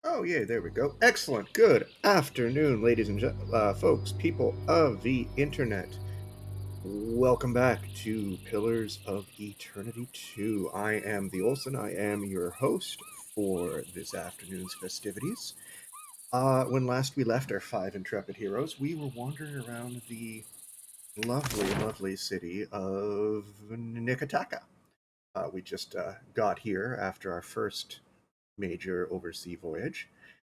Oh, yeah, there we go. Excellent. Good afternoon, ladies and folks, people of the internet. Welcome back to Pillars of Eternity 2. I am the Olsen. I am your host for this afternoon's festivities. When last we left our five intrepid heroes, we were wandering around the lovely, lovely city of Neketaka. We just got here after our first major overseas voyage.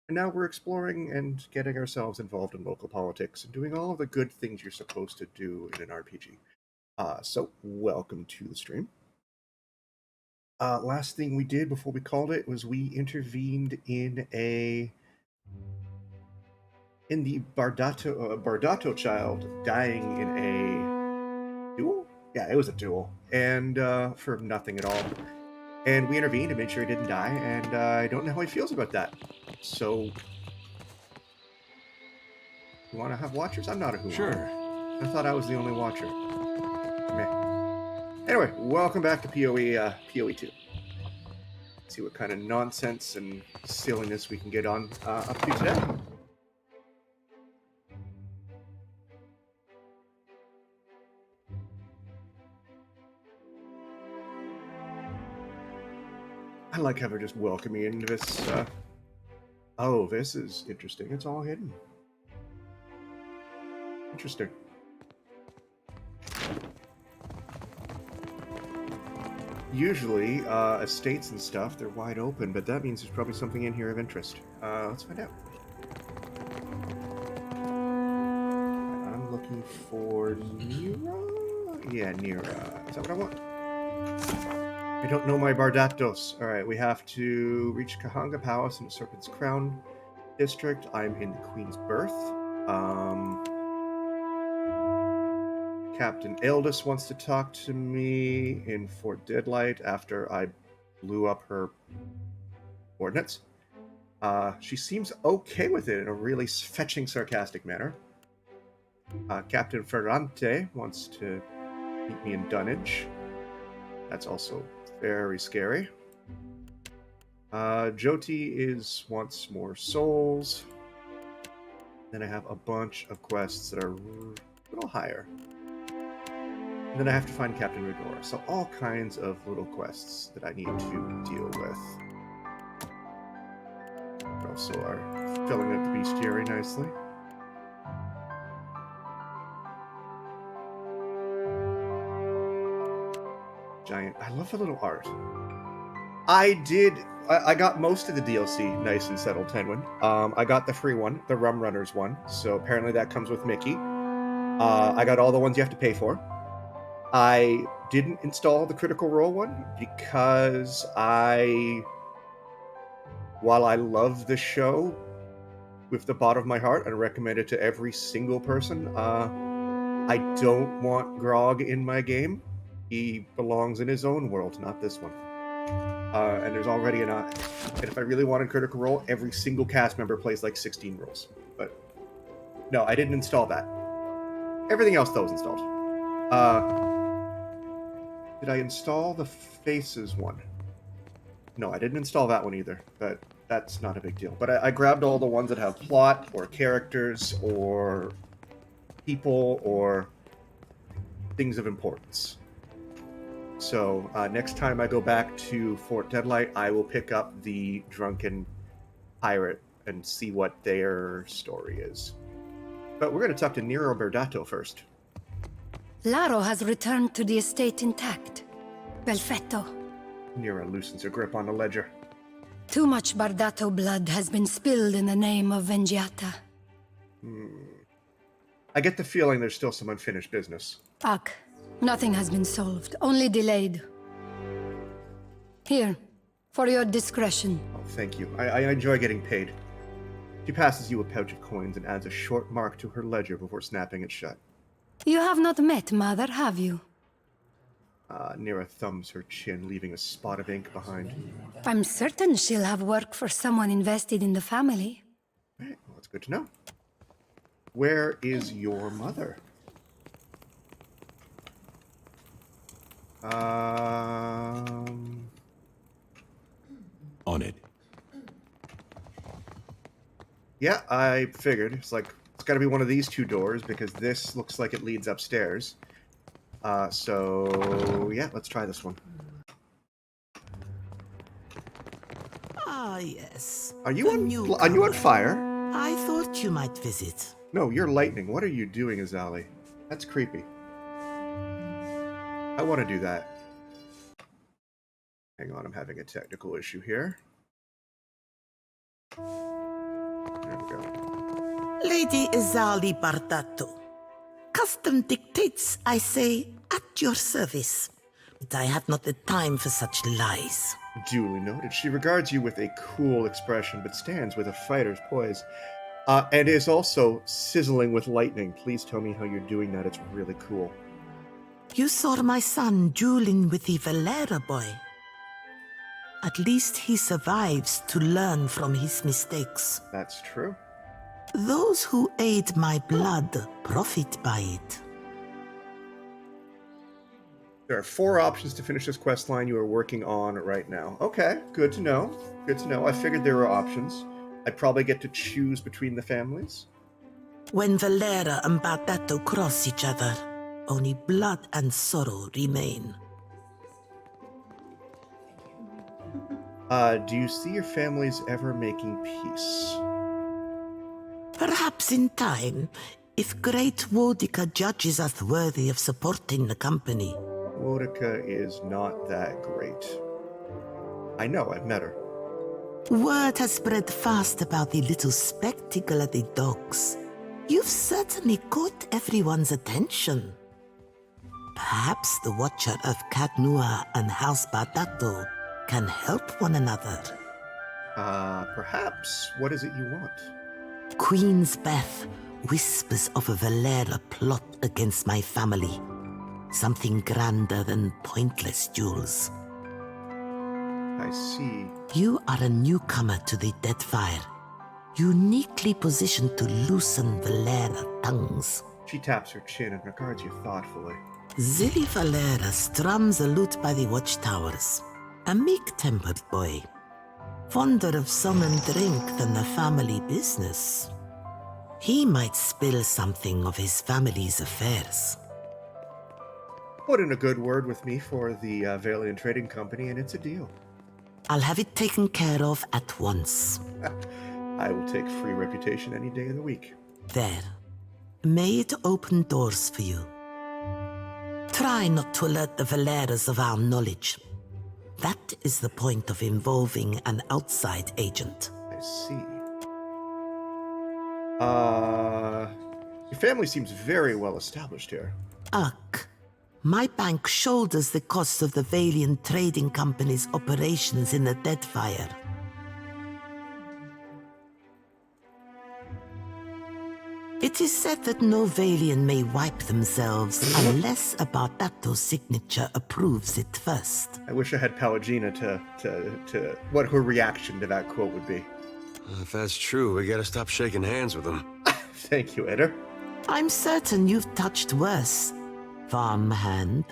And now we're exploring and getting ourselves involved in local politics and doing all of the good things you're supposed to do in an RPG. So, welcome to the stream. Last thing we did before we called it was we intervened in the Bardatto child dying in a duel. Yeah, it was a duel, and for nothing at all. And we intervened and made sure he didn't die. And I don't know how he feels about that. So, you want to have watchers? I'm not a who. Sure. I thought I was the only watcher. Meh. Anyway, welcome back to POE 2. See what kind of nonsense and silliness we can get on up to today. I like how they're just welcoming into this. Oh, this is interesting. It's all hidden. Interesting. Usually, estates and stuff, they're wide open, but that means there's probably something in here of interest. Let's find out. I'm looking for Nira? Yeah, Nira. Is that what I want? I don't know my Bardattos. Alright, we have to reach Kahanga Palace in the Serpent's Crown district. I'm in the Queen's Birth. Captain Eldest wants to talk to me in Fort Deadlight after I blew up her ordnance. She seems okay with it in a really fetching, sarcastic manner. Captain Ferrante wants to meet me in Dunnage. That's also very scary. Jyoti wants more souls. Then I have a bunch of quests that are a little higher. And then I have to find Captain Redora. So all kinds of little quests that I need to deal with. We also are filling out the bestiary nicely. Giant. I love the little art. I got most of the DLC nice and settled, Tenwin. I got the free one, the Rum Runners one. So apparently that comes with Mickey. I got all the ones you have to pay for. I didn't install the Critical Role one because while I love the show with the bottom of my heart and recommend it to every single person, I don't want Grog in my game. He belongs in his own world, not this one. And there's already and if I really wanted Critical Role, every single cast member plays like 16 roles. But no, I didn't install that. Everything else though is installed. Did I install the Faces one? No, I didn't install that one either, but that's not a big deal. But I grabbed all the ones that have plot or characters or people or things of importance. So next time I go back to Fort Deadlight, I will pick up the Drunken Pirate and see what their story is. But we're going to talk to Nero Bardatto first. Laro has returned to the estate intact. Perfetto. Nero loosens her grip on the ledger. Too much Bardatto blood has been spilled in the name of Vengiata. I get the feeling there's still some unfinished business. Ak, nothing has been solved, only delayed. Here, for your discretion. Oh, thank you. I enjoy getting paid. She passes you a pouch of coins and adds a short mark to her ledger before snapping it shut. You have not met Mother, have you? Nira thumbs her chin, leaving a spot of ink behind. I'm certain she'll have work for someone invested in the family. Right, well, that's good to know. Where is your mother? On it. Yeah, I figured. It's like, it's got to be one of these two doors because this looks like it leads upstairs. So, yeah, let's try this one. Ah, yes. Are you The on newcomer. fire? I thought you might visit. No, you're lightning. What are you doing, Azali? That's creepy. I want to do that. Hang on, I'm having a technical issue here. There we go. Lady Izali Bardatto. Custom dictates, I say, at your service. But I have not the time for such lies. Duly noted. She regards you with a cool expression, but stands with a fighter's poise. And is also sizzling with lightning. Please tell me how you're doing that. It's really cool. You saw my son dueling with the Valera boy. At least he survives to learn from his mistakes. That's true. Those who aid my blood profit by it. There are 4 options to finish this quest line you are working on right now. Okay, good to know. Good to know. I figured there were options. I'd probably get to choose between the families. When Valera and Bardatto cross each other, only blood and sorrow remain. Do you see your families ever making peace? Perhaps in time, if great Wodica judges us worthy of supporting the company. Wodica is not that great. I know, I've met her. Word has spread fast about the little spectacle at the docks. You've certainly caught everyone's attention. Perhaps the Watcher of Cadnua and House Bardatto can help one another. Perhaps. What is it you want? Queen's Beth whispers of a Valera plot against my family. Something grander than pointless duels. I see. You are a newcomer to the Deadfire, uniquely positioned to loosen Valera tongues. She taps her chin and regards you thoughtfully. Zilly Valera strums a lute by the watchtowers, a meek-tempered boy, fonder of song and drink than the family business. He might spill something of his family's affairs. Put in a good word with me for the Valiant Trading Company, and it's a deal. I'll have it taken care of at once. I will take free reputation any day of the week. There. May it open doors for you. Try not to alert the Valeras of our knowledge. That is the point of involving an outside agent. I see. Your family seems very well established here. Ugh. My bank shoulders the costs of the Valiant Trading Company's operations in the Deadfire. It is said that no Valiant may wipe themselves unless a Bardatto signature approves it first. I wish I had Palagina to what her reaction to that quote would be. If that's true, we gotta stop shaking hands with them. Thank you, Eder. I'm certain you've touched worse. Farmhand.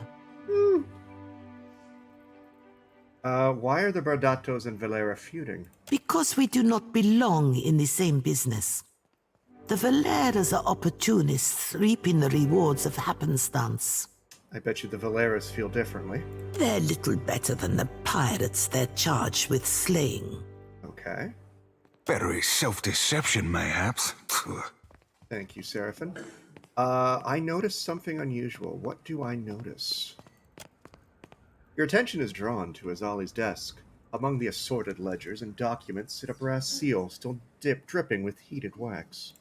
Why are the Bardattos and Valera feuding? Because we do not belong in the same business. The Valeras are opportunists reaping the rewards of happenstance. I bet you the Valeras feel differently. They're little better than the pirates they're charged with slaying. Okay. Very self-deception, mayhaps. Thank you, Seraphin. I noticed something unusual. What do I notice? Your attention is drawn to Azali's desk. Among the assorted ledgers and documents sit a brass seal, still dripping with heated wax.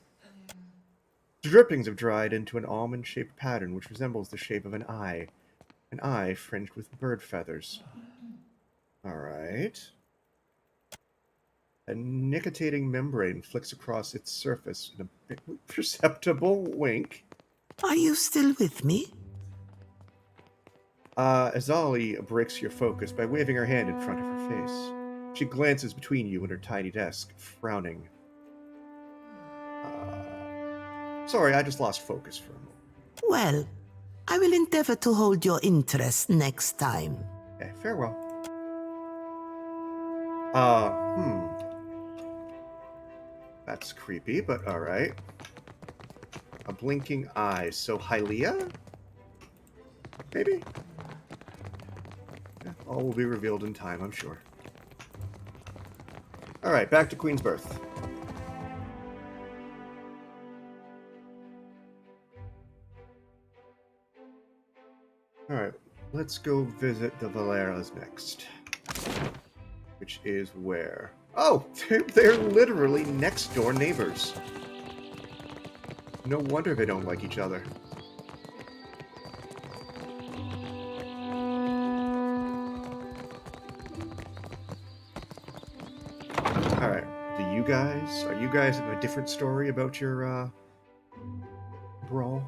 The drippings have dried into an almond-shaped pattern which resembles the shape of an eye fringed with bird feathers. Alright. A nicotinating membrane flicks across its surface in a barely perceptible wink. Are you still with me? Azali breaks your focus by waving her hand in front of her face. She glances between you and her tiny desk, frowning. Sorry, I just lost focus for a moment. Well, I will endeavor to hold your interest next time. Okay, farewell. That's creepy, but alright. A blinking eye. So Hylia? Maybe? Yeah, all will be revealed in time, I'm sure. Alright, back to Queen's Birth. Alright, let's go visit the Valeras next. Which is where? Oh, they're literally next door neighbors. No wonder they don't like each other. Alright, are you guys have a different story about your, brawl?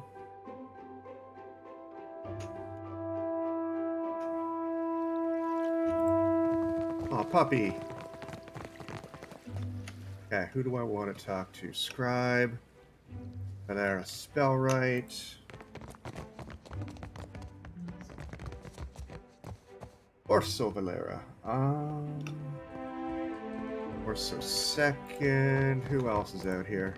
Aw, puppy. Okay, who do I want to talk to? Scribe. Valera Spellwright. Orso Valera. Orso second. Who else is out here?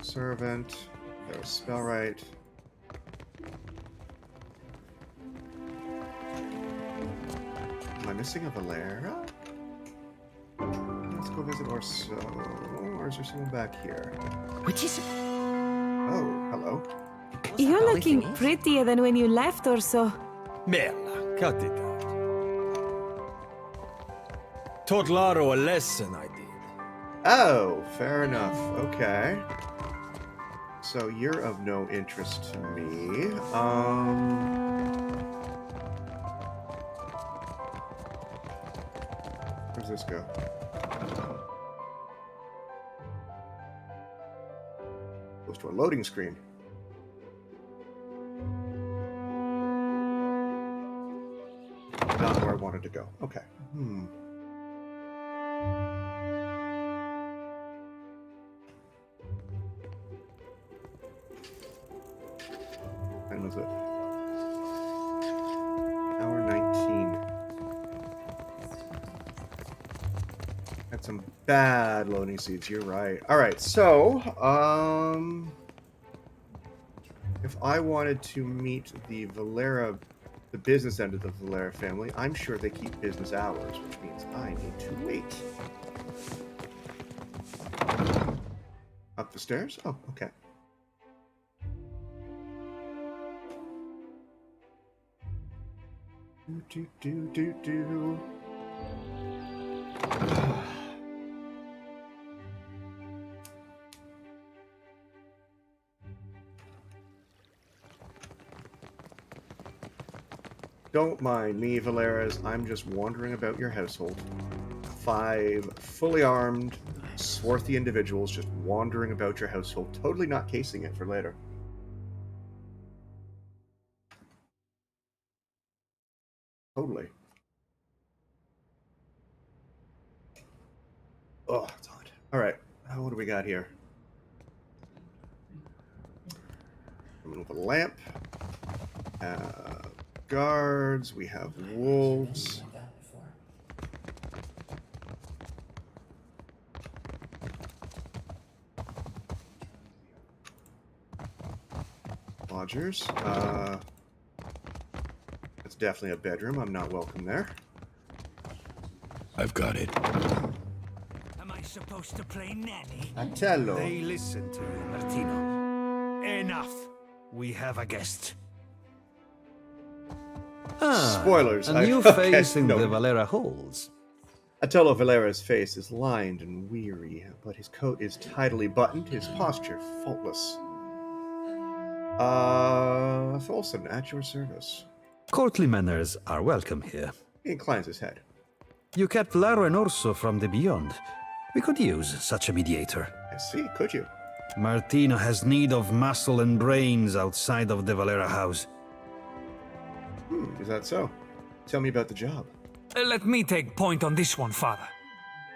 Servant. Valera Spellwright. Am I missing a Valera? Let's go visit Orso. Or is there someone back here? Which is it? Oh, hello. You're looking prettier than when you left, Orso. Merla, cut it out. Taught Laro a lesson, I did. Oh, fair enough. Okay. So you're of no interest to me. Where's this go? Goes to a loading screen. Not where I wanted to go. Okay. When was it? Hour 19. Had some bad loading seeds, you're right. Alright, so, if I wanted to meet the Valera, the business end of the Valera family, I'm sure they keep business hours, which means I need to wait. Up the stairs? Oh, okay. Do. Don't mind me, Valeras. I'm just wandering about your household. 5 fully armed, swarthy individuals just wandering about your household, totally not casing it for later. Totally. Oh, it's hot. Alright, what do we got here? With a lamp. Guards, we have wolves. Lodgers. That's definitely a bedroom. I'm not welcome there. I've got it. Am I supposed to play nanny? Atello. They listen to you, Martino. Enough. We have a guest. Spoilers. A new okay, face in no. the Valera halls. Atello Valera's face is lined and weary, but his coat is tidily buttoned, his posture faultless. Folsom, at your service. Courtly manners are welcome here. He inclines his head. You kept Laro and Orso from the beyond. We could use such a mediator. I see, could you? Martino has need of muscle and brains outside of the Valera house. Is that so? Tell me about the job. Let me take point on this one, Father.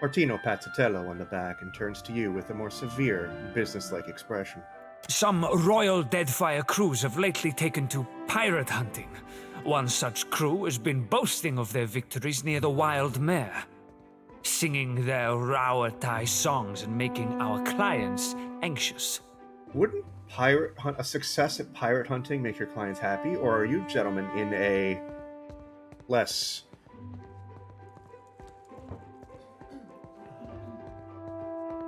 Martino pats Atello on the back and turns to you with a more severe, businesslike expression. Some royal Deadfire crews have lately taken to pirate hunting. One such crew has been boasting of their victories near the Wild Mare. singing their Rauatai songs and making our clients anxious. Wouldn't a success at pirate hunting make your clients happy, or are you gentlemen in a less...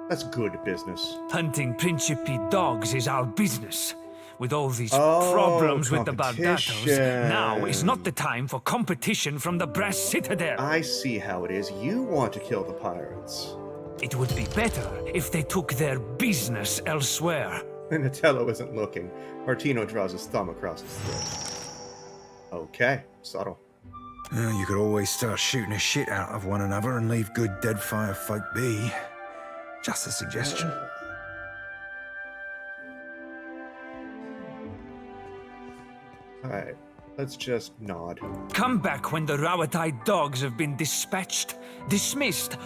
That's good business. Hunting Principe dogs is our business. With all these problems with the Bardattos, now is not the time for competition from the Brass Citadel. I see how it is. You want to kill the pirates. It would be better if they took their business elsewhere. Natello isn't looking. Martino draws his thumb across his throat. Okay, subtle. You could always start shooting the shit out of one another and leave good Deadfire folk be. Just a suggestion. Alright, let's just nod. Come back when the Rauatai dogs have been dispatched, dismissed,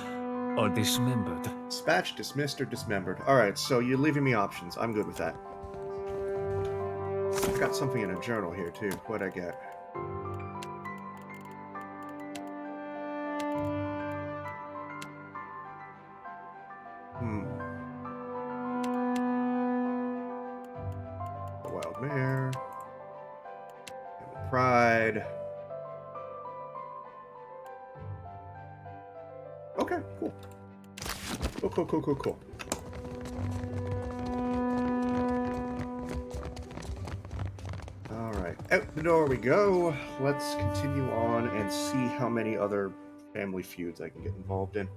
or dismembered. Dispatched, dismissed, or dismembered. Alright, so you're leaving me options. I'm good with that. I got something in a journal here, too. What'd I get? The Wild Mare. Pride. Okay, cool. Cool. Alright, out the door we go. Let's continue on and see how many other family feuds I can get involved in.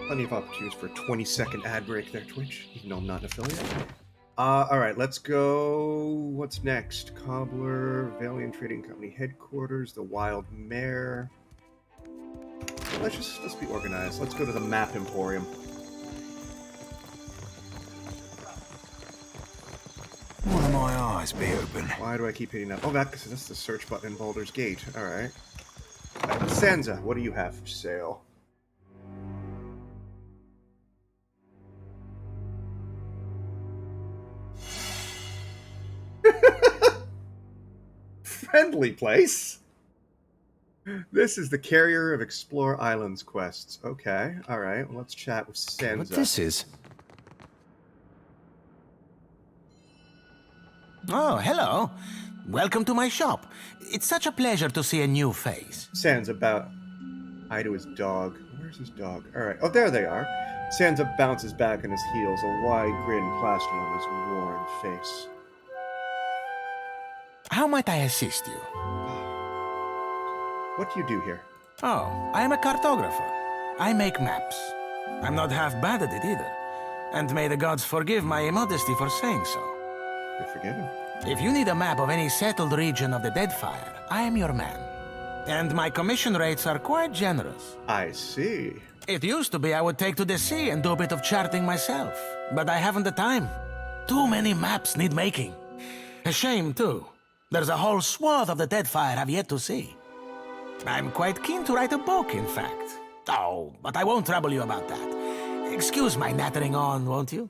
Plenty of opportunities for a 20-second ad break there, Twitch, even though I'm not an affiliate. Alright, let's go. What's next? Cobbler, Valiant Trading Company headquarters, the Wild Mare. Let's be organized. Let's go to the Map Emporium. One of my eyes be open. Why do I keep hitting that? Oh, that's the search button in Baldur's Gate. Alright. Sansa, what do you have for sale? Friendly place? This is the Carrier of Explore Islands quests. Okay, alright. Well, let's chat with Sansa. What this is? Oh, hello. Welcome to my shop. It's such a pleasure to see a new face. Sansa hi to his dog. Where's his dog? Alright. Oh, there they are. Sansa bounces back on his heels, a wide grin plastered on his worn face. How might I assist you? What do you do here? Oh, I am a cartographer. I make maps. I'm not half bad at it either. And may the gods forgive my immodesty for saying so. You're forgiven. If you need a map of any settled region of the Deadfire, I am your man. And my commission rates are quite generous. I see. It used to be I would take to the sea and do a bit of charting myself. But I haven't the time. Too many maps need making. A shame, too. There's a whole swath of the Deadfire I've yet to see. I'm quite keen to write a book, in fact. Oh, but I won't trouble you about that. Excuse my nattering on, won't you?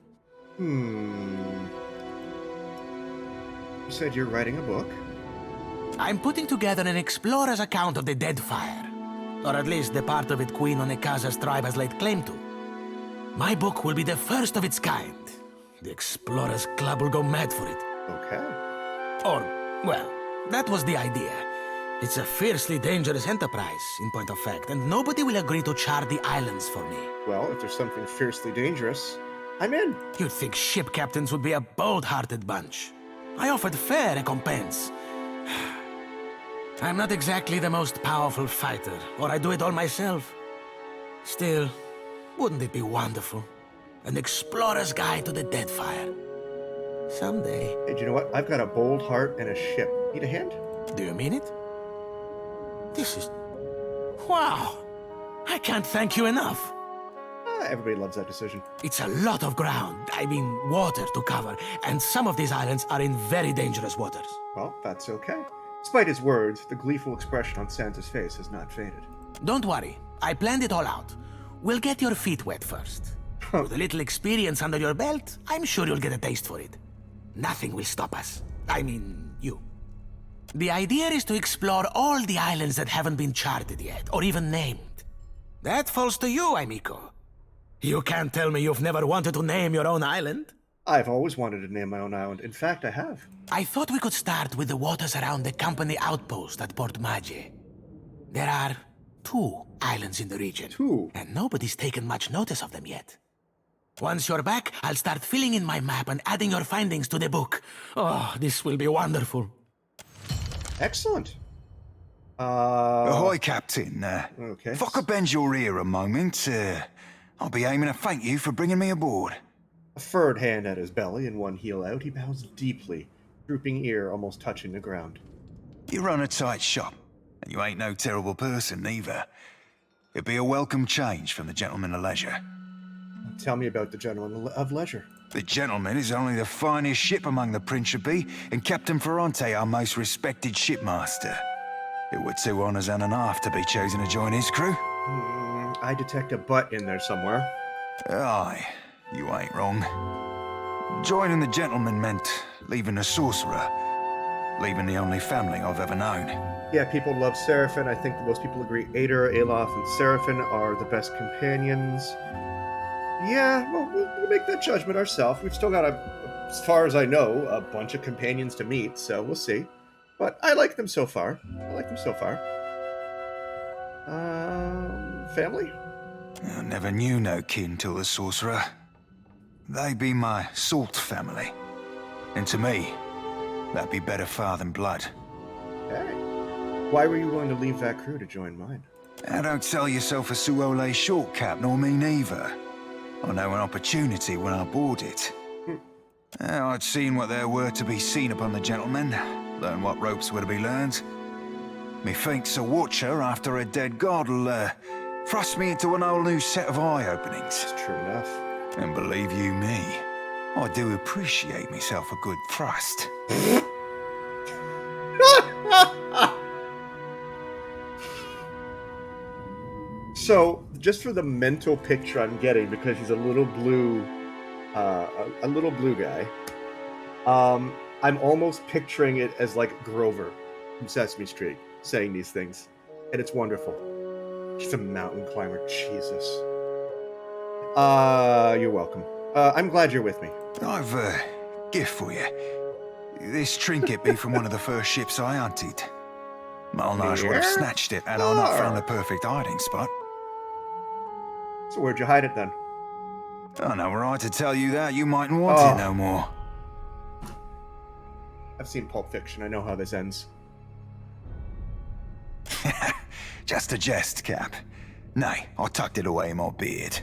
You said you're writing a book? I'm putting together an explorer's account of the Deadfire. Or at least the part of it Queen Onekaza's tribe has laid claim to. My book will be the first of its kind. The Explorers Club will go mad for it. Okay. Or, well, that was the idea. It's a fiercely dangerous enterprise, in point of fact, and nobody will agree to chart the islands for me. Well, if there's something fiercely dangerous, I'm in. You'd think ship captains would be a bold-hearted bunch. I offered fair recompense. I'm not exactly the most powerful fighter, or I do it all myself. Still, wouldn't it be wonderful? An explorer's guide to the Deadfire. Someday. Hey, do you know what? I've got a bold heart and a ship. Need a hand? Do you mean it? This is... Wow! I can't thank you enough. Everybody loves that decision. It's a lot of ground, I mean water to cover, and some of these islands are in very dangerous waters. Well, that's okay. Despite his words, the gleeful expression on Santa's face has not faded. Don't worry, I planned it all out. We'll get your feet wet first. With a little experience under your belt, I'm sure you'll get a taste for it. Nothing will stop us. I mean, you. The idea is to explore all the islands that haven't been charted yet, or even named. That falls to you, amico. You can't tell me you've never wanted to name your own island? I've always wanted to name my own island. In fact, I have. I thought we could start with the waters around the company outpost at Port Maggi. There are 2 islands in the region. 2? And nobody's taken much notice of them yet. Once you're back, I'll start filling in my map and adding your findings to the book. Oh, this will be wonderful. Excellent. Ahoy, Captain. Okay. If I could bend your ear a moment, I'll be aiming to thank you for bringing me aboard. A furred hand at his belly and one heel out, he bows deeply, drooping ear almost touching the ground. You run a tight shop, and you ain't no terrible person, either. It'd be a welcome change from the gentleman of leisure. Tell me about the gentleman of leisure. The gentleman is only the finest ship among the Principe, and Captain Ferrante our most respected shipmaster. It were 2 honors and a half to be chosen to join his crew. I detect a butt in there somewhere. Aye, you ain't wrong. Joining the gentleman meant leaving the sorcerer, leaving the only family I've ever known. Yeah, people love Seraphim. I think most people agree Ader, Aloth, and Seraphim are the best companions. Yeah, well, we'll make that judgment ourselves. We've still got, as far as I know, a bunch of companions to meet, so we'll see. But I like them so far. Family? I never knew no kin till the sorcerer. They be my salt family. And to me, that'd be better far than blood. Hey. Why were you willing to leave that crew to join mine? Now don't sell yourself a Suole short, Cap, nor me neither. I know an opportunity when I bought it. I'd seen what there were to be seen upon the gentleman, learn what ropes were to be learned. Methinks a watcher after a dead god'll thrust me into an whole new set of eye-openings. It's true enough. And believe you me, I do appreciate myself a good thrust. So, just for the mental picture I'm getting, because he's a little blue guy, I'm almost picturing it as like Grover from Sesame Street saying these things, and it's wonderful. He's a mountain climber, Jesus. You're welcome. I'm glad you're with me. I've a gift for you. This trinket be from one of the first ships I hunted. Malnage would have snatched it had I not found the perfect hiding spot. So where'd you hide it then? I know were I to tell you that, you mightn't want it no more. I've seen Pulp Fiction. I know how this ends. Just a jest, Cap. Nay, I tucked it away in my beard.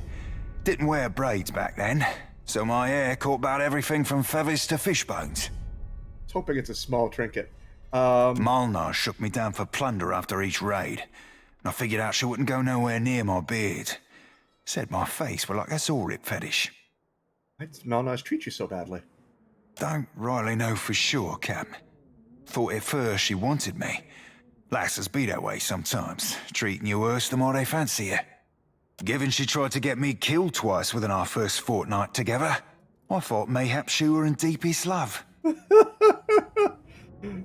Didn't wear braids back then, so my hair caught about everything from feathers to fish bones. I was hoping it's a small trinket. Malnar shook me down for plunder after each raid, and I figured out she wouldn't go nowhere near my beard. Said my face were like a saw rip fetish. Why did Malnage treat you so badly? Don't rightly know for sure, Cap. Thought at first she wanted me. Lasses be that way sometimes, treating you worse the more they fancy you. Given she tried to get me killed twice within our first fortnight together, I thought mayhap she were in deepest love.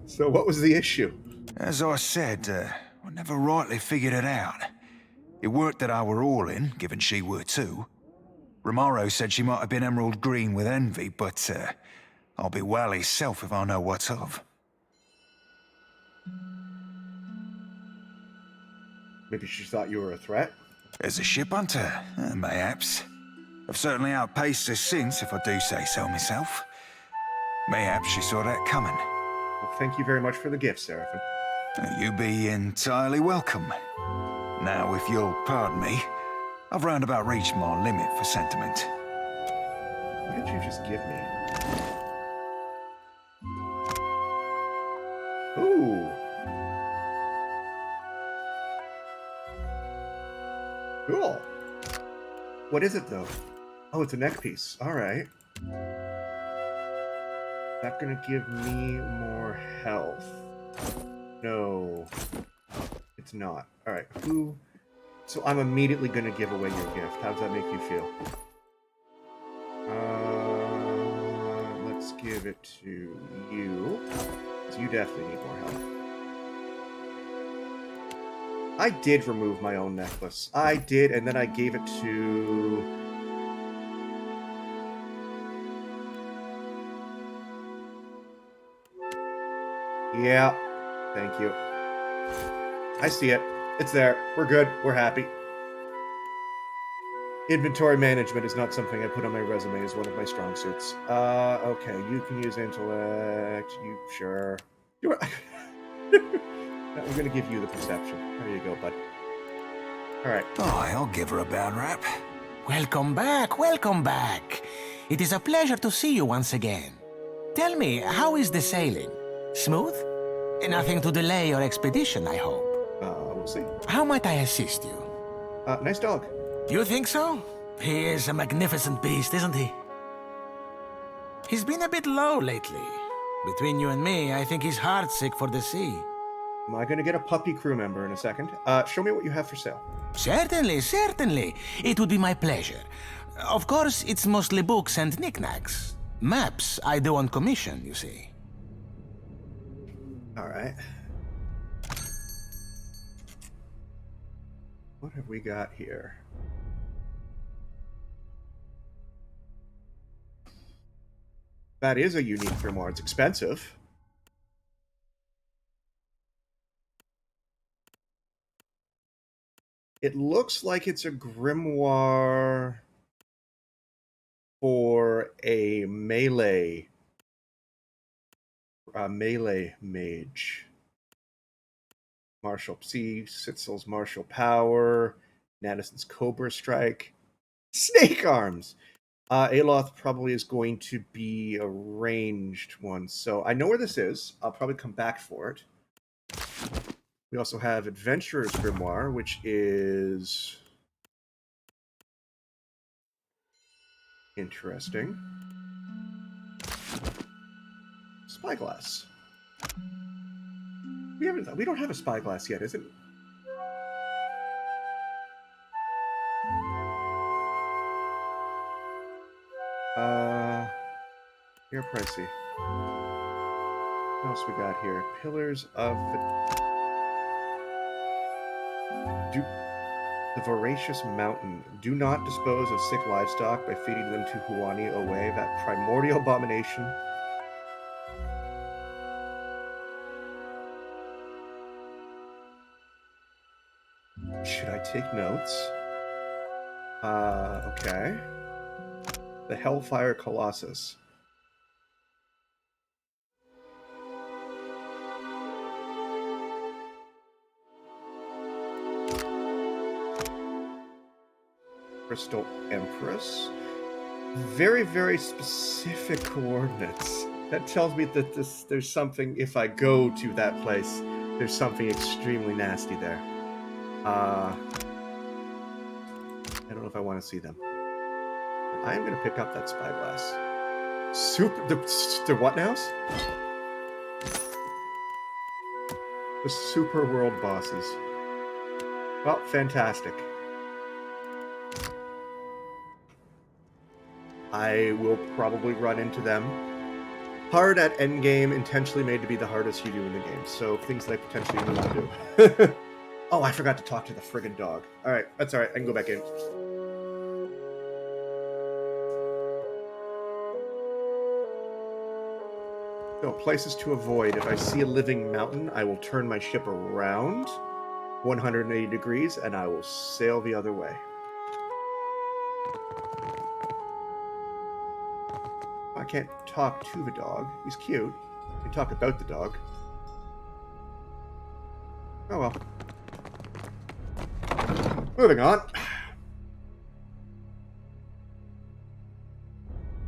So what was the issue? As I said, I never rightly figured it out. It worked that I were all in, given she were too. Roparu said she might have been emerald green with envy, but I'll be well hisself if I know what's of. Maybe she thought you were a threat? As a ship hunter, mayhaps. I've certainly outpaced her since, if I do say so myself. Mayhaps she saw that coming. Well, thank you very much for the gift, Seraphim. You be entirely welcome. Now, if you'll pardon me, I've round about reached my limit for sentiment. What did you just give me? Ooh. Cool. What is it, though? Oh, it's a neck piece. All right. That's gonna give me more health. No. It's not. All right. Who? So I'm immediately gonna give away your gift. How does that make you feel? Let's give it to you. So you definitely need more health. I did remove my own necklace. I did, and then I gave it to... Yeah. Thank you. I see it. It's there. We're good. We're happy. Inventory management is not something I put on my resume as one of my strong suits. Okay. You can use intellect. You sure. You're... I'm going to give you the perception. There you go, bud. All right. Oh, I'll give her a bad rap. Welcome back, welcome back. It is a pleasure to see you once again. Tell me, how is the sailing? Smooth? Nothing to delay your expedition, I hope. We'll see. How might I assist you? Nice dog. You think so? He is a magnificent beast, isn't he? He's been a bit low lately. Between you and me, I think he's heartsick for the sea. Am I going to get a puppy crew member in a second? Show me what you have for sale. Certainly, certainly. It would be my pleasure. Of course, it's mostly books and knickknacks. Maps I do on commission, you see. All right. What have we got here? That is a unique grimoire. It's expensive. It looks like it's a grimoire for a melee mage. Martial C, Sitzel's martial power, Nadison's Cobra Strike, Snake Arms. Aloth probably is going to be a ranged one, so I know where this is. I'll probably come back for it. We also have Adventurer's Grimoire, which is interesting. Spyglass. We don't have a spyglass yet, is it? They're pricey. What else we got here? Pillars of the Voracious Mountain. Do not dispose of sick livestock by feeding them to Huani away, that primordial abomination. Should I take notes? Okay. The Hellfire Colossus. Crystal Empress. Very, very specific coordinates. That tells me that there's something, if I go to that place, there's something extremely nasty there. I don't know if I want to see them. I am going to pick up that spyglass. The what now? The Super World bosses. Well, fantastic. I will probably run into them. Hard at endgame, intentionally made to be the hardest you do in the game. So things that I potentially need to do. Oh, I forgot to talk to the friggin' dog. Alright, that's alright. I can go back in. So, places to avoid. If I see a living mountain, I will turn my ship around 180 degrees and I will sail the other way. I can't talk to the dog. He's cute. I can talk about the dog. Oh well. Moving on.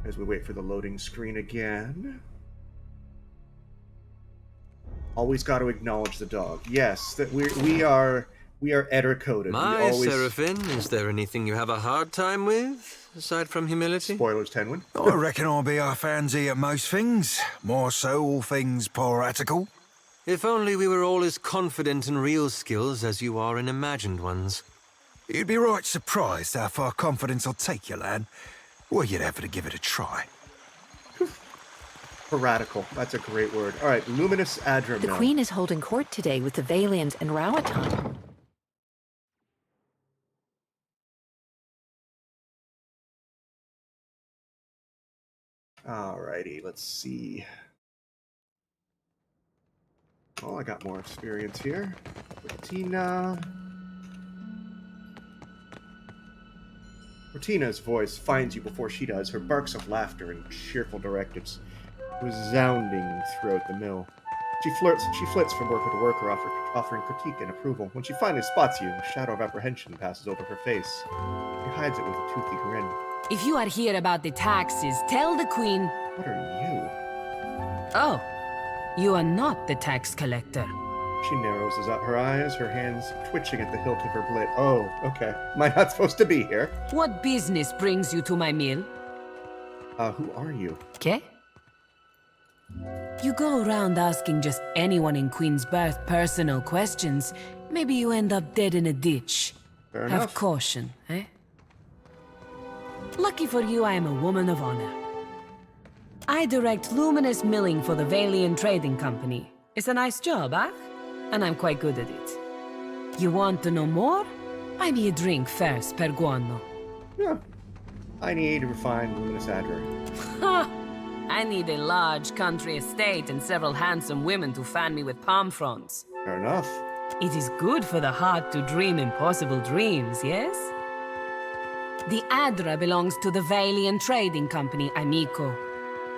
As we wait for the loading screen again. Always got to acknowledge the dog. Yes, that we are We are Eder-coded. My Seraphim, is there anything you have a hard time with, aside from humility? Spoilers, Tenwin. I reckon I'll be half handsy at most things. More so all things piratical. If only we were all as confident in real skills as you are in imagined ones. You'd be right surprised how far confidence will take you, lad. Were you ever to give it a try? Piratical. That's a great word. All right, Luminous Adra The Mill. Queen is holding court today with the Valians and Rowatan. Alrighty, let's see. Oh, I got more experience here. Rotina. Rotina's voice finds you before she does, her barks of laughter and cheerful directives resounding throughout the mill. She flits from worker to worker, offering critique and approval. When she finally spots you, a shadow of apprehension passes over her face. She hides it with a toothy grin. If you are here about the taxes, tell the Queen... What are Oh, you are not the tax collector. you? She narrows her eyes, her hands twitching at the hilt of her blade. Oh, okay. Am I not supposed to be here? What business brings you to my mill? Who are you? Okay. You go around asking just anyone in Queen's Birth personal questions, maybe you end up dead in a ditch. Fair Have enough. caution, eh? Lucky for you, I am a woman of honor. I direct luminous milling for the Valian Trading Company. It's a nice job, huh? And I'm quite good at it. You want to know more? Buy me a drink first, per guano. Yeah. I need to refine Luminous Adra. Ha! I need a large country estate and several handsome women to fan me with palm fronds. Fair enough. It is good for the heart to dream impossible dreams, yes? The Adra belongs to the Valian Trading Company, amico.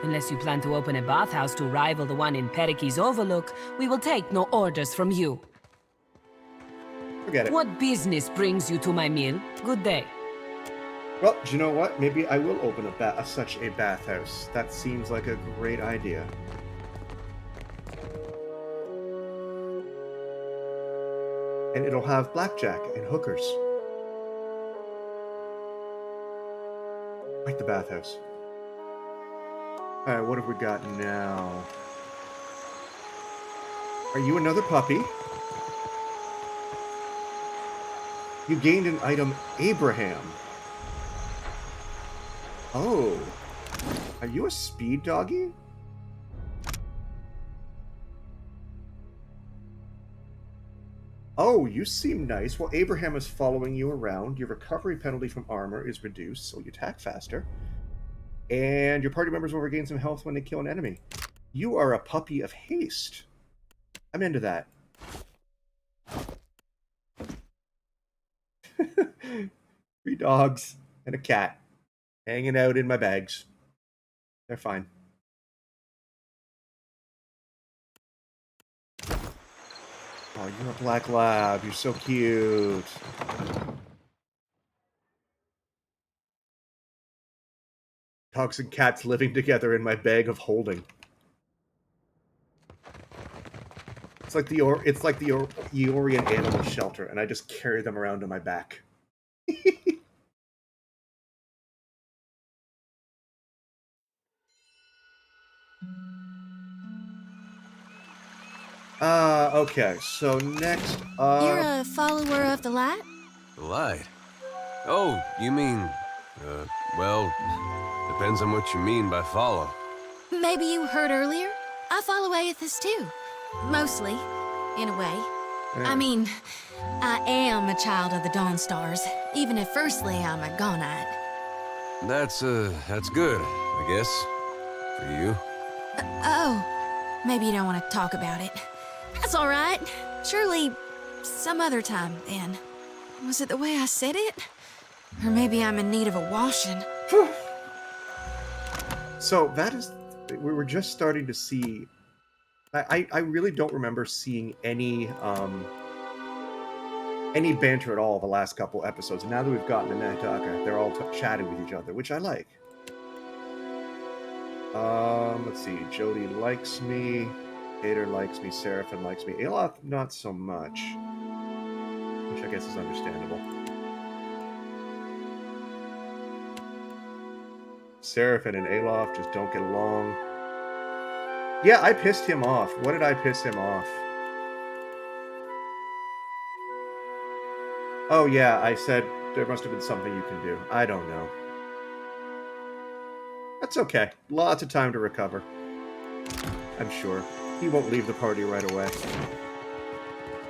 Unless you plan to open a bathhouse to rival the one in Perik's Overlook, we will take no orders from you. Forget it. What business brings you to my mill? Good day. Well, do you know what? Maybe I will open such a bathhouse. That seems like a great idea. And it'll have blackjack and hookers. Like the bathhouse. Alright, what have we got now? Are you another puppy? You gained an item, Abraham. Oh. Are you a speed doggy? Oh, you seem nice. Well, Abraham is following you around. Your recovery penalty from armor is reduced, so you attack faster. And your party members will regain some health when they kill an enemy. You are a puppy of haste. I'm into that. 3 dogs and a cat hanging out in my bags. They're fine. Oh, you're a black lab. You're so cute. Dogs and cats living together in my bag of holding. It's like the Eorian animal shelter, and I just carry them around on my back. Okay, so next up... You're a follower of the light? The light? Oh, you mean... well, depends on what you mean by follow. Maybe you heard earlier? I follow Aethys too. Mostly, in a way. Yeah. I mean, I am a child of the Dawn Stars, even if firstly I'm a Gonite. That's good, I guess. For you. Oh, maybe you don't want to talk about it. That's all right. Surely, some other time, then. Was it the way I said it? Or maybe I'm in need of a washing. So that is... We were just starting to see... I really don't remember seeing any banter at all the last couple episodes. Now that we've gotten to Neketaka, they're all chatting with each other, which I like. Let's see. Jody likes me. Hader likes me. Seraphim likes me. Aloth, not so much. which I guess is understandable. Seraphin and Alof just don't get along. Yeah, I pissed him off. What did I piss him off? Oh yeah, I said there must have been something you can do. I don't know. That's okay. Lots of time to recover. I'm sure. He won't leave the party right away.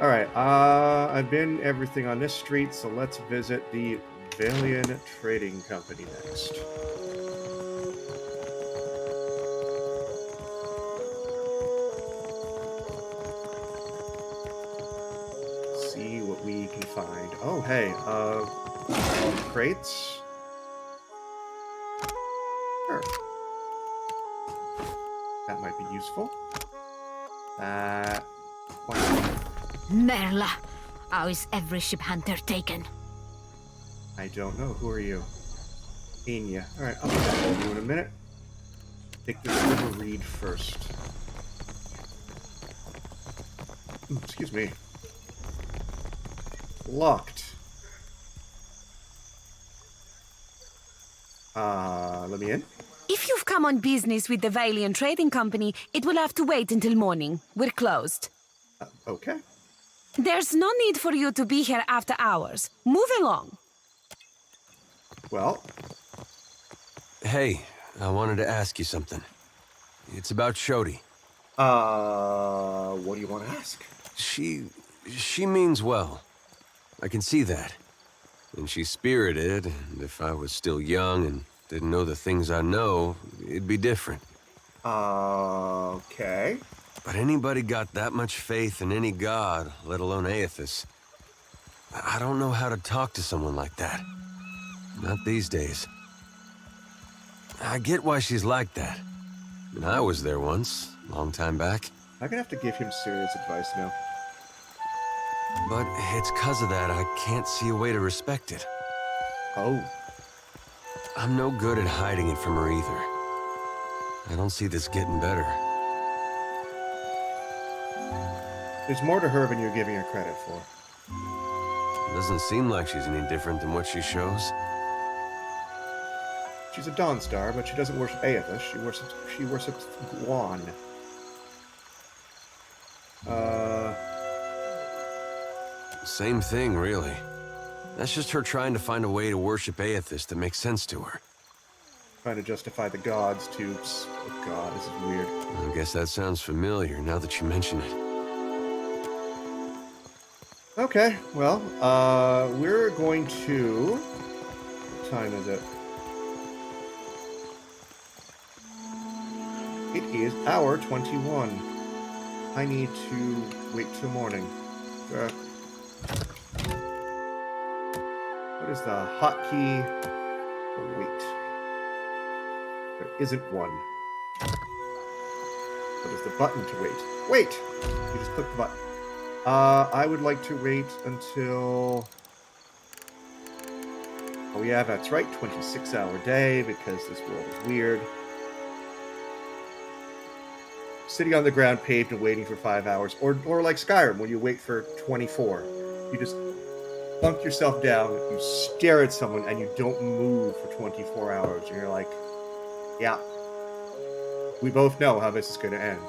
Alright, I've been everything on this street, so let's visit the Valera Trading Company next. See what we can find. Oh, hey, crates? Sure. That might be useful. Why not? Merla, how is every ship hunter taken? I don't know. Who are you? Enya. Alright, I'll get you in a minute. Take this river reed first. Excuse me. Locked. Let me in? If you've come on business with the Valera Trading Company, it will have to wait until morning. We're closed. Okay. There's no need for you to be here after hours. Move along. Well. Hey, I wanted to ask you something. It's about Shodi. What do you want to ask? She means well. I can see that. And she's spirited, and if I was still young and didn't know the things I know, it'd be different. Okay. But anybody got that much faith in any god, let alone Aethys? I don't know how to talk to someone like that. Not these days. I get why she's like that. And I was there once, long time back. I'm gonna have to give him serious advice now. But it's 'cause of that I can't see a way to respect it. Oh. I'm no good at hiding it from her either. I don't see this getting better. There's more to her than you're giving her credit for. Doesn't seem like she's any different than what she shows. She's a Dawnstar, but she doesn't worship Aethys. She worships Guan. Same thing, really. That's just her trying to find a way to worship Aethys that makes sense to her. Trying to justify the gods to... Oh god, this is weird. I guess that sounds familiar now that you mention it. Okay, well, we're going to... What time is it? It is hour 21. I need to wait till morning. What is the hotkey for wait? There isn't one. What is the button to wait? Wait! You just click the button. I would like to wait until... Oh yeah, that's right, 26-hour day, because this world is weird. Sitting on the ground paved and waiting for 5 hours. Or like Skyrim, when you wait for 24. You just plunk yourself down, you stare at someone, and you don't move for 24 hours. And you're like, yeah, we both know how this is going to end.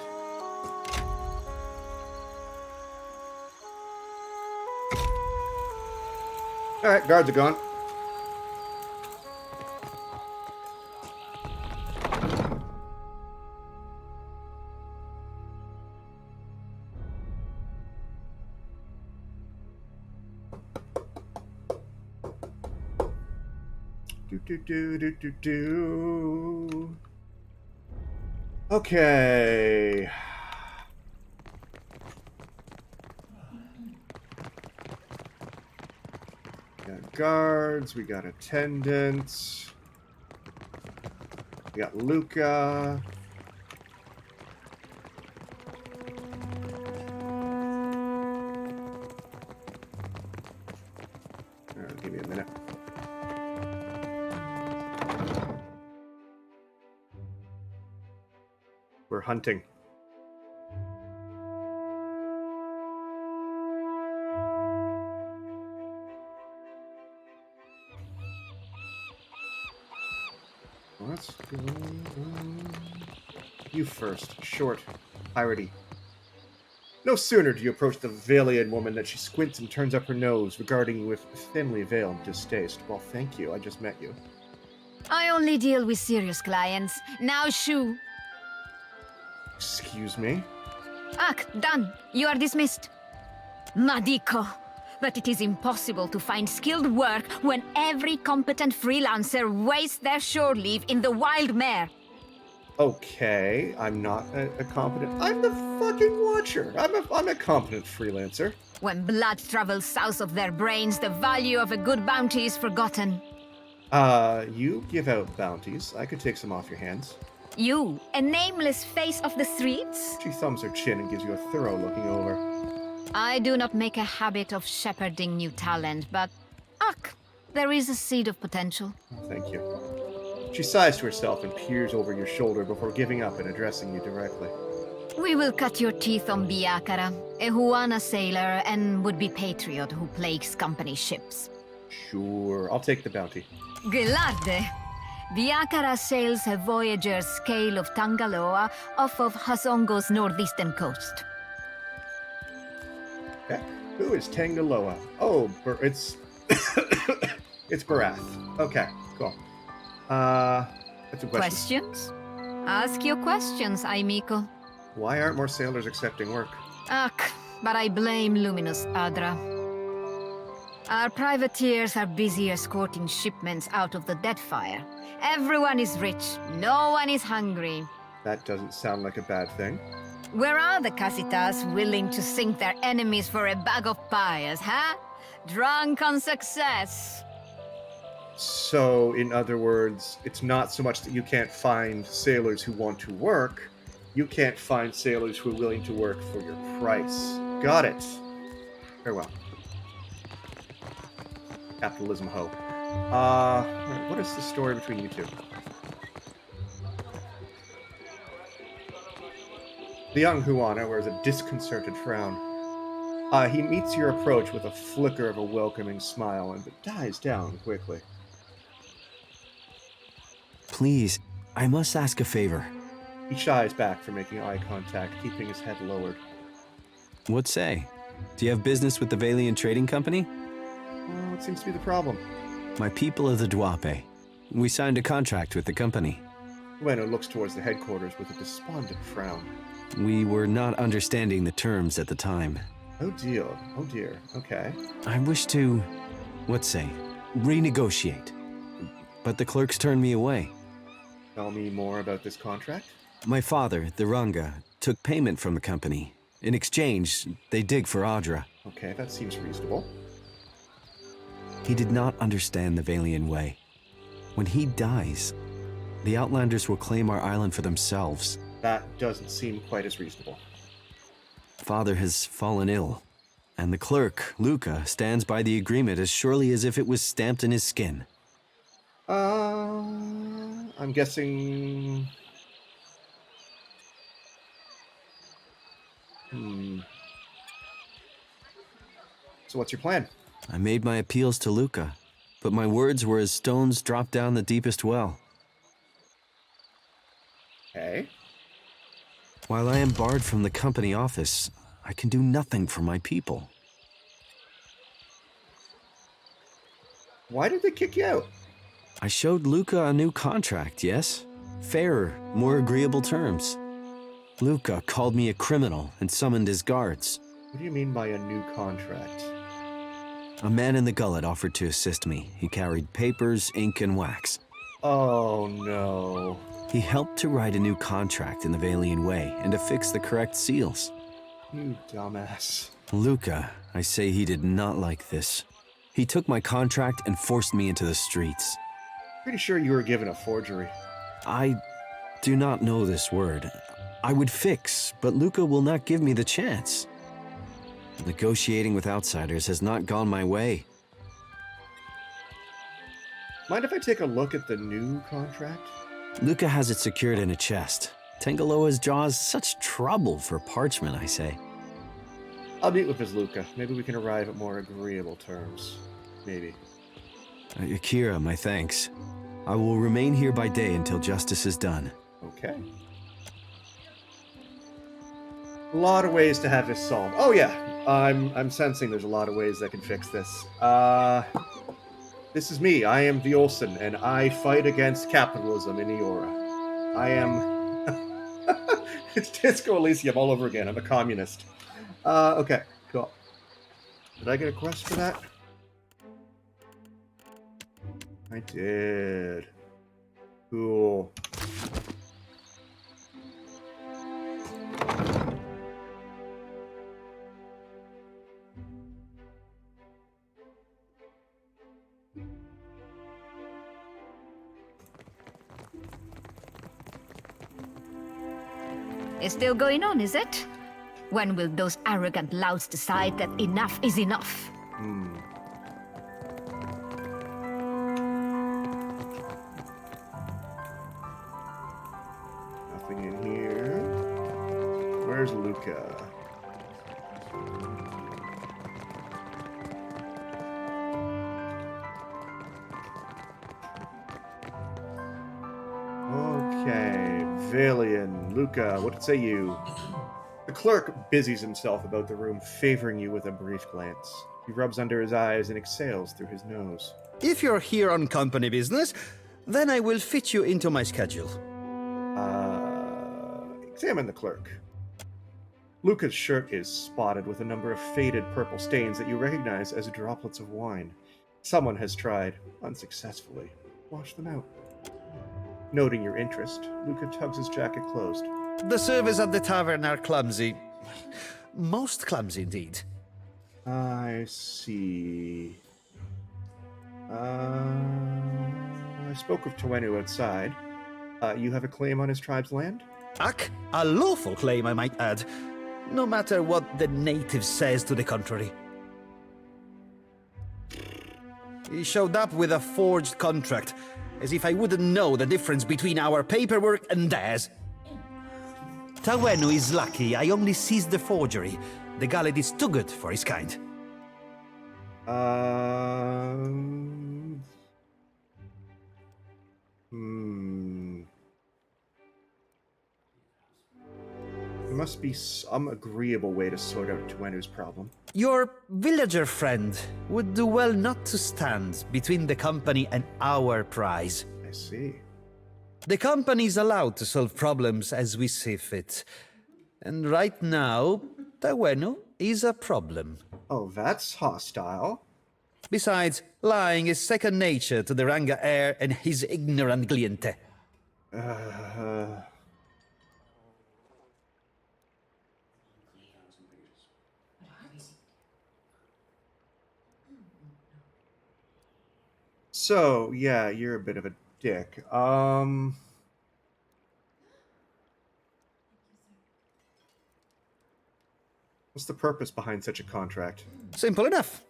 Alright, guards are gone. Do. Okay. We got guards, we got attendants, we got Luca. Give me a minute. We're hunting. Let's go. You first. Short. Piratey. No sooner do you approach the Valian woman that she squints and turns up her nose, regarding you with thinly veiled distaste. Well, thank you. I just met you. I only deal with serious clients. Now shoo. Excuse me? Done. You are dismissed. Madiko. But it is impossible to find skilled work when every competent freelancer wastes their shore leave in the wild mare. Okay, I'm not a competent... I'm the fucking Watcher. I'm a competent freelancer. When blood travels south of their brains, the value of a good bounty is forgotten. You give out bounties. I could take some off your hands. You, a nameless face of the streets? She thumbs her chin and gives you a thorough looking over. I do not make a habit of shepherding new talent, but... there is a seed of potential. Thank you. She sighs to herself and peers over your shoulder before giving up and addressing you directly. We will cut your teeth on Biakara, a Huana sailor and would-be patriot who plagues company ships. Sure, I'll take the bounty. Gelarde! Biakara sails a voyager's scale of Tangaloa off of Hasongo's northeastern coast. Okay. Who is Tangaloa? Oh, it's... it's Barath. Okay, cool. That's a question. Questions? Ask your questions, Aimiko. Why aren't more sailors accepting work? But I blame Luminous Adra. Our privateers are busy escorting shipments out of the Deadfire. Everyone is rich, no one is hungry. That doesn't sound like a bad thing. Where are the Casitas willing to sink their enemies for a bag of pies, huh? Drunk on success. So, in other words, it's not so much that you can't find sailors who want to work, you can't find sailors who are willing to work for your price. Got it. Farewell. Capitalism ho. What is the story between you two? The young Huana wears a disconcerted frown. He meets your approach with a flicker of a welcoming smile and dies down quickly. Please, I must ask a favor. He shies back from making eye contact, keeping his head lowered. What say? Do you have business with the Valian Trading Company? Well, what seems to be the problem? My people of the Dwape. We signed a contract with the company. Ueno looks towards the headquarters with a despondent frown. We were not understanding the terms at the time. Oh dear, oh dear, okay. I wish to, let's say, renegotiate. But the clerks turned me away. Tell me more about this contract? My father, the Ranga, took payment from the company. In exchange, they dig for Adra. Okay, that seems reasonable. He did not understand the Valian way. When he dies, the Outlanders will claim our island for themselves. That doesn't seem quite as reasonable. Father has fallen ill, and the clerk, Luca, stands by the agreement as surely as if it was stamped in his skin. I'm guessing... So what's your plan? I made my appeals to Luca, but my words were as stones dropped down the deepest well. Okay. While I am barred from the company office, I can do nothing for my people. Why did they kick you out? I showed Luca a new contract, yes? Fairer, more agreeable terms. Luca called me a criminal and summoned his guards. What do you mean by a new contract? A man in the Gullet offered to assist me. He carried papers, ink, and wax. Oh, no. He helped to write a new contract in the Valian way and to fix the correct seals. You dumbass. Luca, I say he did not like this. He took my contract and forced me into the streets. Pretty sure you were given a forgery. I do not know this word. I would fix, but Luca will not give me the chance. Negotiating with outsiders has not gone my way. Mind if I take a look at the new contract? Luca has it secured in a chest. Tangaloa's draws such trouble for parchment, I say. I'll meet with Ms. Luca. Maybe we can arrive at more agreeable terms. Maybe. Akira, my thanks. I will remain here by day until justice is done. Okay. A lot of ways to have this solved. Oh yeah, I'm sensing there's a lot of ways that can fix this. This is me. I am the Olsen, and I fight against capitalism in Eora. I am... It's Disco Elysium all over again. I'm a communist. Okay, cool. Did I get a quest for that? I did. Cool. It's still going on, is it? When will those arrogant louts decide that enough is enough? Nothing in here. Where's Luca? Okay, Valian, Luca, what say you? The clerk busies himself about the room, favoring you with a brief glance. He rubs under his eyes and exhales through his nose. If you're here on company business, then I will fit you into my schedule. Examine the clerk. Luca's shirt is spotted with a number of faded purple stains that you recognize as droplets of wine. Someone has tried, unsuccessfully, wash them out. Noting your interest, Luca tugs his jacket closed. The servers at the tavern are clumsy. Most clumsy, indeed. I see. I spoke of Tuenu outside. You have a claim on his tribe's land? Ak, a lawful claim, I might add. No matter what the native says to the contrary. He showed up with a forged contract, as if I wouldn't know the difference between our paperwork and theirs. Tuenu is lucky I only seized the forgery. The Gullet is too good for his kind. There must be some agreeable way to sort out Tuenu's problem. Your villager friend would do well not to stand between the company and our prize. I see. The company is allowed to solve problems as we see fit. And right now, Tuenu is a problem. Oh, that's hostile. Besides, lying is second nature to the Ranga heir and his ignorant cliente. So, yeah, you're a bit of a dick. What's the purpose behind such a contract? Simple enough.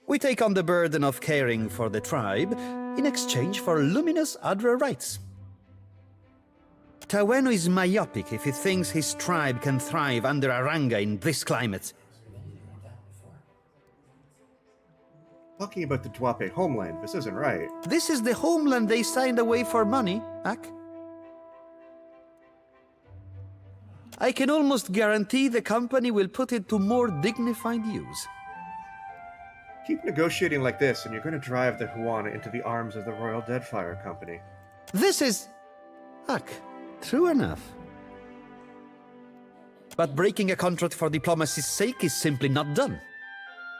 We take on the burden of caring for the tribe in exchange for luminous Adra rights. Tuenu is myopic if he thinks his tribe can thrive under a Ranga in this climate. Talking about the Dwape homeland, this isn't right. This is the homeland they signed away for money, Ak. I can almost guarantee the company will put it to more dignified use. Keep negotiating like this, and you're going to drive the Huana into the arms of the Royal Deadfire Company. This is... Ak, true enough. But breaking a contract for diplomacy's sake is simply not done.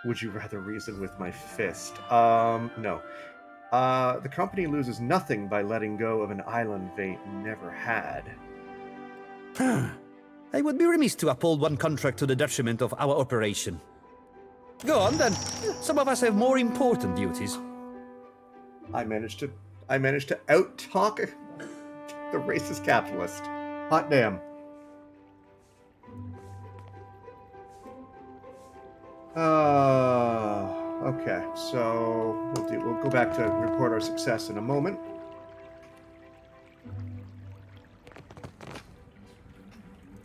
Would you rather reason with my fist? No. The company loses nothing by letting go of an island they never had. I would be remiss to uphold one contract to the detriment of our operation. Go on, then. Some of us have more important duties. I managed to out-talk the racist capitalist. Hot damn. Okay, so we'll go back to report our success in a moment.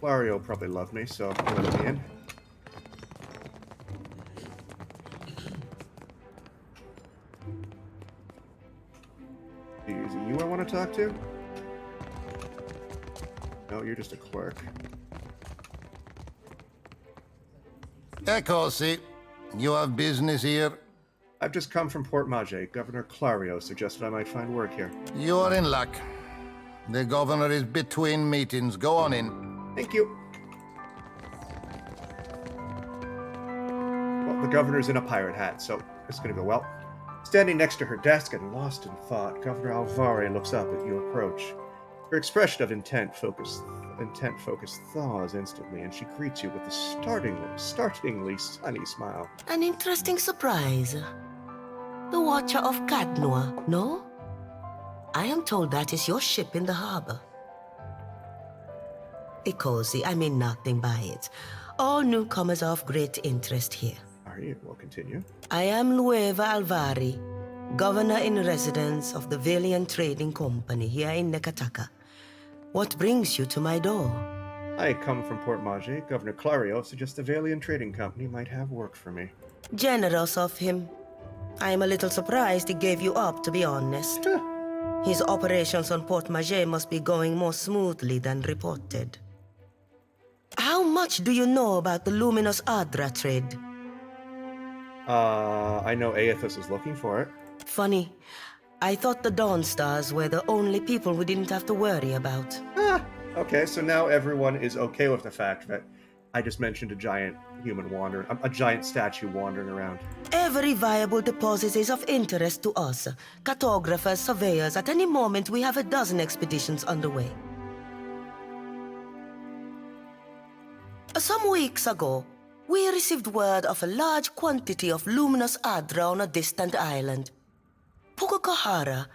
Wario probably loved me, so I'll let him in. Use you I want to talk to? No, you're just a clerk. Eccosi. You have business here? I've just come from Port Mage. Governor Clario suggested I might find work here. You are in luck. The governor is between meetings. Go on in. Thank you. Well, the governor's in a pirate hat, so it's gonna go well. Standing next to her desk and lost in thought, Governor Alvare looks up at you approach. Her expression of intent focus thaws instantly, and she greets you with a startlingly sunny smile. An interesting surprise. The Watcher of Cadnoa, no? I am told that is your ship in the harbor. Ikosi, I mean nothing by it. All newcomers are of great interest here. Are you? We'll continue. I am Nueva Alvari, Governor in Residence of the Valiant Trading Company here in Neketaka. What brings you to my door? I come from Port Mage. Governor Clario suggests the Valiant Trading Company might have work for me. Generous of him. I am a little surprised he gave you up, to be honest. His operations on Port Mage must be going more smoothly than reported. How much do you know about the Luminous Adra trade? I know Aethys is looking for it. Funny. I thought the Dawn Stars were the only people we didn't have to worry about. Okay, so now everyone is okay with the fact that I just mentioned a giant human a giant statue wandering around. Every viable deposit is of interest to us. Cartographers, surveyors, at any moment we have a dozen expeditions underway. Some weeks ago, we received word of a large quantity of luminous Adra on a distant island. Pukokahara.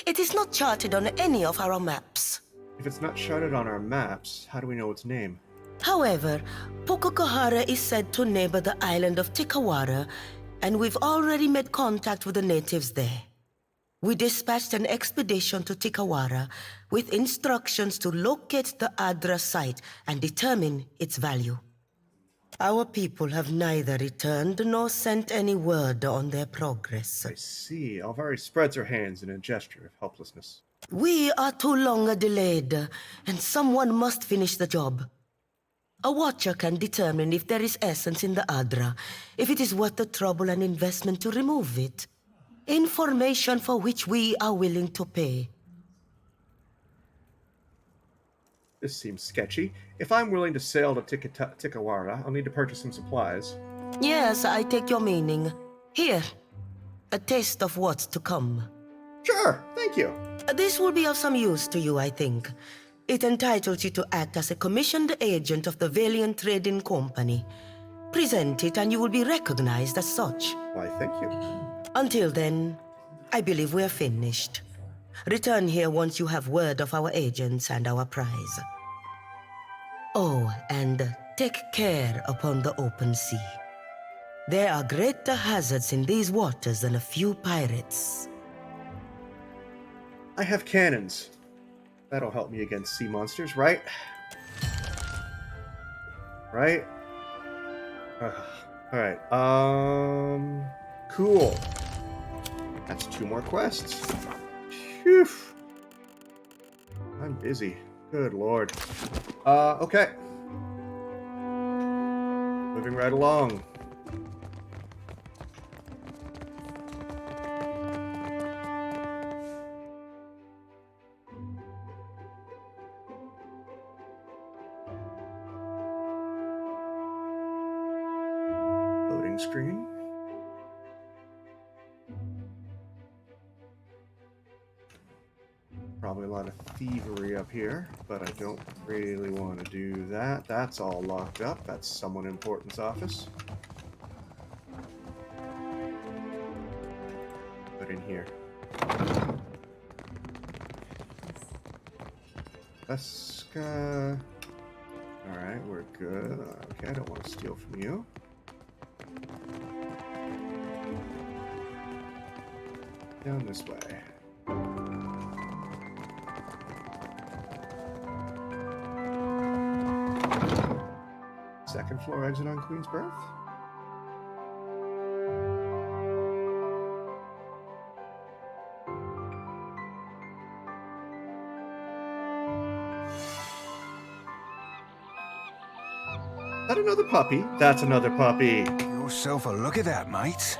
It is not charted on any of our maps. If it's not charted on our maps, how do we know its name? However, Pukokahara is said to neighbor the island of Tikawara, and we've already made contact with the natives there. We dispatched an expedition to Tikawara with instructions to locate the Adra site and determine its value. Our people have neither returned nor sent any word on their progress. I see. Alvari spreads her hands in a gesture of helplessness. We are too long delayed, and someone must finish the job. A watcher can determine if there is essence in the Adra, if it is worth the trouble and investment to remove it. Information for which we are willing to pay. This seems sketchy. If I'm willing to sail to Tikawara, I'll need to purchase some supplies. Yes, I take your meaning. Here, a taste of what's to come. Sure, thank you. This will be of some use to you, I think. It entitles you to act as a commissioned agent of the Valiant Trading Company. Present it and you will be recognized as such. Why, thank you. Until then, I believe we are finished. Return here once you have word of our agents and our prize. Oh, and take care upon the open sea. There are greater hazards in these waters than a few pirates. I have cannons. That'll help me against sea monsters, right? Right? Alright, cool. That's 2 more quests. Phew. I'm busy. Good lord. Okay. Moving right along. Loading screen. Probably a lot of thievery up here, but I don't really want to do that. That's all locked up. That's someone important's office. Put in here. Pesca. Alright, we're good. Okay, I don't want to steal from you. Down this way. Second floor exit on Queen's Berth. that another puppy? That's another puppy. Give yourself a look at that, mate.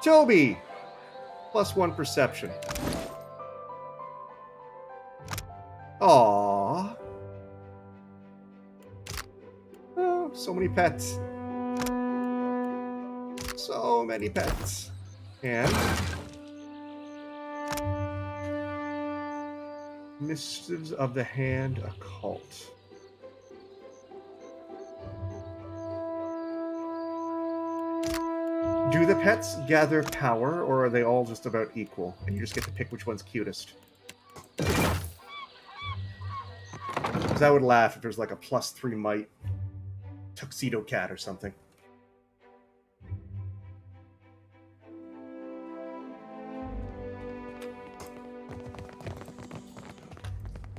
Toby! +1 perception. Aww. Oh, so many pets. So many pets. And Missives of the Hand Occult. Do the pets gather power, or are they all just about equal, and you just get to pick which one's cutest? Because I would laugh if there's like a +3 might tuxedo cat or something.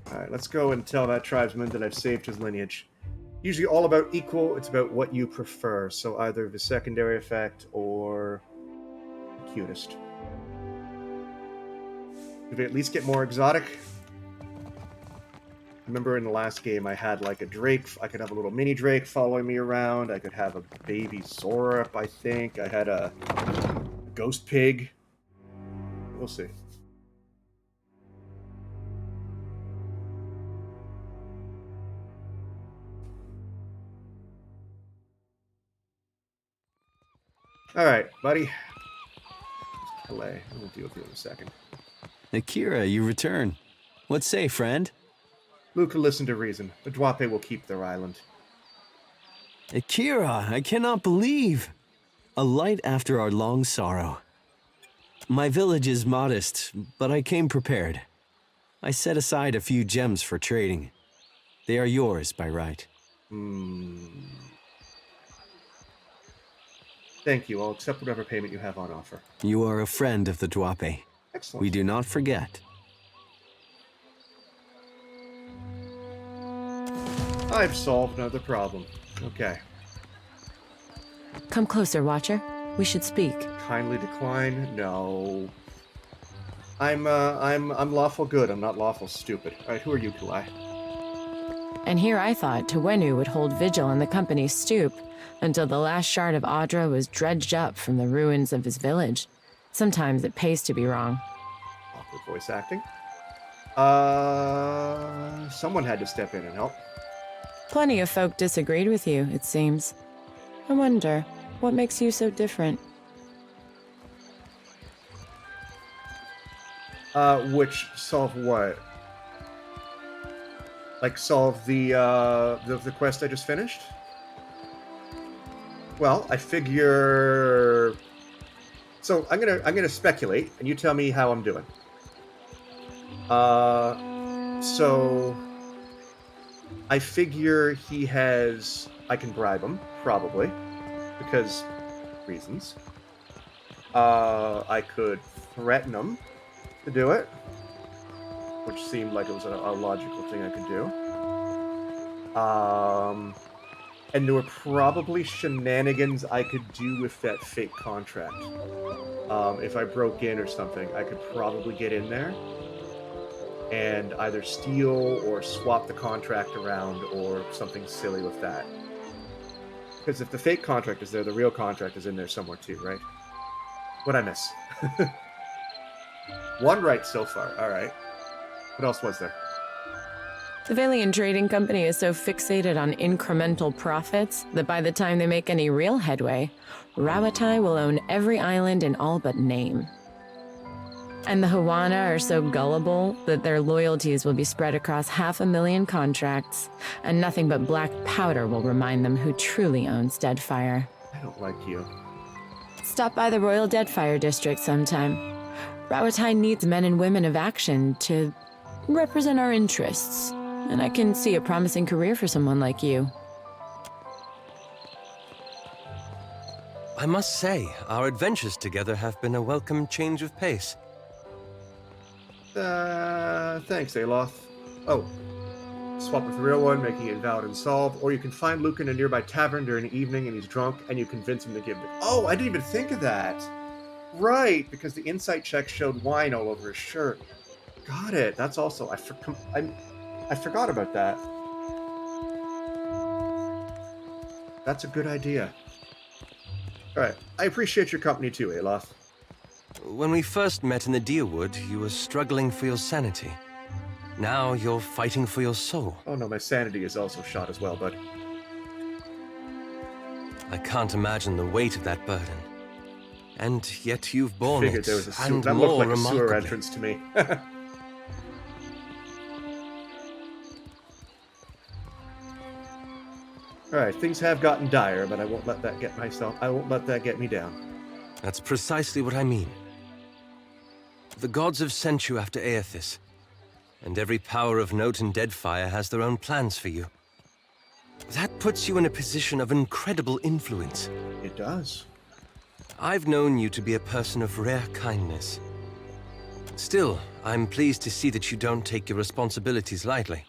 Alright, let's go and tell that tribesman that I've saved his lineage. Usually all about equal, it's about what you prefer, so either the secondary effect or the cutest. Did we at least get more exotic? Remember in the last game I had like a drake, I could have a little mini drake following me around, I could have a baby Zorup, I think, I had a ghost pig. We'll see. Alright, buddy. Calais. We'll deal with you in a second. Akira, you return. What say, friend? Luca, listen to reason. The Dwape will keep their island. Akira, I cannot believe. A light after our long sorrow. My village is modest, but I came prepared. I set aside a few gems for trading. They are yours by right. Thank you. I'll accept whatever payment you have on offer. You are a friend of the Dwape. Excellent. We do not forget. I've solved another problem. Okay. Come closer, Watcher. We should speak. Kindly decline. No. I'm lawful good. I'm not lawful stupid. All right, who are you, Kulai? And here I thought Tawenu would hold vigil on the company's stoop until the last shard of Audra was dredged up from the ruins of his village. Sometimes it pays to be wrong. Awkward voice acting. Someone had to step in and help. Plenty of folk disagreed with you, it seems. I wonder, what makes you so different? Which solve what? Like solve the quest I just finished? Well, I figure. So I'm gonna speculate, and you tell me how I'm doing. So I figure he has. I can bribe him, probably, because reasons. I could threaten him to do it, which seemed like it was a logical thing I could do. And there were probably shenanigans I could do with that fake contract. If I broke in or something, I could probably get in there and either steal or swap the contract around or something silly with that. Because if the fake contract is there, the real contract is in there somewhere too, right? What'd I miss? One right so far. All right. What else was there? The Valian Trading Company is so fixated on incremental profits that by the time they make any real headway, Rawatai will own every island in all but name. And the Hawana are so gullible that their loyalties will be spread across 500,000 contracts, and nothing but black powder will remind them who truly owns Deadfire. I don't like you. Stop by the Royal Deadfire District sometime. Rawatai needs men and women of action to represent our interests, and I can see a promising career for someone like you. I must say, our adventures together have been a welcome change of pace. Thanks, Aloth. Oh, swap with the real one, making it valid and solved, or you can find Luke in a nearby tavern during the evening and he's drunk, and you convince him to give it. Oh, I didn't even think of that. Right, because the insight check showed wine all over his shirt. Got it. That's also I forgot about that. That's a good idea. Alright, I appreciate your company too, Aloth. When we first met in the Deerwood, you were struggling for your sanity. Now you're fighting for your soul. Oh no, my sanity is also shot as well, bud. I can't imagine the weight of that burden. And yet you've borne it, Figured there was a sewer. and That more looked like a sewer remarkably. entrance to me. Alright, things have gotten dire, but I won't let that get me down. That's precisely what I mean. The gods have sent you after Aethys, and every power of note in Deadfire has their own plans for you. That puts you in a position of incredible influence. It does. I've known you to be a person of rare kindness. Still, I'm pleased to see that you don't take your responsibilities lightly.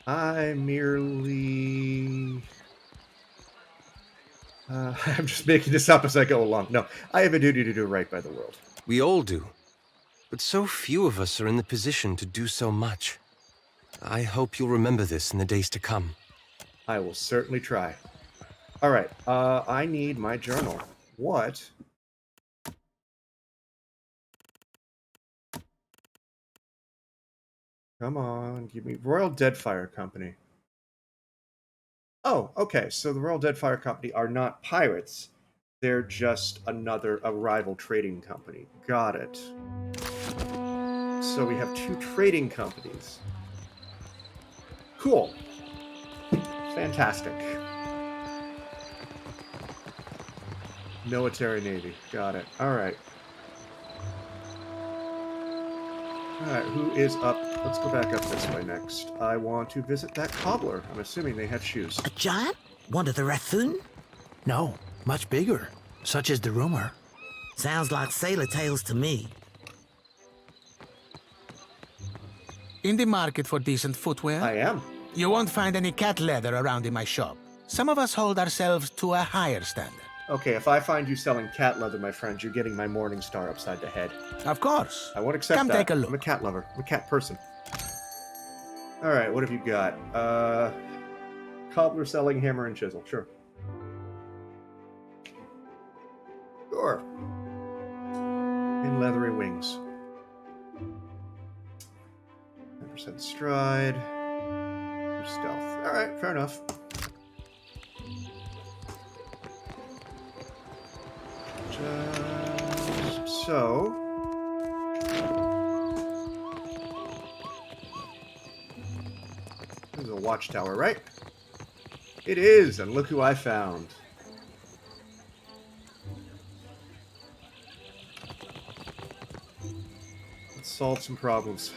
I merely... I'm just making this up as I go along. No, I have a duty to do right by the world. We all do. But so few of us are in the position to do so much. I hope you'll remember this in the days to come. I will certainly try. Alright, I need my journal. What? Come on, give me... Royal Deadfire Company. Oh, okay, so the Royal Deadfire Company are not pirates. They're just a rival trading company. Got it. So we have two trading companies. Cool. Fantastic. Military Navy. Got it. Alright. Alright, who is up? Let's go back up this way next. I want to visit that cobbler. I'm assuming they have shoes. A giant? One of the raccoon? No, much bigger. Such is the rumor. Sounds like sailor tales to me. In the market for decent footwear? I am. You won't find any cat leather around in my shop. Some of us hold ourselves to a higher standard. Okay, if I find you selling cat leather, my friend, you're getting my morning star upside the head. Of course. I won't accept Come that. take a look. I'm a cat lover. I'm a cat person. Alright, what have you got? Cobbler selling hammer and chisel. Sure. Sure. And leathery wings. 10% stride. Or stealth. Alright, fair enough. So... This is a watchtower, right? It is, and look who I found. Let's solve some problems.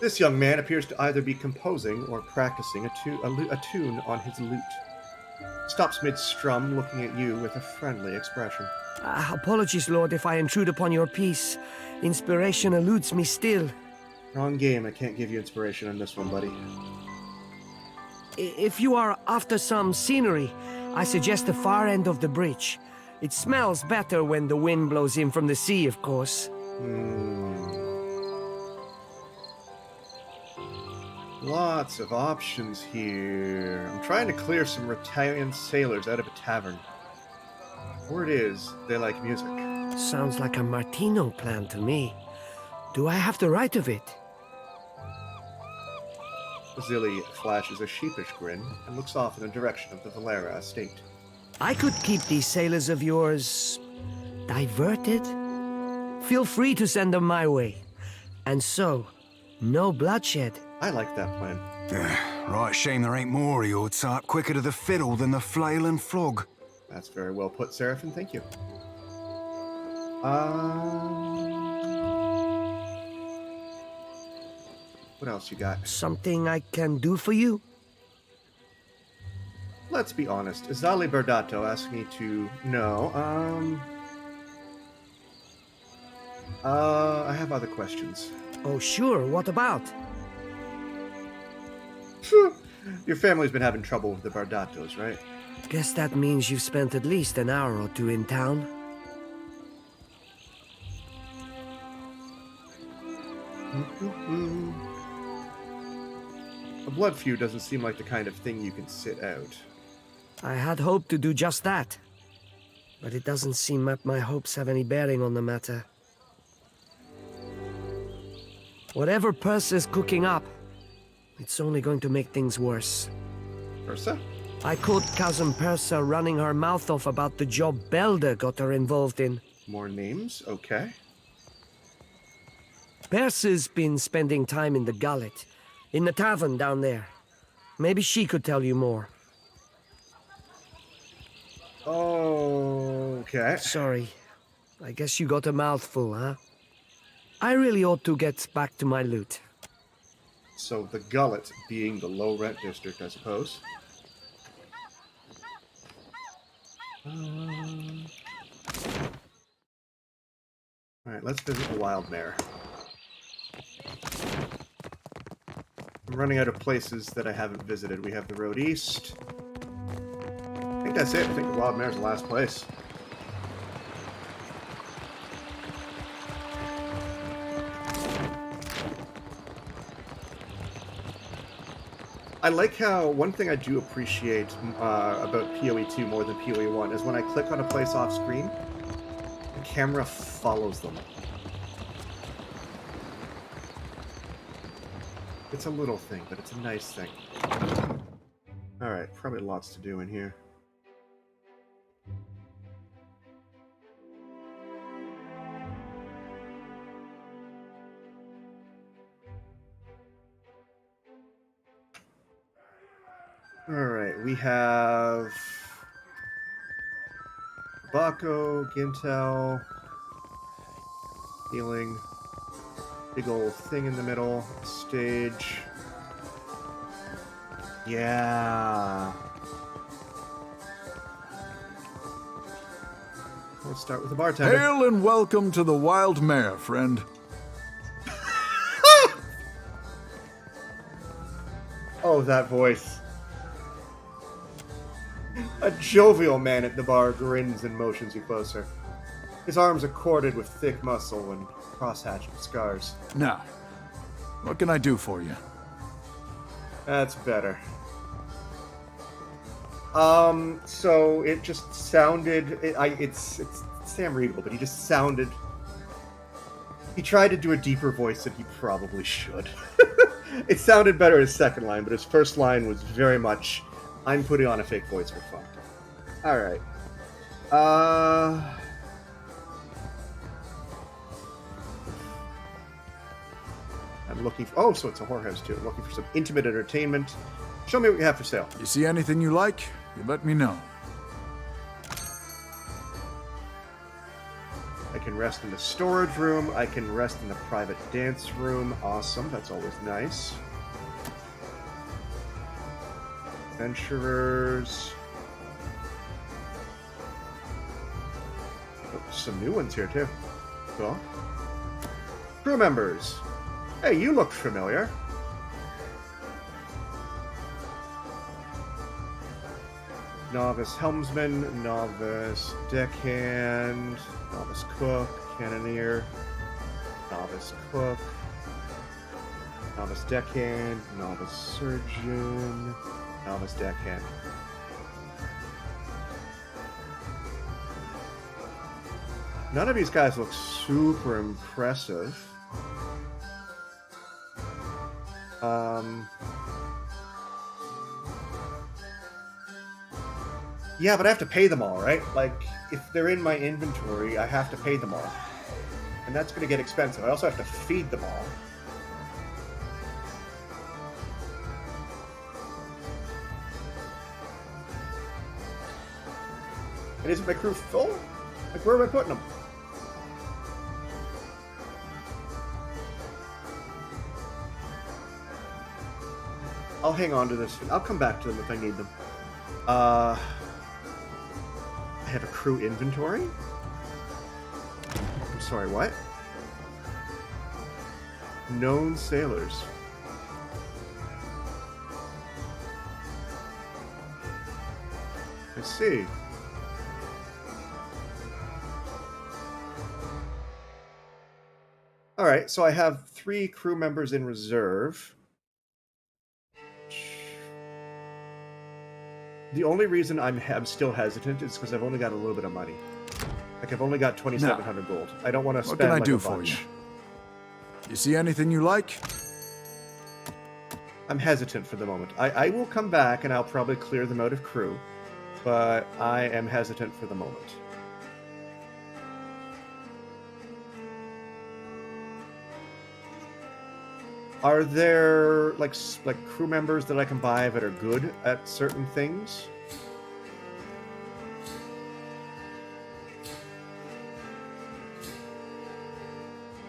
This young man appears to either be composing or practicing a tune on his lute. Stops mid-strum, looking at you with a friendly expression. Apologies, Lord, if I intrude upon your peace. Inspiration eludes me still. Wrong game. I can't give you inspiration on this one, buddy. If you are after some scenery, I suggest the far end of the bridge. It smells better when the wind blows in from the sea, of course. Lots of options here. I'm trying to clear some Rotarian sailors out of a tavern. Word is, they like music. Sounds like a Martino plan to me. Do I have the right of it? Zilly flashes a sheepish grin and looks off in the direction of the Valera estate. I could keep these sailors of yours... diverted? Feel free to send them my way. And so, no bloodshed. I like that plan. Right shame there ain't more of your type quicker to the fiddle than the flail and flog. That's very well put, Seraphim. Thank you. What else you got? Something I can do for you? Let's be honest. Izali Bardatto asked me to... No, I have other questions. Oh, sure. What about? Your family's been having trouble with the Bardattos, right? Guess that means you've spent at least an hour or two in town. A blood feud doesn't seem like the kind of thing you can sit out. I had hoped to do just that. But it doesn't seem that my hopes have any bearing on the matter. Whatever Persa is cooking up, it's only going to make things worse. Persa? I caught cousin Persa running her mouth off about the job Belder got her involved in. More names? Okay. Persa's been spending time in the Gullet, in the tavern down there. Maybe she could tell you more. Okay. Sorry. I guess you got a mouthful, huh? I really ought to get back to my loot. So the Gullet being the low rent district, I suppose. Alright, let's visit the Wild Mare. I'm running out of places that I haven't visited. We have the road east. I think that's it. I think the Wild Mare's the last place. I like how one thing I do appreciate about PoE 2 more than PoE 1 is when I click on a place off screen, the camera follows them. It's a little thing, but it's a nice thing. Alright, probably lots to do in here. Alright, we have Baco, Gintel, healing, big old thing in the middle, stage. Yeah. Let's start with the bartender. Hail and welcome to the Wild Mare, friend. Oh, that voice. A jovial man at the bar grins and motions you closer. His arms are corded with thick muscle and cross-hatched scars. Now, what can I do for you? That's better. So it just sounded... It's Sam Readable, but he just sounded... He tried to do a deeper voice than he probably should. It sounded better his second line, but his first line was very much, I'm putting on a fake voice for fun. Alright. I'm looking for... Oh, so it's a whorehouse too. I'm looking for some intimate entertainment. Show me what you have for sale. You see anything you like? You let me know. I can rest in the storage room. I can rest in the private dance room. Awesome. That's always nice. Adventurers. Oh, some new ones here, too. Cool. Crew members. Hey, you look familiar. Novice helmsman, novice deckhand, novice cook, cannoneer, novice cook, novice deckhand, novice surgeon, novice deckhand. None of these guys look super impressive. Yeah, but I have to pay them all, right? Like, if they're in my inventory, I have to pay them all. And that's going to get expensive. I also have to feed them all. And isn't my crew full? Like, where am I putting them? I'll hang on to this. I'll come back to them if I need them. I have a crew inventory? I'm sorry, what? Known sailors. I see. Alright, so I have 3 crew members in reserve. The only reason I'm still hesitant is because I've only got a little bit of money. Like, I've only got 2,700 gold. I don't want to spend What can I like do a for bunch. you? You see anything you like? I'm hesitant for the moment. I will come back and I'll probably clear them out of crew, but I am hesitant for the moment. Are there like crew members that I can buy that are good at certain things?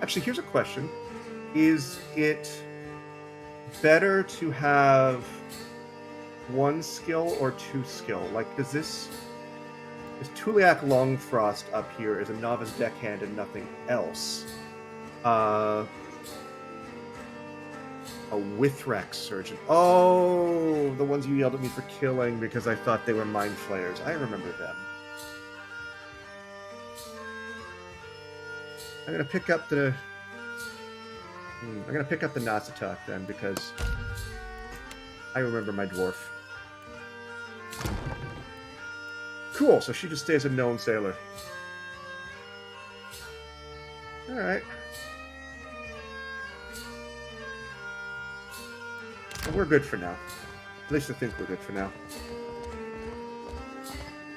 Actually, here's a question. Is it better to have one skill or two skill? Like, does this... Is Tuliak Longfrost up here is a novice deckhand and nothing else? A Withrax Surgeon. Oh, the ones you yelled at me for killing because I thought they were Mind Flayers. I remember them. I'm gonna pick up the... I'm gonna pick up the Neketaka then, because I remember my dwarf. Cool, so she just stays a known sailor. Alright. Well, we're good for now. At least I think we're good for now.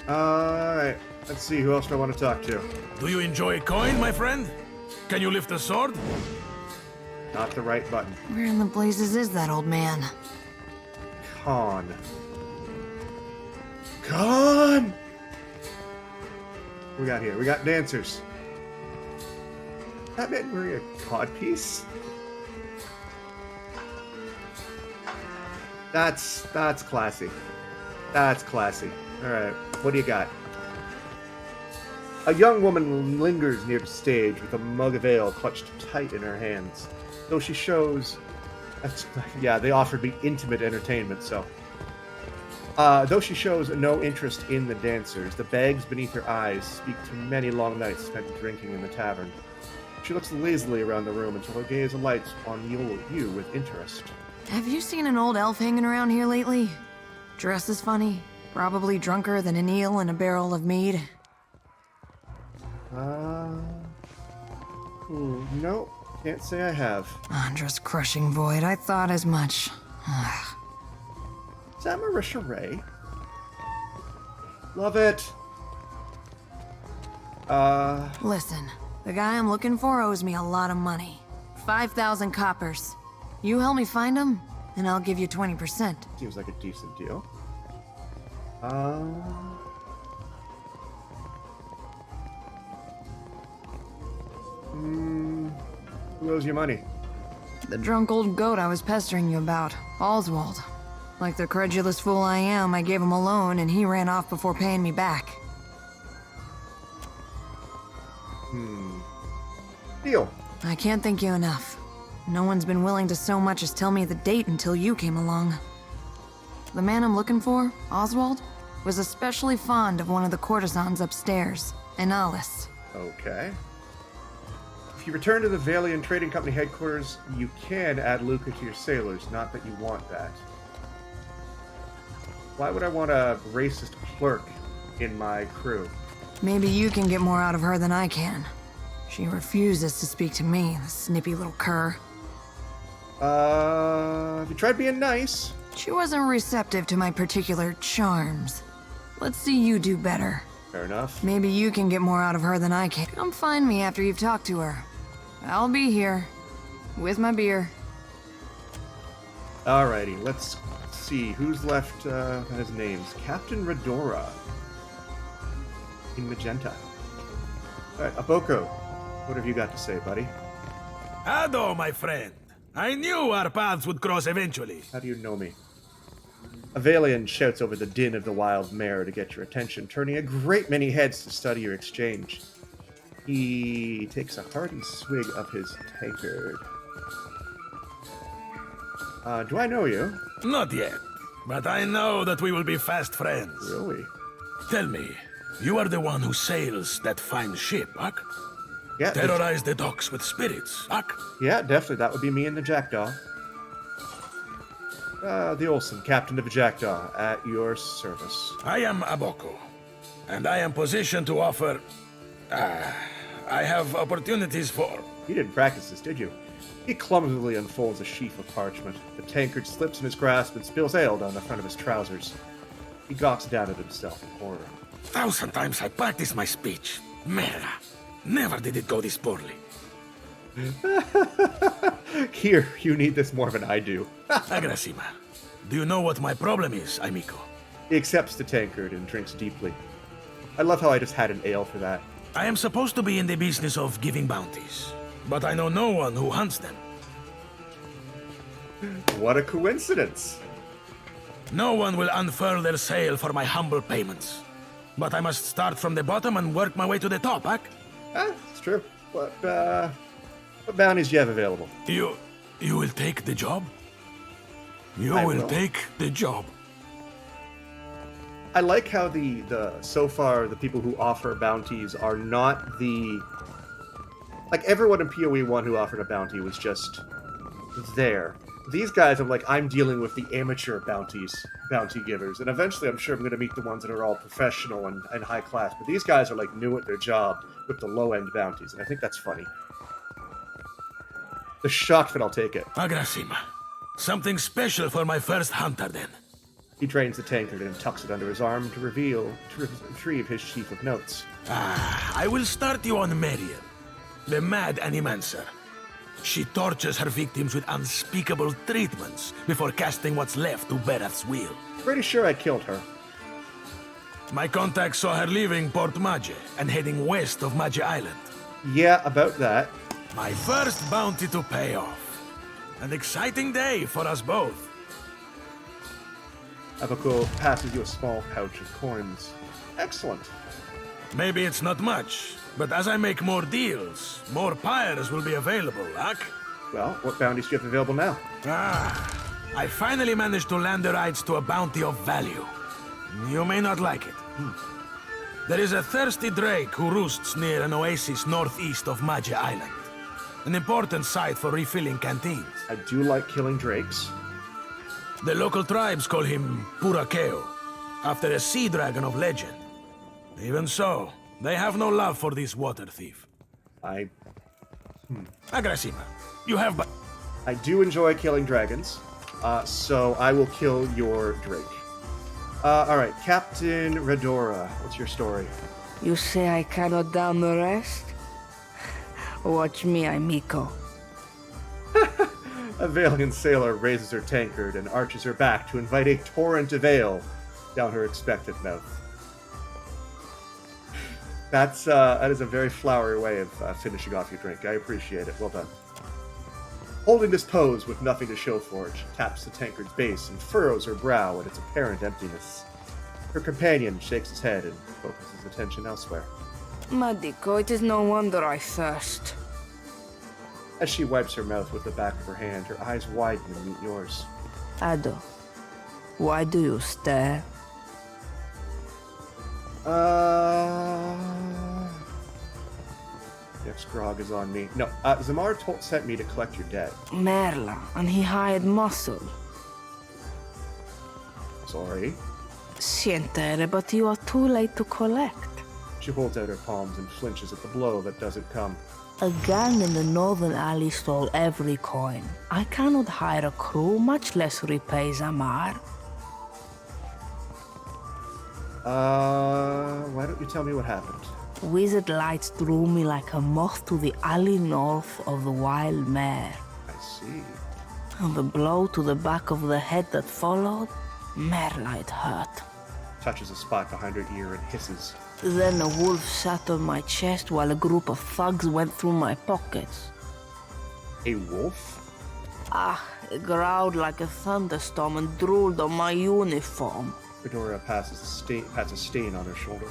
Alright, let's see, who else do I want to talk to? Do you enjoy coin, my friend? Can you lift a sword? Not the right button. Where in the blazes is that old man? Khan. Khan! What we got here? We got dancers. That meant we're a codpiece? That's classy. That's classy. Alright, what do you got? A young woman lingers near the stage with a mug of ale clutched tight in her hands. Though she shows... Yeah, they offered me intimate entertainment, so... Though she shows no interest in the dancers, the bags beneath her eyes speak to many long nights spent drinking in the tavern. She looks lazily around the room until her gaze alights on you with interest. Have you seen an old elf hanging around here lately? Dresses funny, probably drunker than an eel in a barrel of mead. No, can't say I have. Just crushing void, I thought as much. Is that Marisha Ray? Love it. Listen, the guy I'm looking for owes me a lot of money. 5,000 coppers. You help me find him, and I'll give you 20%. Seems like a decent deal. Who owes you money? The drunk old goat I was pestering you about, Oswald. Like the credulous fool I am, I gave him a loan and he ran off before paying me back. Deal. I can't thank you enough. No one's been willing to so much as tell me the date until you came along. The man I'm looking for, Oswald, was especially fond of one of the courtesans upstairs, Analis. Okay. If you return to the Valian Trading Company headquarters, you can add Luca to your sailors, not that you want that. Why would I want a racist clerk in my crew? Maybe you can get more out of her than I can. She refuses to speak to me, the snippy little cur. Have you tried being nice? She wasn't receptive to my particular charms. Let's see you do better. Fair enough. Maybe you can get more out of her than I can. Come find me after you've talked to her. I'll be here. With my beer. Alrighty, let's see. Who's left his names? Captain Redora. In magenta. Alright, Aboko. What have you got to say, buddy? Hello, my friend. I knew our paths would cross eventually. How do you know me? Avalian shouts over the din of the wild mare to get your attention, turning a great many heads to study your exchange. He takes a hearty swig of his tankard. Do I know you? Not yet, but I know that we will be fast friends. Really? Tell me, you are the one who sails that fine ship, Huck? Yeah. Terrorize the docks with spirits, Huck? Yeah, definitely. That would be me and the jackdaw. The Olsen, captain of the Jackdaw, at your service. I am Aboko, and I am positioned to offer... I have opportunities for... You didn't practice this, did you? He clumsily unfolds a sheaf of parchment. The tankard slips in his grasp and spills ale down the front of his trousers. He gawks down at himself in horror. 1,000 times I practiced my speech. Merda. Never did it go this poorly. Here, you need this more than I do. Agrasima, do you know what my problem is, amico? He accepts the tankard and drinks deeply. I love how I just had an ale for that. I am supposed to be in the business of giving bounties, but I know no one who hunts them. What a coincidence. No one will unfurl their sail for my humble payments. But I must start from the bottom and work my way to the top, huh? It's true. What bounties do you have available? You will take the job? You will take the job. I like how so far the people who offer bounties are not the... Like, everyone in POE 1 who offered a bounty was just there. These guys, I'm dealing with the amateur bounty givers, and eventually I'm sure I'm going to meet the ones that are all professional and high class, but these guys are, new at their job with the low-end bounties, and I think that's funny. The shock that I'll take it. Agrasima. Something special for my first hunter, then. He drains the tankard and tucks it under his arm to retrieve his sheaf of notes. I will start you on Marian, the mad animancer. She tortures her victims with unspeakable treatments before casting what's left to Berath's will. Pretty sure I killed her. My contact saw her leaving Port Mage and heading west of Mage Island. Yeah, about that. My first bounty to pay off. An exciting day for us both. Abako passes you a small pouch of coins. Excellent. Maybe it's not much, but as I make more deals, more pyres will be available, Ak. Well, what bounties do you have available now? I finally managed to land the rights to a bounty of value. You may not like it. There is a thirsty drake who roosts near an oasis northeast of Mage Island. An important site for refilling canteens. I do like killing drakes. The local tribes call him Purakeo, after a sea dragon of legend. Even so, they have no love for this water thief. Agrasima, you have but... I do enjoy killing dragons, so I will kill your drake. Alright, Captain Redora, what's your story? You say I cannot down the rest? Watch me, amico. A Valiant sailor raises her tankard and arches her back to invite a torrent of ale down her expectant mouth. That is a very flowery way of finishing off your drink. I appreciate it. Well done. Holding this pose with nothing to show for it, she taps the tankard's base and furrows her brow at its apparent emptiness. Her companion shakes his head and focuses attention elsewhere. Madico, it is no wonder I thirst. As she wipes her mouth with the back of her hand, her eyes widen and meet yours. Ado, why do you stare? Next grog is on me. No, Zamar sent me to collect your debt. Merla, and he hired muscle. Sorry. Sientere, but you are too late to collect. She holds out her palms and flinches at the blow that doesn't come. A gang in the northern alley stole every coin. I cannot hire a crew, much less repay Zamar. Why don't you tell me what happened? Wizard lights drew me like a moth to the alley north of the wild mare. I see. And the blow to the back of the head that followed, Merlight hurt. Touches a spot behind her ear and hisses. Then a wolf sat on my chest while a group of thugs went through my pockets. A wolf? It growled like a thunderstorm and drooled on my uniform. Fedora pats a stain on her shoulder.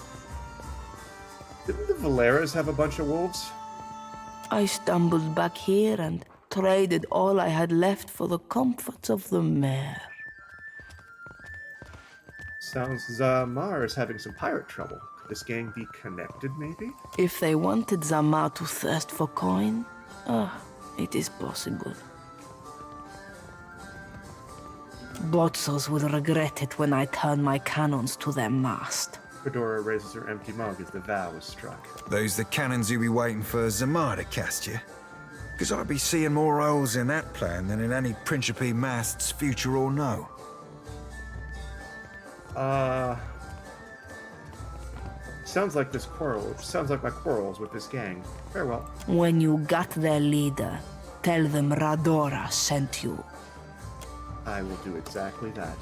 Didn't the Valeras have a bunch of wolves? I stumbled back here and traded all I had left for the comforts of the mare. Sounds Zamar is having some pirate trouble. Could this gang be connected, maybe? If they wanted Zamar to thirst for coin, it is possible. Botzos will regret it when I turn my cannons to their mast. Fedora raises her empty mug as the vow is struck. Those the cannons you be waiting for Zamar to cast you? Because I'd be seeing more holes in that plan than in any Principe mast's future or no. Sounds like my quarrels with this gang. Farewell. When you got their leader, tell them Radora sent you. I will do exactly that.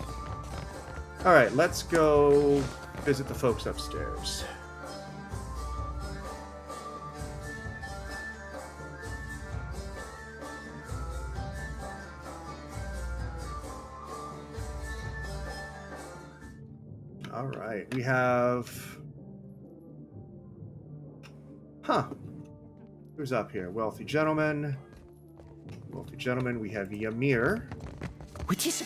Alright, let's go visit the folks upstairs. Alright, we have... Huh. Who's up here? Wealthy gentleman. Wealthy gentleman, we have Ymir. Which is...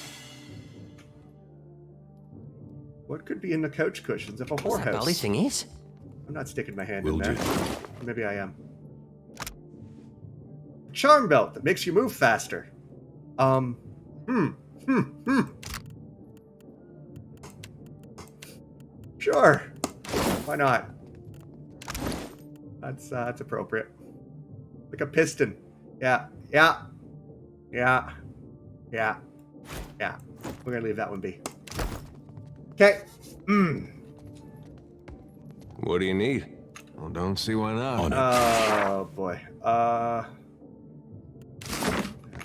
What could be in the couch cushions of a whorehouse? That dolly thing is? I'm not sticking my hand in there. Maybe I am. Charm belt that makes you move faster. Sure. Why not? That's appropriate. Like a piston. Yeah. We're gonna leave that one be. Okay. What do you need? Well, don't see why not. Oh boy.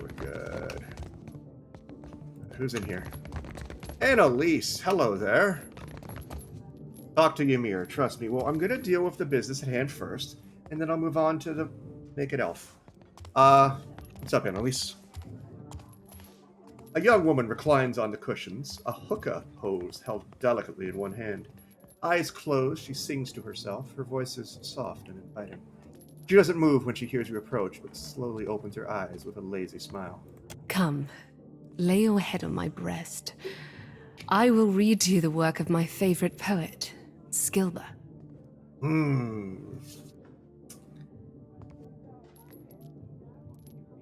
We're good. Who's in here? Annalise. Hello there. Talk to Ymir, trust me. Well, I'm gonna deal with the business at hand first, and then I'll move on to the naked elf. What's up, Annalise? A young woman reclines on the cushions, a hookah hose held delicately in one hand. Eyes closed, she sings to herself. Her voice is soft and inviting. She doesn't move when she hears you approach, but slowly opens her eyes with a lazy smile. Come, lay your head on my breast. I will read to you the work of my favorite poet, Skilber.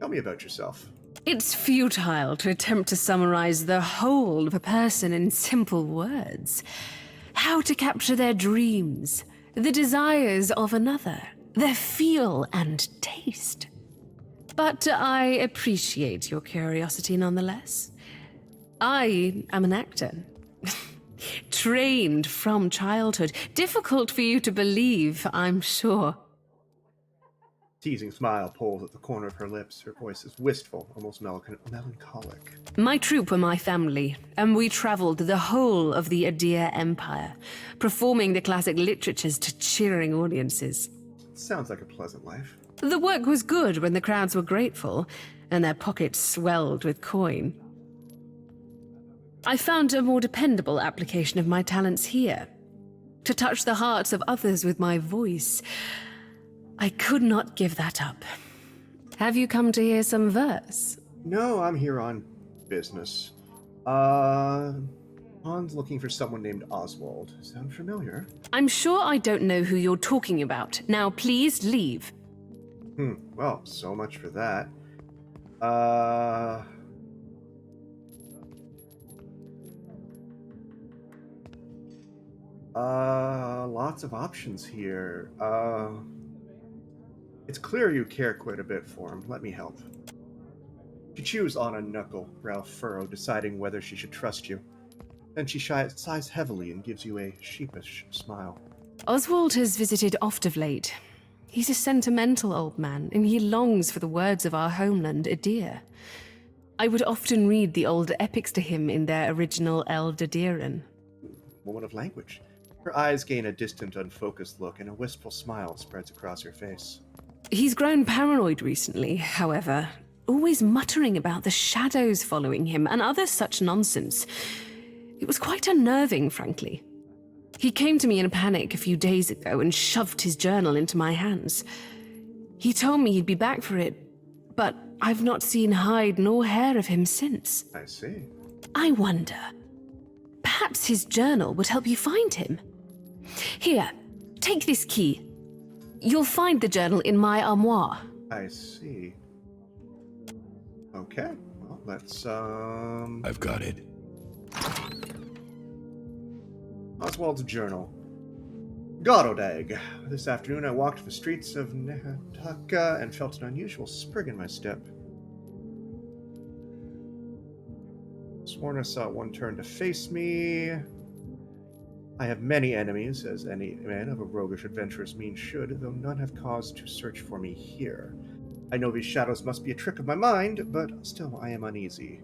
Tell me about yourself. It's futile to attempt to summarize the whole of a person in simple words. How to capture their dreams, the desires of another, their feel and taste. But I appreciate your curiosity nonetheless. I am an actor. Trained from childhood. Difficult for you to believe, I'm sure. Teasing smile pulls at the corner of her lips. Her voice is wistful, almost melancholic. My troupe were my family, and we traveled the whole of the Adir Empire, performing the classic literatures to cheering audiences. Sounds like a pleasant life. The work was good when the crowds were grateful, and their pockets swelled with coin. I found a more dependable application of my talents here. To touch the hearts of others with my voice. I could not give that up. Have you come to hear some verse? No, I'm here on business. Han's looking for someone named Oswald. Sound familiar? I'm sure I don't know who you're talking about. Now please leave. Well, so much for that. Lots of options here. It's clear you care quite a bit for him. Let me help. She chews on a knuckle, brow furrowed, deciding whether she should trust you. Then she sighs heavily and gives you a sheepish smile. Oswald has visited oft of late. He's a sentimental old man, and he longs for the words of our homeland, Adir. I would often read the old epics to him in their original Eldadiran. Woman of language. Her eyes gain a distant, unfocused look, and a wistful smile spreads across her face. He's grown paranoid recently, however, always muttering about the shadows following him and other such nonsense. It was quite unnerving, frankly. He came to me in a panic a few days ago and shoved his journal into my hands. He told me he'd be back for it, but I've not seen hide nor hair of him since. I see. I wonder, perhaps his journal would help you find him? Here, take this key. You'll find the journal in my armoire. I see. Okay, well, let's, I've got it. Oswald's journal. Goddag. This afternoon I walked the streets of Neketaka and felt an unusual spring in my step. Sworn I saw one turn to face me. I have many enemies, as any man of a roguish adventurous mean should, though none have cause to search for me here. I know these shadows must be a trick of my mind, but still I am uneasy.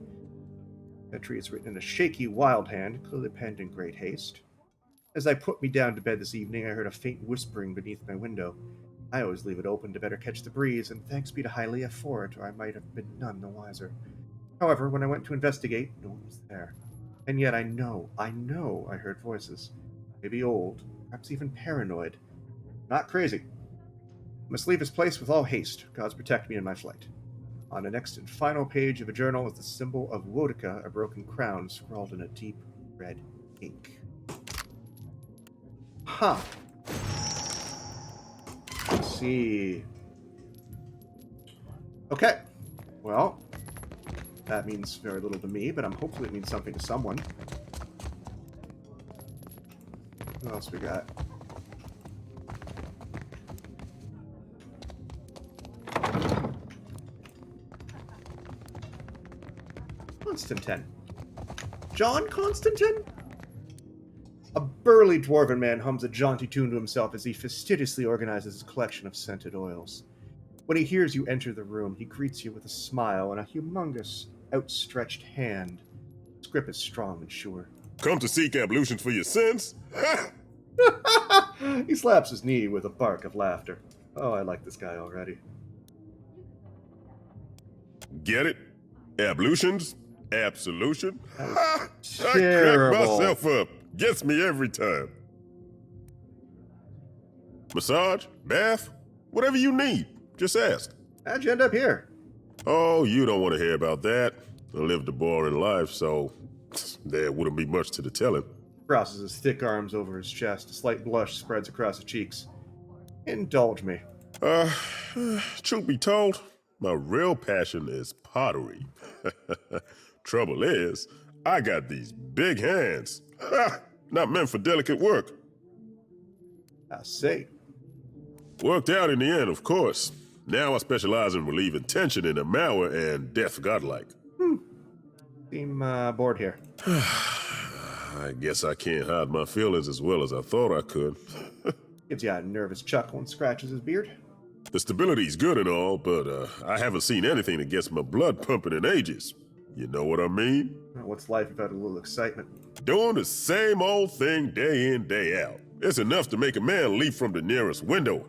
Entry is written in a shaky, wild hand, clearly penned in great haste. As I put me down to bed this evening, I heard a faint whispering beneath my window. I always leave it open to better catch the breeze, and thanks be to Hylia for it, or I might have been none the wiser. However, when I went to investigate, no one was there. And yet I know I heard voices. Maybe old, perhaps even paranoid. Not crazy. I must leave this place with all haste. Gods protect me in my flight. On the next and final page of a journal is the symbol of Wodika, a broken crown scrawled in a deep red ink. Huh. Let's see. Okay. Well, that means very little to me, but hopefully it means something to someone. What else we got? Constantine. John Constantine? A burly dwarven man hums a jaunty tune to himself as he fastidiously organizes his collection of scented oils. When he hears you enter the room, he greets you with a smile and a humongous, outstretched hand. His grip is strong and sure. Come to seek ablutions for your sins? He slaps his knee with a bark of laughter. Oh, I like this guy already. Get it? Ablutions? Absolution? I crack myself up. Gets me every time. Massage? Bath? Whatever you need. Just ask. How'd you end up here? Oh, you don't want to hear about that. I lived a boring life, so there wouldn't be much to the telling. Crosses his thick arms over his chest. A slight blush spreads across his cheeks. Indulge me. Truth be told, my real passion is pottery. Trouble is, I got these big hands. Not meant for delicate work. I see. Worked out in the end, of course. Now I specialize in relieving tension in the Mauer and death godlike. Seem bored here. I guess I can't hide my feelings as well as I thought I could. Gives you a nervous chuckle and scratches his beard. The stability's good and all, but I haven't seen anything that gets my blood pumping in ages. You know what I mean? What's life without a little excitement? Doing the same old thing day in, day out. It's enough to make a man leap from the nearest window.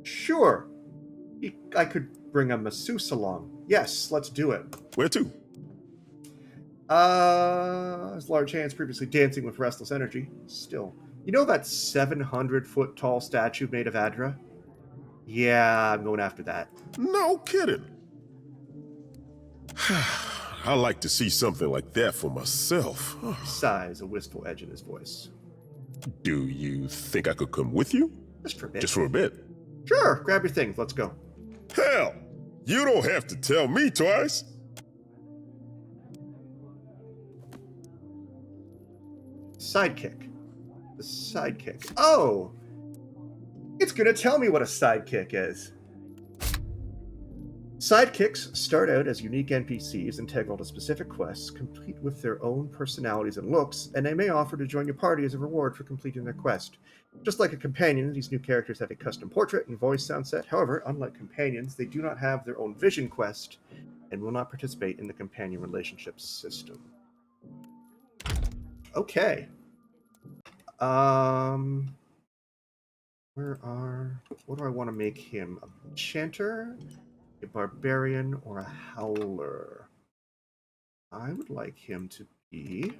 Sure. I could bring a masseuse along. Yes, let's do it. Where to? His large hands previously dancing with restless energy. Still. You know that 700-foot tall statue made of Adra? Yeah, I'm going after that. No kidding. I like to see something like that for myself. Sighs, a wistful edge in his voice. Do you think I could come with you? Just for a bit. Just for a bit? Sure, grab your things, let's go. Hell, you don't have to tell me twice. Sidekick. The sidekick. Oh! It's gonna tell me what a sidekick is. Sidekicks start out as unique NPCs integral to specific quests, complete with their own personalities and looks, and they may offer to join your party as a reward for completing their quest. Just like a companion, these new characters have a custom portrait and voice sound set. However, unlike companions, they do not have their own vision quest and will not participate in the companion relationship system. Okay. What do I want to make him? A enchanter, a barbarian, or a howler? I would like him to be...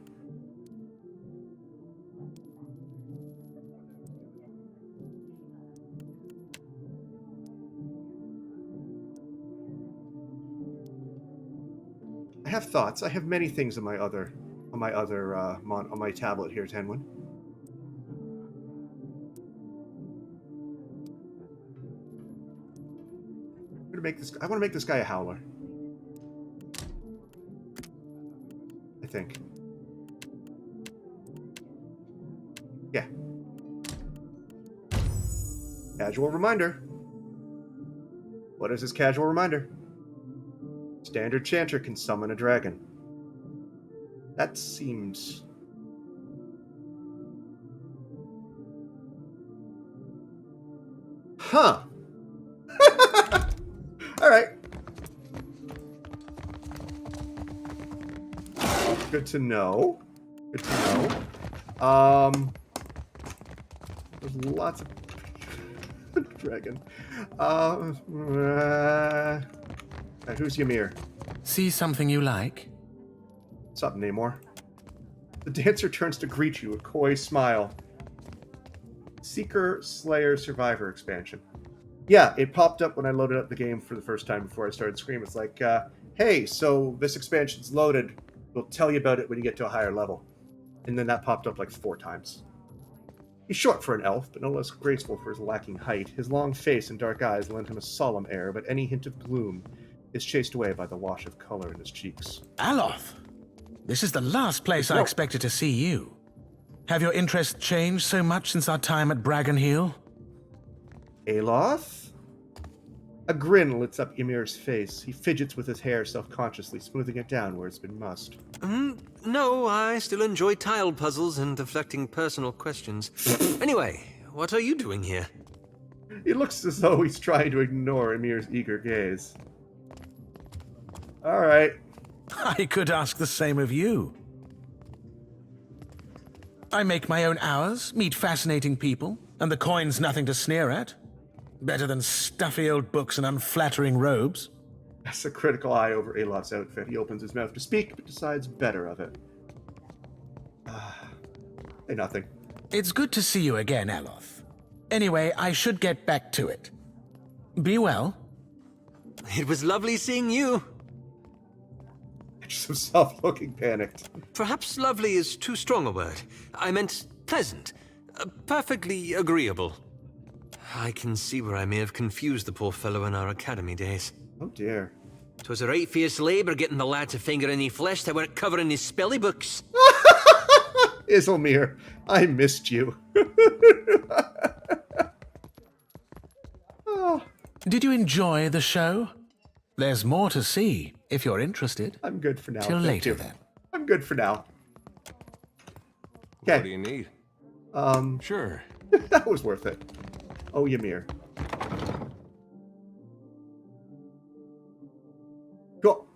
I have thoughts. I have many things on my tablet here, Tenwin. I want to make this guy a howler. think. Yeah. Casual reminder. What is this casual reminder? Standard chanter can summon a dragon. That seems... Huh. Alright. Good to know. Good to know. There's lots of... dragon. Who's Ymir? See something you like? What's up, Namor? The dancer turns to greet you, a coy smile. Seeker, Slayer, Survivor expansion. Yeah, it popped up when I loaded up the game for the first time before I started Scream. It's like, hey, so this expansion's loaded. We'll tell you about it when you get to a higher level. And then that popped up like 4 times. He's short for an elf, but no less graceful for his lacking height. His long face and dark eyes lend him a solemn air, but any hint of gloom is chased away by the wash of color in his cheeks. Aloth! This is the last place I expected to see you. Have your interests changed so much since our time at Bragon Hill? Aloth? A grin lights up Ymir's face. He fidgets with his hair self-consciously, smoothing it down where it's been mussed. No, I still enjoy tile puzzles and deflecting personal questions. Anyway, what are you doing here? He looks as though he's trying to ignore Ymir's eager gaze. Alright. I could ask the same of you. I make my own hours, meet fascinating people, and the coin's nothing to sneer at. Better than stuffy old books and unflattering robes. That's a critical eye over Aloth's outfit. He opens his mouth to speak, but decides better of it. Say nothing. It's good to see you again, Aloth. Anyway, I should get back to it. Be well. It was lovely seeing you. Just himself looking panicked. Perhaps lovely is too strong a word. I meant pleasant. Perfectly agreeable. I can see where I may have confused the poor fellow in our academy days. Oh dear. 'Twas a right fierce labour getting the lad to finger any flesh that weren't covering his spelly books. Isilmir, I missed you. Oh. Did you enjoy the show? There's more to see, if you're interested. I'm good for now. Till later, then. I'm good for now. What do you need? Sure. That was worth it. Oh, Ymir. Cool.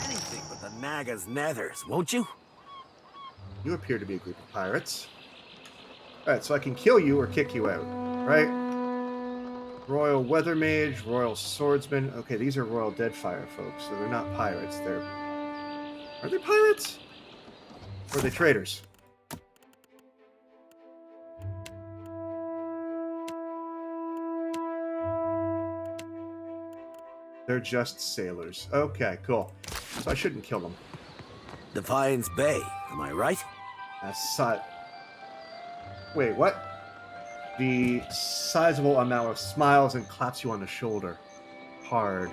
Anything but the Naga's nethers, won't you? You appear to be a group of pirates. Alright, so I can kill you or kick you out, right? Royal Weather Mage, Royal Swordsman. Okay, these are Royal Deadfire folks, so they're not pirates. They're... Are they pirates? Or are they traders? They're just sailors. Okay, cool. So I shouldn't kill them. Defiance Bay, am I right? Wait, what? The sizable amount smiles and claps you on the shoulder. Hard.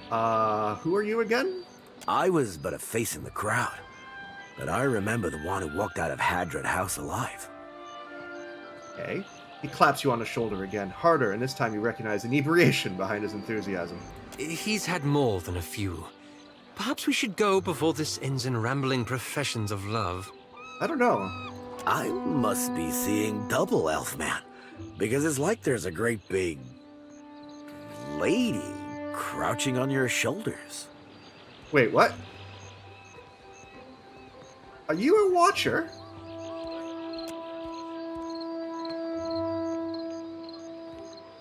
Who are you again? I was but a face in the crowd. But I remember the one who walked out of Hadron House alive. Okay. He claps you on the shoulder again, harder, and this time you recognize inebriation behind his enthusiasm. He's had more than a few. Perhaps we should go before this ends in rambling professions of love. I don't know. I must be seeing double, Elfman. Because it's like there's a great big... lady crouching on your shoulders. Wait, what? Are you a watcher?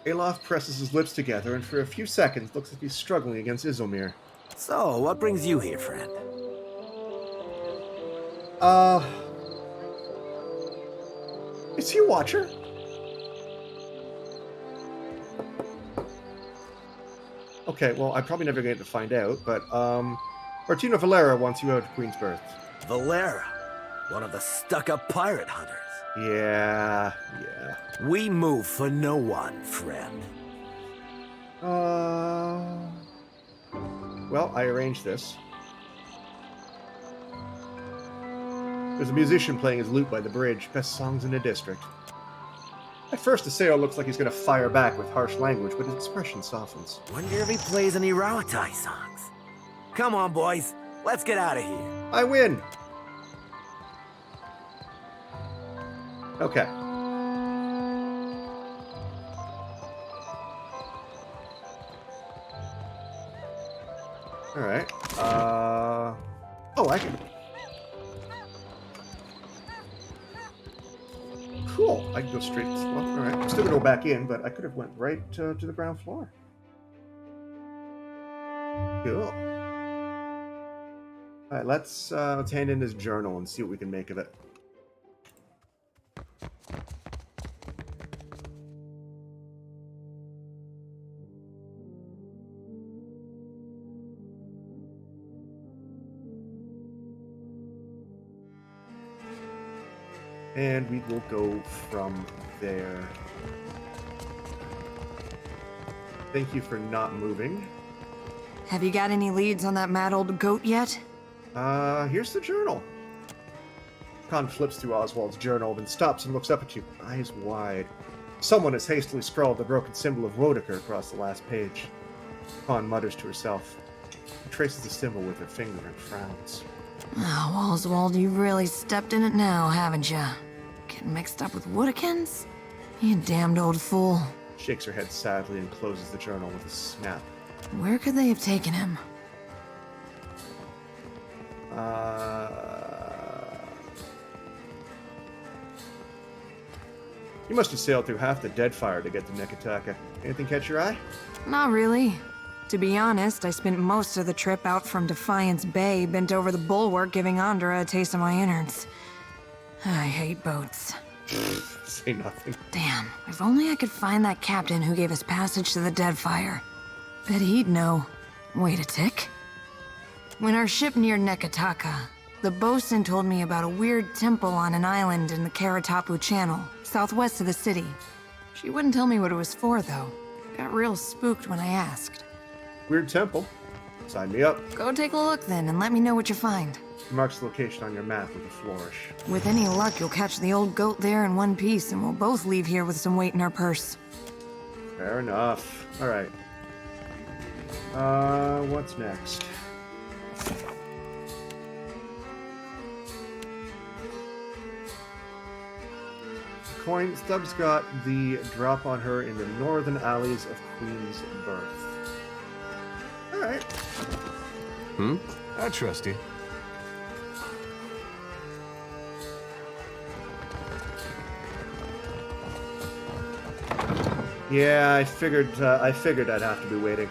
Aloth presses his lips together and for a few seconds looks like he's struggling against Isilmir. So, what brings you here, friend? Is he a watcher? Okay, well, I'm probably never going to find out, but, Martino Valera wants you out of Queen's Birth. Valera, one of the stuck-up pirate hunters. Yeah. We move for no one, friend. Well, I arranged this. There's a musician playing his lute by the bridge. Best songs in the district. At first, Aseo looks like he's going to fire back with harsh language, but his expression softens. Wonder if he plays any Rawatai songs. Come on, boys. Let's get out of here. I win! Okay. Alright. Oh, I can... Cool. I can go straight... Well, alright. I'm still going to go back in, but I could have went right to the ground floor. Cool. Alright, let's hand in this journal and see what we can make of it. And we will go from there. Thank you for not moving. Have you got any leads on that mad old goat yet? Here's the journal. Khan flips through Oswald's journal, then stops and looks up at you, eyes wide. Someone has hastily scrawled the broken symbol of Rodaker across the last page. Khan mutters to herself. She traces the symbol with her finger and frowns. Oh, Oswald, you really stepped in it now, haven't you? Getting mixed up with Woodikins? You damned old fool. Shakes her head sadly and closes the journal with a snap. Where could they have taken him? You must have sailed through half the Deadfire to get to Neketaka. Anything catch your eye? Not really. To be honest, I spent most of the trip out from Defiance Bay, bent over the bulwark, giving Andra a taste of my innards. I hate boats. Say nothing. Damn, if only I could find that captain who gave us passage to the Deadfire. Bet he'd know. Wait a tick. When our ship neared Neketaka, the bosun told me about a weird temple on an island in the Karatapu Channel, southwest of the city. She wouldn't tell me what it was for, though. Got real spooked when I asked. Weird temple. Sign me up. Go take a look then, and let me know what you find. She marks the location on your map with a flourish. With any luck, you'll catch the old goat there in one piece, and we'll both leave here with some weight in our purse. Fair enough. Alright. What's next? Coin Stubbs got the drop on her in the northern alleys of Queen's Birth. Alright. I trust you. Yeah, I figured I'd have to be waiting.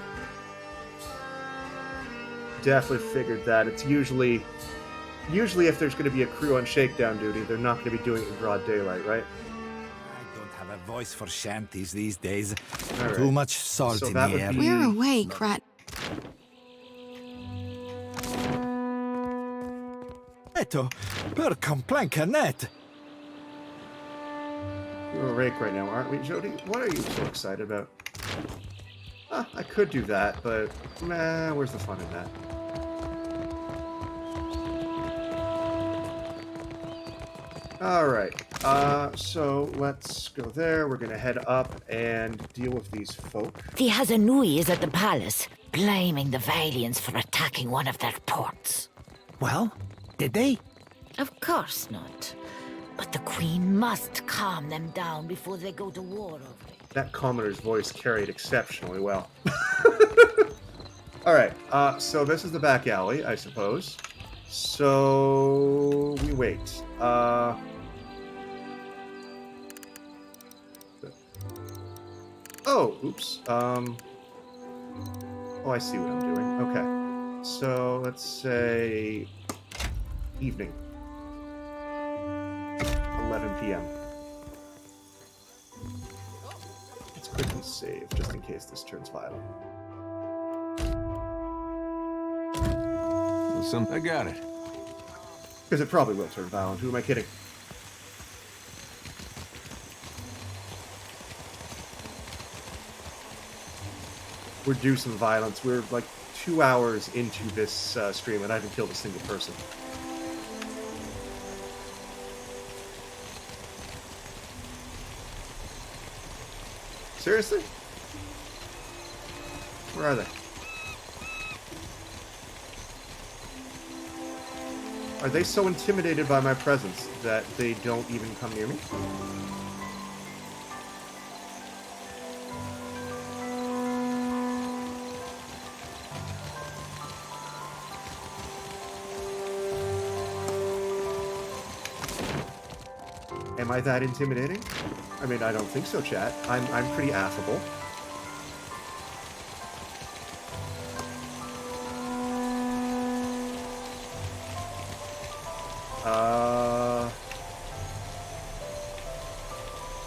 Definitely figured that. It's usually if there's going to be a crew on shakedown duty, they're not going to be doing it in broad daylight, right? I don't have a voice for shanties these days. Right. Too much salt So in that the would air. be- We're awake, right? Eto, per complancanet. We're awake right now, aren't we, Jody? What are you so excited about? I could do that, but nah, where's the fun in that? Alright, so let's go there. We're gonna head up and deal with these folk. The Hazanui is at the palace, blaming the Valians for attacking one of their ports. Well, did they? Of course not. But the Queen must calm them down before they go to war over it. That commoner's voice carried exceptionally well. Alright, so this is the back alley, I suppose. So we wait. Oh, oops. Oh, I see what I'm doing. Okay. So let's say evening. 11 p.m. Let's quickly save just in case this turns violent. I got it. Because it probably will turn violent. Who am I kidding? we're due some violence. We're like 2 hours into this stream, and I haven't killed a single person. Seriously? Where are they? Are they so intimidated by my presence that they don't even come near me? Am I that intimidating? I mean, I don't think so, chat. I'm pretty affable.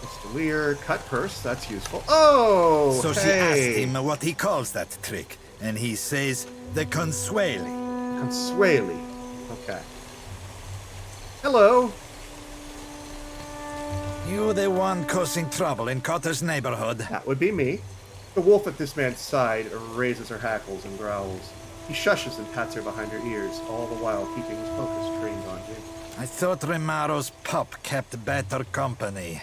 Mr. Lear, cut purse, that's useful. Oh, So she hey. asked him what he calls that trick, and he says the consueli. Consueli. Okay. Hello. You the one causing trouble in Cotter's neighborhood? That would be me. The wolf at this man's side raises her hackles and growls. He shushes and pats her behind her ears, all the while keeping his focus trained on you. I thought Remaro's pup kept better company.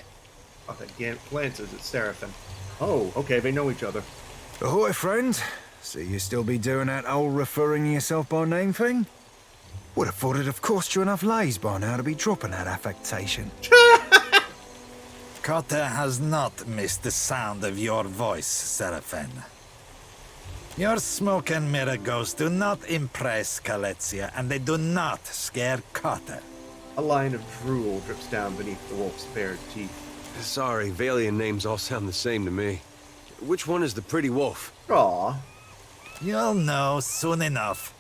Gant glances at Seraphim. Oh, okay, they know each other. Ahoy, friend. So you still be doing that old referring yourself by name thing? Would have thought it'd have cost you enough lays by now to be dropping that affectation. Cotter has not missed the sound of your voice, Seraphim. Your smoke and mirror ghosts do not impress Kaletzia, and they do not scare Cotter. A line of drool drips down beneath the wolf's bared teeth. Sorry, Valian names all sound the same to me. Which one is the pretty wolf? Aw. You'll know soon enough.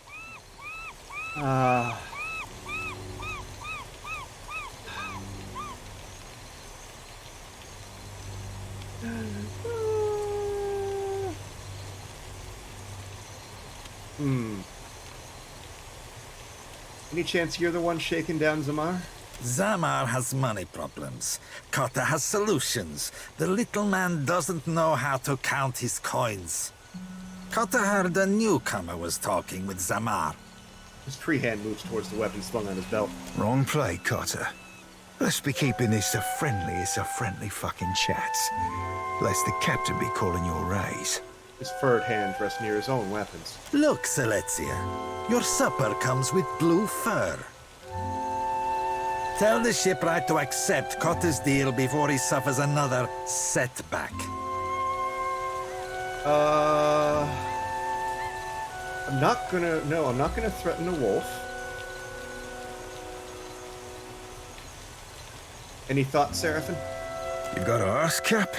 Any chance you're the one shaking down Zamar? Zamar has money problems. Cotter has solutions. The little man doesn't know how to count his coins. Cotter heard a newcomer was talking with Zamar. His free hand moves towards the weapon slung on his belt. Wrong play, Cotter. Let's be keeping this a friendly fucking chats. Lest the captain be calling your raise. His furred hand rests near his own weapons. Look, Selezia. Your supper comes with blue fur. Tell the shipwright to accept Cotter's deal before he suffers another setback. I'm not gonna threaten the wolf. Any thoughts, Seraphim? You gotta ask, Cap.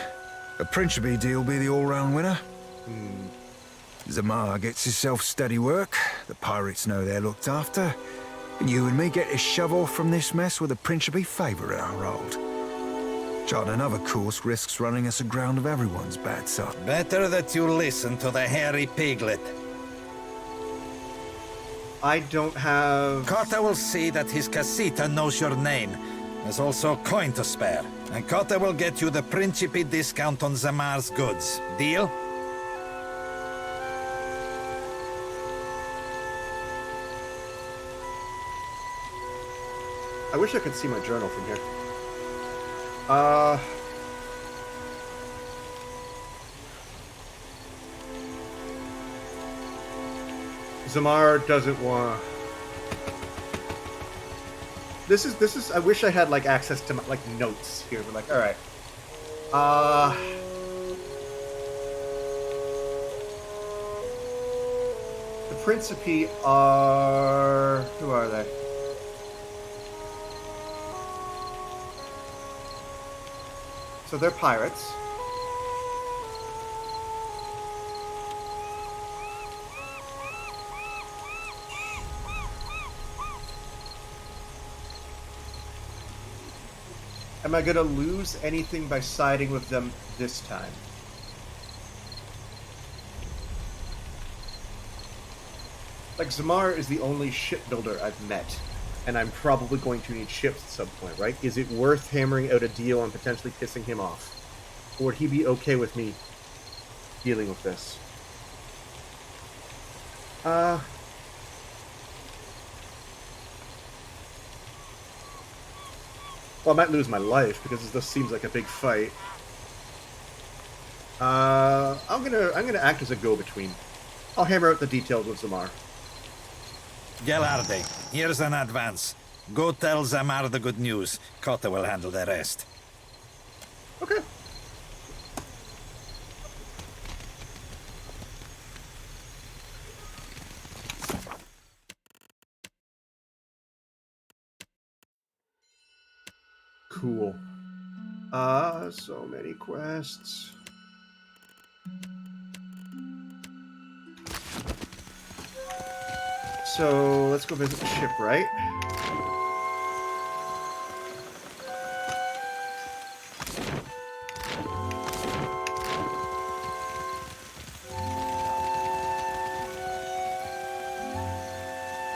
A Principe deal be the all-round winner. Zamar gets himself steady work, the pirates know they're looked after, and you and me get to shove off from this mess with a Principe favour in our hold. Charting another course risks running us aground of everyone's bad side. Better that you listen to the hairy piglet. I don't have... Cotter will see that his casita knows your name. There's also coin to spare. And Cotter will get you the Principe discount on Zamar's goods. Deal? I wish I could see my journal from here. Zamar doesn't want... This is, I wish I had, like, access to, like, notes here, but, like, alright. The Principe are... Who are they? So they're pirates. Am I gonna lose anything by siding with them this time? Like, Zamar is the only shipbuilder I've met, and I'm probably going to need ships at some point, right? Is it worth hammering out a deal on potentially pissing him off? Or would he be okay with me dealing with this? Well, I might lose my life because this seems like a big fight. I'm gonna act as a go-between. I'll hammer out the details with Zamar. Gelarde, here's an advance. Go tell Zamar the good news. Kota will handle the rest. Okay. Cool. So many quests. So, let's go visit the shipwright.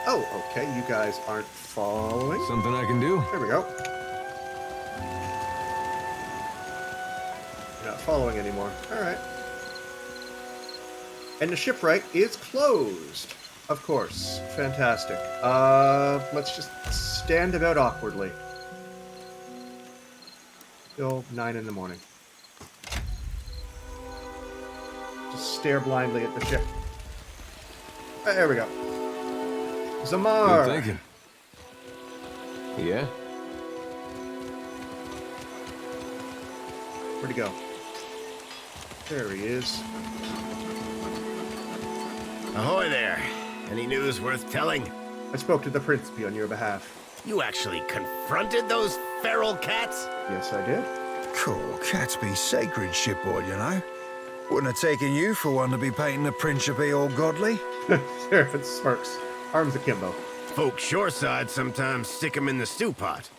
Oh, okay, you guys aren't following. Something I can do? There we go. You're not following anymore. Alright. And the shipwright is closed. Of course. Fantastic. Let's just stand about awkwardly. Till 9 in the morning. Just stare blindly at the ship. There we go. Zamar! Good thinking. Yeah? Where'd he go? There he is. Ahoy there. Any news worth telling? I spoke to the Principe on your behalf. You actually confronted those feral cats? Yes, I did. Cool, cats be sacred, shipboard, you know. Wouldn't have taken you for one to be painting the Principe all godly. Sheriff smirks. Arms akimbo. Folk shoreside sometimes stick 'em in the stew pot.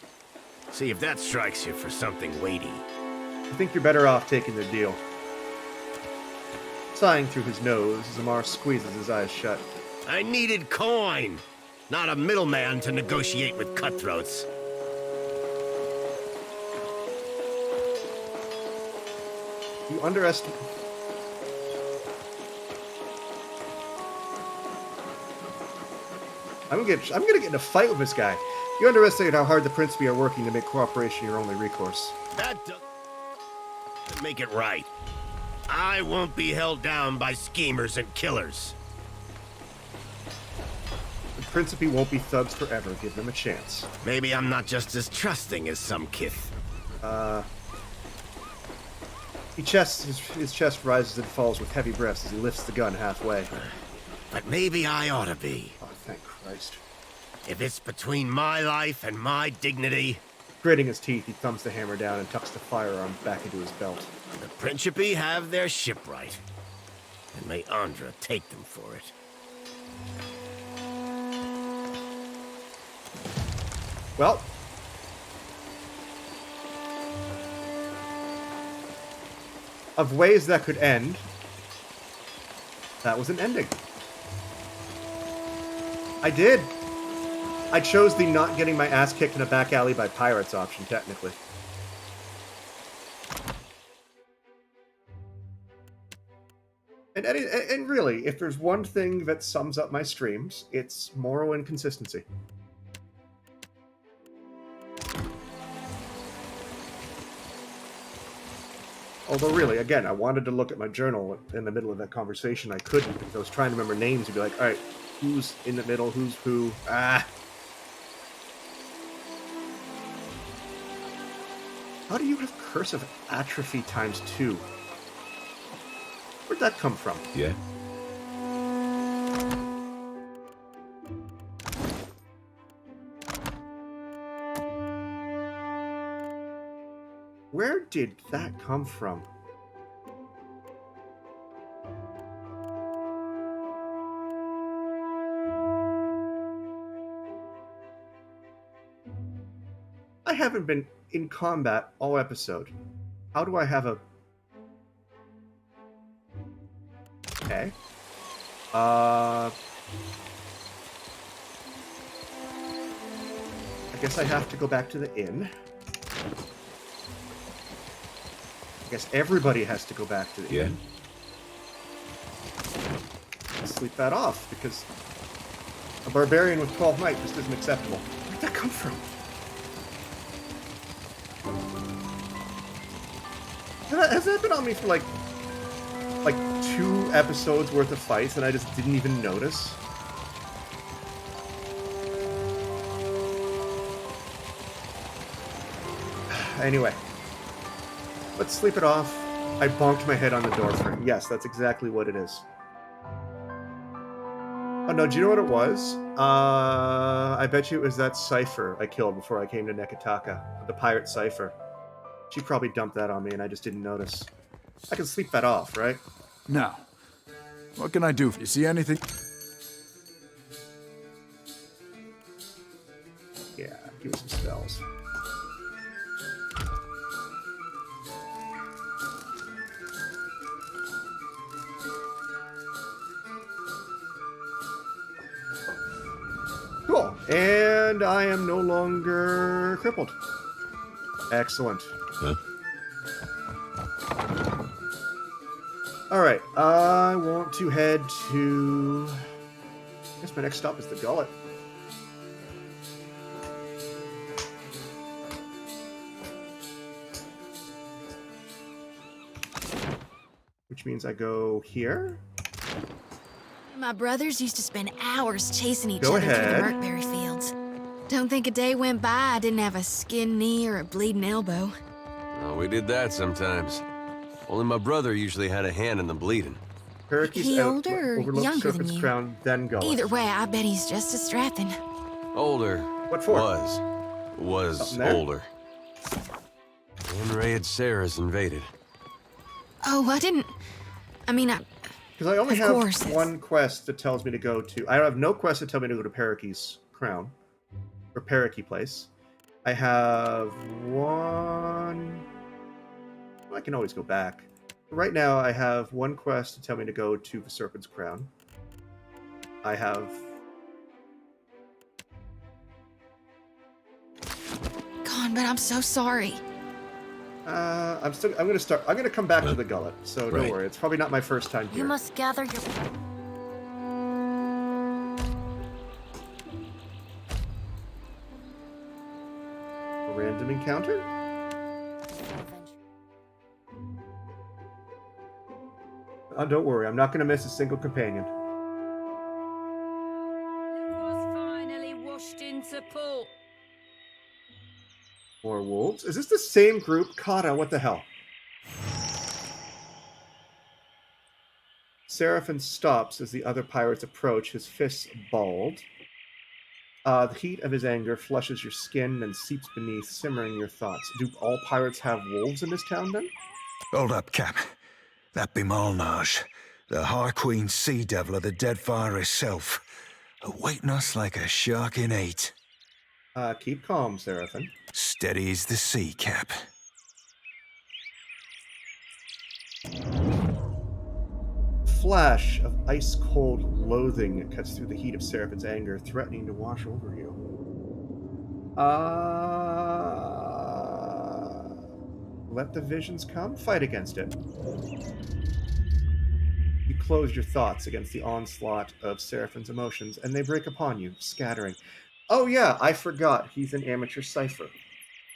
See if that strikes you for something weighty. I think you're better off taking the deal. Sighing through his nose, Zamar squeezes his eyes shut. I needed coin, not a middleman to negotiate with cutthroats. You underestimate... I'm gonna get in a fight with this guy. You underestimate how hard the Principe are working to make cooperation your only recourse. That doesn't make it right. I won't be held down by schemers and killers. The Principe won't be thugs forever. Give them a chance. Maybe I'm not just as trusting as some kith. His chest rises and falls with heavy breaths as he lifts the gun halfway. But maybe I ought to be. Oh, thank Christ. If it's between my life and my dignity... Gritting his teeth, he thumbs the hammer down and tucks the firearm back into his belt. The Principe have their shipwright. And may Andra take them for it. Well... of ways that could end, that was an ending. I did. I chose the not getting my ass kicked in a back alley by pirates option, technically. And really, if there's one thing that sums up my streams, it's moral inconsistency. Although really, again, I wanted to look at my journal in the middle of that conversation. I couldn't because I was trying to remember names and be like, alright, who's in the middle, who's who? Ah! How do you have cursive atrophy ×2? Where'd that come from? Yeah. Where did that come from? I haven't been in combat all episode. How do I have a... Okay. I guess I have to go back to the inn. I guess everybody has to go back to the inn. can sleep that off, because a barbarian with 12 might just isn't acceptable. Where'd that come from? Has that been on me for like 2 episodes worth of fights and I just didn't even notice? Anyway, let's sleep it off. I bonked my head on the door frame. Yes, that's exactly what it is. Oh no, do you know what it was? I bet you it was that cipher I killed before I came to Neketaka. The pirate cipher. She probably dumped that on me and I just didn't notice. I can sleep that off, right? Now, what can I do? You see anything? Yeah, give me some spells. Cool. And I am no longer crippled. Excellent. Huh? Alright, I want to head to... I guess my next stop is the Gullet. Which means I go here. My brothers used to spend hours chasing each Go other through the ahead. Merkberry fields. Don't think a day went by I didn't have a skinned knee or a bleeding elbow. Oh, we did that sometimes. Only my brother usually had a hand in the bleeding. He older or younger than you? Crown, then Gullet. Either way, I bet he's just as strapping. Older. What for? Was older. When Raid Sarah's invaded. Oh, I didn't... I mean, Because I only have course. one quest that tells me to go to... I have no quest that tells me to go to Parake's Crown. Or Parake Place. I have one... Well, I can always go back. Right now, I have one quest to tell me to go to the Serpent's Crown. I have... God, but I'm so sorry. I'm gonna come back to the Gullet, so don't Right. worry. It's probably not my first time here. You must gather your... A random encounter? Don't worry, I'm not gonna miss a single companion. Finally washed into port. More wolves? Is this the same group? Kata, what the hell? Seraphin stops as the other pirates approach, his fists balled. The heat of his anger flushes your skin and seeps beneath, simmering your thoughts. Do all pirates have wolves in this town, then? Hold up, Cap. That be Malnage, the High Queen Sea Devil of the Deadfire herself, awaiting us like a shark in heat. Keep calm, Seraphin. Steady as the sea, Cap. Flash of ice-cold loathing cuts through the heat of Seraphin's anger, threatening to wash over you. Let the visions come, fight against it. You close your thoughts against the onslaught of Seraphin's emotions, and they break upon you, scattering. Oh yeah, I forgot, he's an amateur cipher.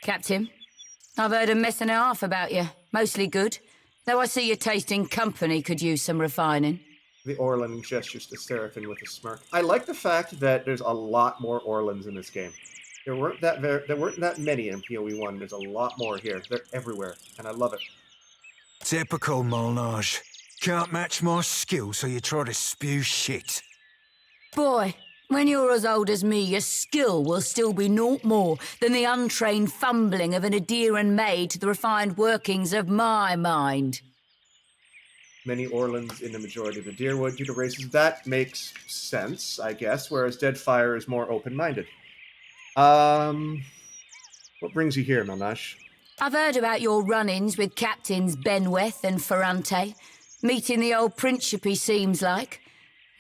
Captain, I've heard a mess and a half about you. Mostly good. Though I see your taste in company could use some refining. The Orlan gestures to Seraphin with a smirk. I like the fact that there's a lot more Orlans in this game. There weren't that many in POE 1. There's a lot more here. They're everywhere, and I love it. Typical Malnage. Can't match my skill, so you try to spew shit. Boy, when you're as old as me, your skill will still be naught more than the untrained fumbling of an Adeiran maid to the refined workings of my mind. Many Orlans in the majority of the Deerwood due to races. That makes sense, I guess, whereas Deadfire is more open-minded. What brings you here, Malnash? I've heard about your run-ins with Captains Benweth and Ferrante. Meeting the old Principe seems like.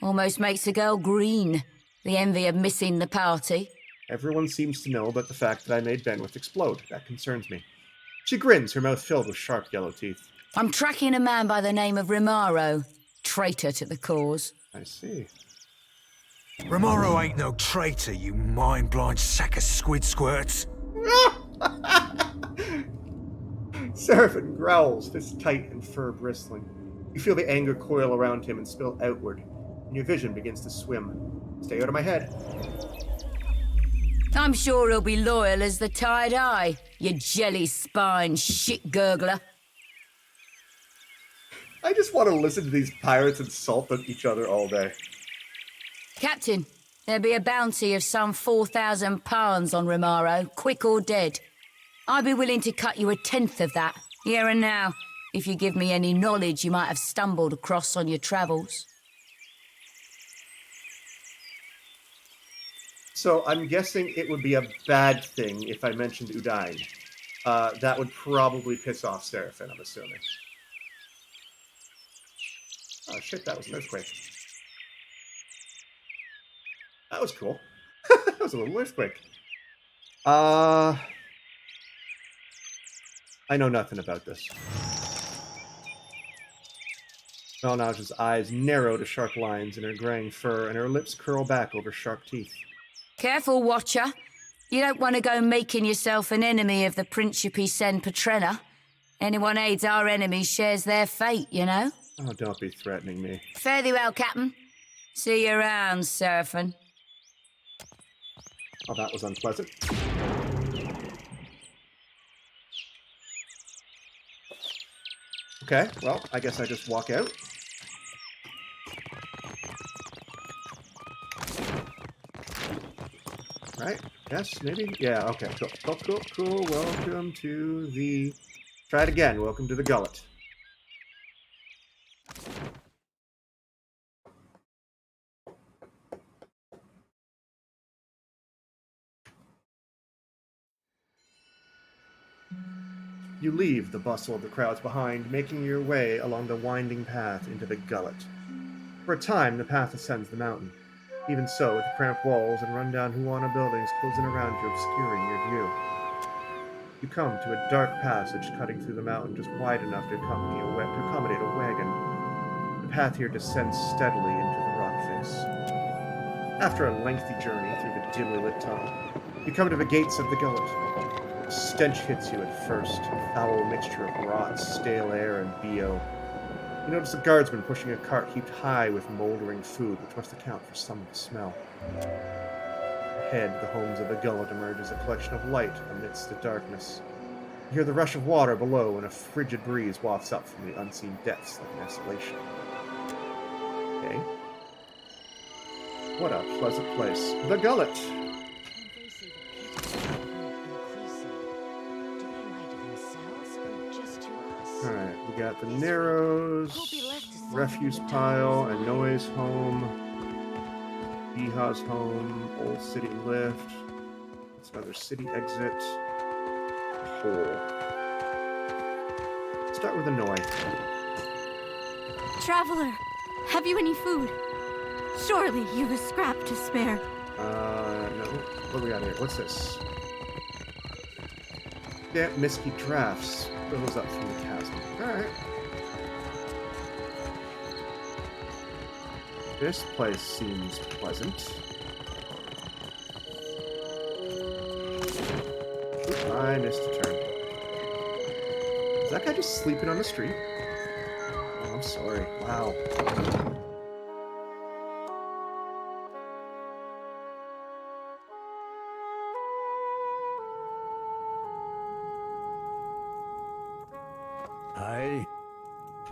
Almost makes a girl green. The envy of missing the party. Everyone seems to know about the fact that I made Benweth explode. That concerns me. She grins, her mouth filled with sharp yellow teeth. I'm tracking a man by the name of Roparu. Traitor to the cause. I see. Roparu ain't no traitor, you mind-blind sack of squid squirts. Seraphim growls, fists tight and fur bristling. You feel the anger coil around him and spill outward, and your vision begins to swim. Stay out of my head. I'm sure he'll be loyal as the tide eye, you jelly-spined shit-gurgler. I just want to listen to these pirates insult each other all day. Captain, there'll be a bounty of some 4,000 pounds on Roparu, quick or dead. I'd be willing to cut you 1/10 of that, here and now, if you give me any knowledge you might have stumbled across on your travels. So I'm guessing it would be a bad thing if I mentioned Udain. That would probably piss off Seraphim, I'm assuming. Oh shit, that was an earthquake. That was cool. That was a little earthquake. I know nothing about this. Melnage's eyes narrow to sharp lines in her graying fur, and her lips curl back over sharp teeth. Careful, Watcher. You don't want to go making yourself an enemy of the Principe Sen Petrella. Anyone aids our enemies shares their fate, you know? Oh, don't be threatening me. Fare thee well, Captain. See you around, Seraphim. Oh, that was unpleasant. Okay, well, I guess I just walk out. Right? Yes, maybe? Yeah, okay, cool. Welcome to the... Try it again. Welcome to the Gullet. You leave the bustle of the crowds behind, making your way along the winding path into the Gullet. For a time, the path ascends the mountain. Even so, with the cramped walls and run-down Huana buildings closing around you, obscuring your view. You come to a dark passage cutting through the mountain just wide enough to accommodate a wagon. The path here descends steadily into the rock face. After a lengthy journey through the dimly lit tunnel, you come to the gates of the Gullet. A stench hits you at first, a foul mixture of rot, stale air, and BO. You notice a guardsman pushing a cart heaped high with moldering food, which must account for some of the smell. Ahead, the homes of the Gullet emerge as a collection of light amidst the darkness. You hear the rush of water below, and a frigid breeze wafts up from the unseen depths like an exhalation. Okay. What a pleasant place. The Gullet! Alright, we got the Narrows, Refuse Pile, a Noise Home, Biha's Home, Old City Lift, it's another city exit, Hole. Start with Annoy. Traveler, have you any food? Surely you've a scrap to spare. No. What do we got here? What's this? Damp, misty drafts. Bubbles up from the chasm. Alright. This place seems pleasant. Oop, I missed a turn. Is that guy just sleeping on the street? Oh, I'm sorry. Wow.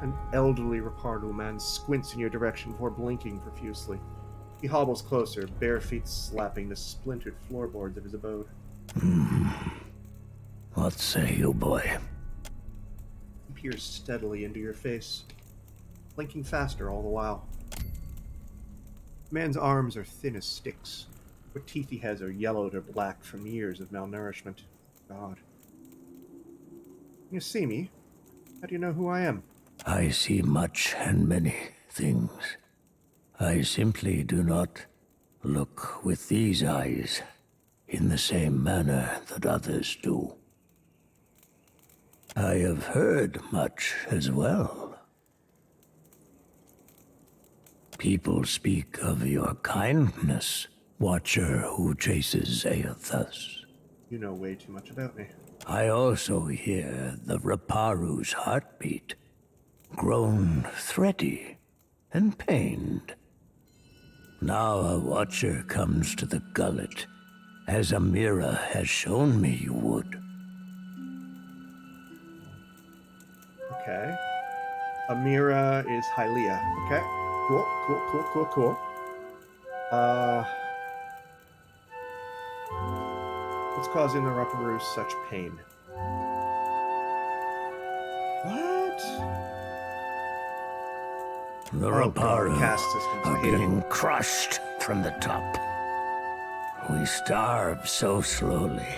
An elderly Roparu man squints in your direction before blinking profusely. He hobbles closer, bare feet slapping the splintered floorboards of his abode. What say you, boy? He peers steadily into your face, blinking faster all the while. The man's arms are thin as sticks. What teeth he has are yellowed or black from years of malnourishment. God. You see me? How do you know who I am? I see much and many things. I simply do not look with these eyes in the same manner that others do. I have heard much as well. People speak of your kindness, Watcher who chases Aethus. You know way too much about me. I also hear the Roparu's heartbeat, grown thready and pained. Now a Watcher comes to the Gullet, as Amira has shown me you would. Okay. Amira is Hylia. Okay. Cool. What's causing the Roparu such pain? What? The Roparu are being crushed from the top. We starve so slowly.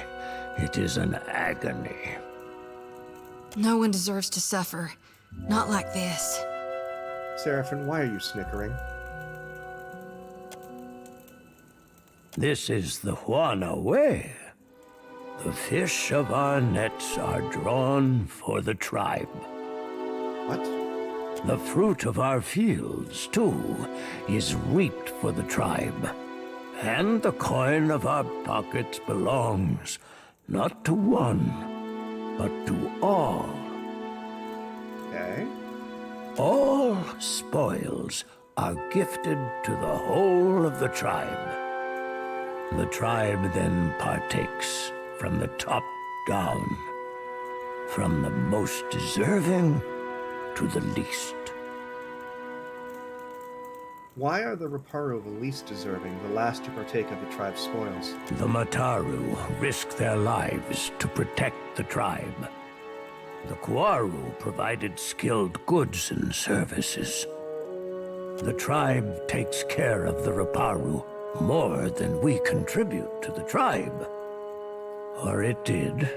It is an agony. No one deserves to suffer. Not like this. Seraphim, why are you snickering? This is the Juana way. The fish of our nets are drawn for the tribe. What? The fruit of our fields, too, is reaped for the tribe. And the coin of our pockets belongs not to one, but to all. Okay. All spoils are gifted to the whole of the tribe. The tribe then partakes from the top down, from the most deserving to the least. Why are the Roparu the least deserving, the last to partake of the tribe's spoils? The Mataru risk their lives to protect the tribe. The Quaru provided skilled goods and services. The tribe takes care of the Roparu more than we contribute to the tribe. Or it did,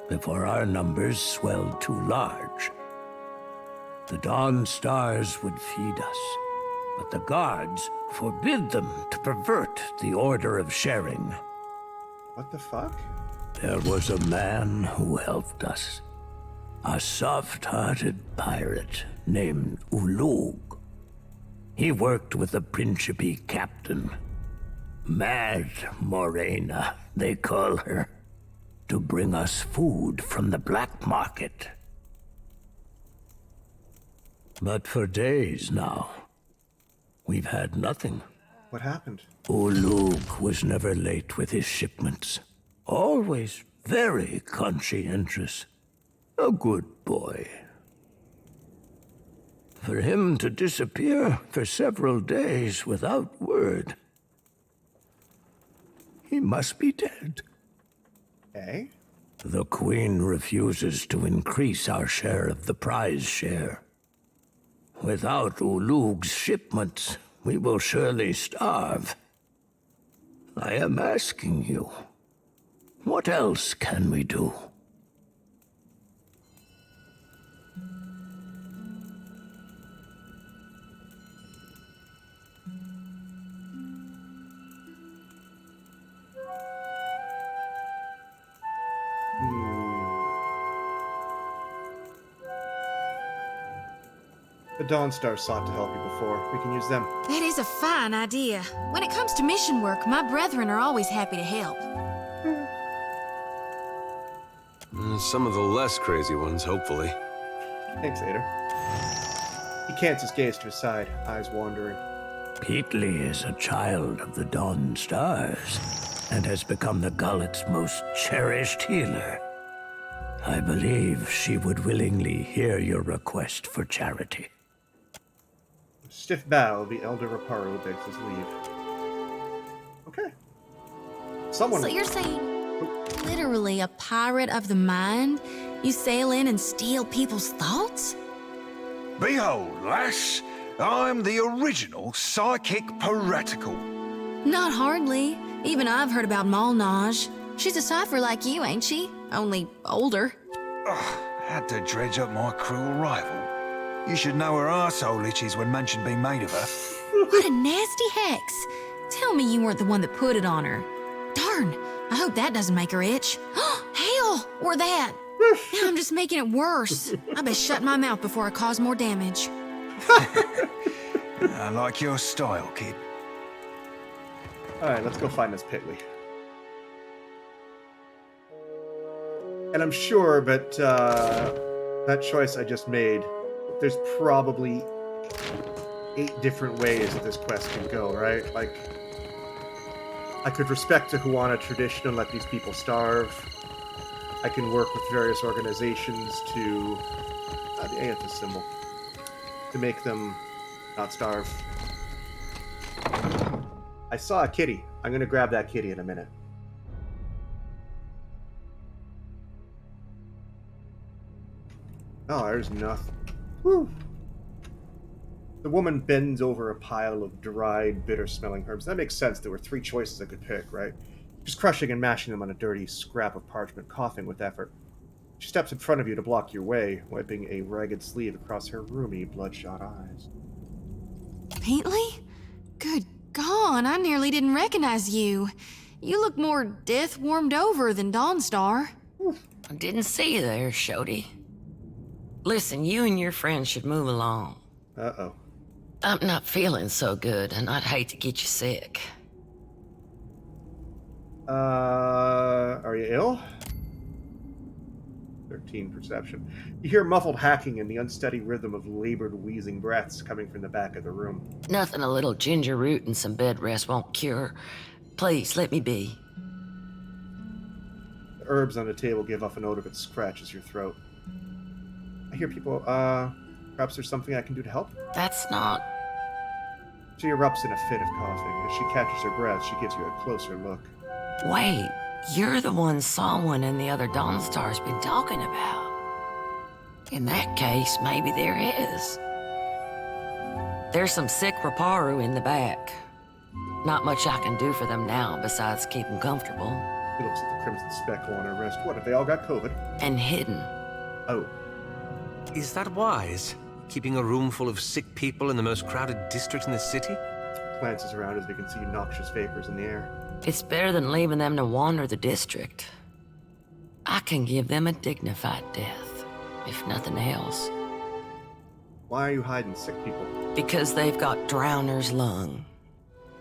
before our numbers swelled too large. The Dawn Stars would feed us, but the guards forbid them to pervert the order of sharing. What the fuck? There was a man who helped us. A soft-hearted pirate named Ulug. He worked with the Principe captain. Mad Morena, they call her. To bring us food from the black market. But for days now, we've had nothing. What happened? Ulug was never late with his shipments. Always very conscientious. A good boy. For him to disappear for several days without word, he must be dead. Eh? The Queen refuses to increase our share of the prize share. Without Ulug's shipments, we will surely starve. I am asking you, what else can we do? The Dawn Stars sought to help you before. We can use them. That is a fine idea. When it comes to mission work, my brethren are always happy to help. Some of the less crazy ones, hopefully. Thanks, Ader. He cants his gaze to his side, eyes wandering. Peatly is a child of the Dawn Stars, and has become the Gullet's most cherished healer. I believe she would willingly hear your request for charity. Stiff bow, the Elder Roparu begs his leave. Okay. Someone... So you're saying, literally a pirate of the mind? You sail in and steal people's thoughts? Behold, lass, I'm the original psychic piratical. Not hardly. Even I've heard about Malnage. She's a cipher like you, ain't she? Only older. Ugh, had to dredge up my cruel rival. You should know her arsehole itches when mention being made of her. What a nasty hex. Tell me you weren't the one that put it on her. Darn, I hope that doesn't make her itch. Hell, or that. Now I'm just making it worse. I best shut my mouth before I cause more damage. I like your style, kid. Alright, let's go find this Pitley. And I'm sure, but that choice I just made, there's probably 8 different ways that this quest can go, right? Like, I could respect the Huana tradition and let these people starve. I can work with various organizations to... the Aethys symbol. To make them not starve. I saw a kitty. I'm going to grab that kitty in a minute. Oh, there's nothing. Whew. The woman bends over a pile of dried, bitter-smelling herbs. That makes sense. There were 3 choices I could pick, right? Just crushing and mashing them on a dirty scrap of parchment, coughing with effort. She steps in front of you to block your way, wiping a ragged sleeve across her rheumy, bloodshot eyes. Peatley? Good God, I nearly didn't recognize you. You look more death-warmed over than Dawnstar. I didn't see you there, Shody. Listen, you and your friends should move along. Uh-oh. I'm not feeling so good, and I'd hate to get you sick. Are you ill? 13 perception. You hear muffled hacking and the unsteady rhythm of labored, wheezing breaths coming from the back of the room. Nothing a little ginger root and some bed rest won't cure. Please, let me be. The herbs on the table give off an odor that scratches your throat. I hear people, perhaps there's something I can do to help? That's not... She erupts in a fit of coughing. As she catches her breath, she gives you a closer look. Wait, you're the one Salwyn and the other Dawnstar's been talking about. In that case, maybe there is. There's some sick Roparu in the back. Not much I can do for them now besides keep them comfortable. He looks at the crimson speckle on her wrist. What, have they all got COVID? And hidden. Oh. Is that wise? Keeping a room full of sick people in the most crowded district in the city? Glances around as we can see noxious vapors in the air. It's better than leaving them to wander the district. I can give them a dignified death, if nothing else. Why are you hiding sick people? Because they've got Drowner's lung.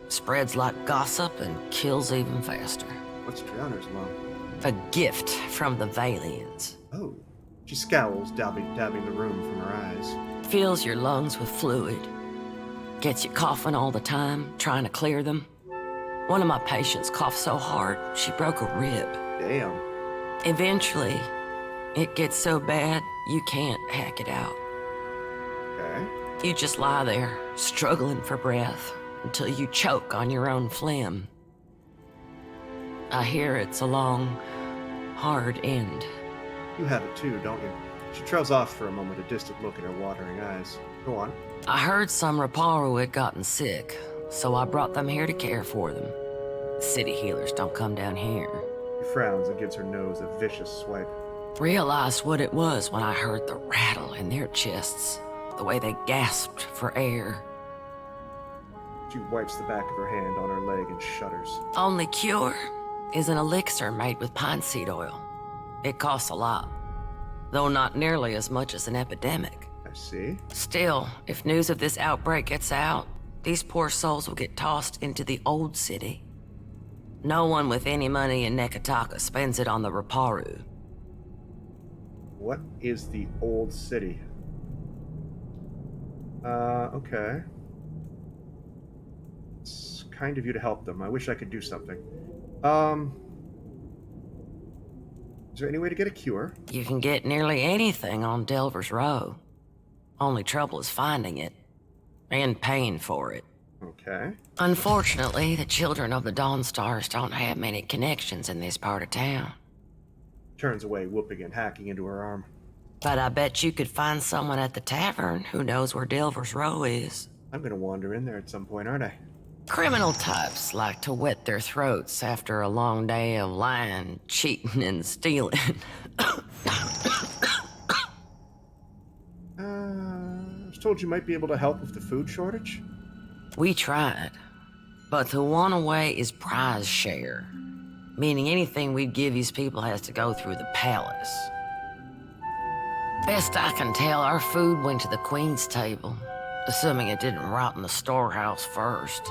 Spreads like gossip and kills even faster. What's Drowner's lung? A gift from the Valians. Oh. She scowls, dabbing the room from her eyes. Fills your lungs with fluid. Gets you coughing all the time, trying to clear them. One of my patients coughed so hard, she broke a rib. Damn. Eventually, it gets so bad, you can't hack it out. Okay. You just lie there, struggling for breath, until you choke on your own phlegm. I hear it's a long, hard end. You have it too, don't you? She trails off for a moment, a distant look in her watering eyes. Go on. I heard some Roparu had gotten sick, so I brought them here to care for them. City healers don't come down here. She frowns and gives her nose a vicious swipe. Realized what it was when I heard the rattle in their chests, the way they gasped for air. She wipes the back of her hand on her leg and shudders. Only cure is an elixir made with pine seed oil. It costs a lot, though not nearly as much as an epidemic. I see. Still, if news of this outbreak gets out, these poor souls will get tossed into the old city. No one with any money in Neketaka spends it on the Roparu. What is the old city? Okay. It's kind of you to help them. I wish I could do something. Is there any way to get a cure? You can get nearly anything on Delver's Row. Only trouble is finding it. And paying for it. Okay. Unfortunately, the children of the Dawnstars don't have many connections in this part of town. Turns away, whooping and hacking into her arm. But I bet you could find someone at the tavern who knows where Delver's Row is. I'm gonna wander in there at some point, aren't I? Criminal types like to wet their throats after a long day of lying, cheating, and stealing. I was told you might be able to help with the food shortage? We tried, but the one away is prize share, meaning anything we'd give these people has to go through the palace. Best I can tell, our food went to the Queen's table, Assuming it didn't rot in the storehouse first.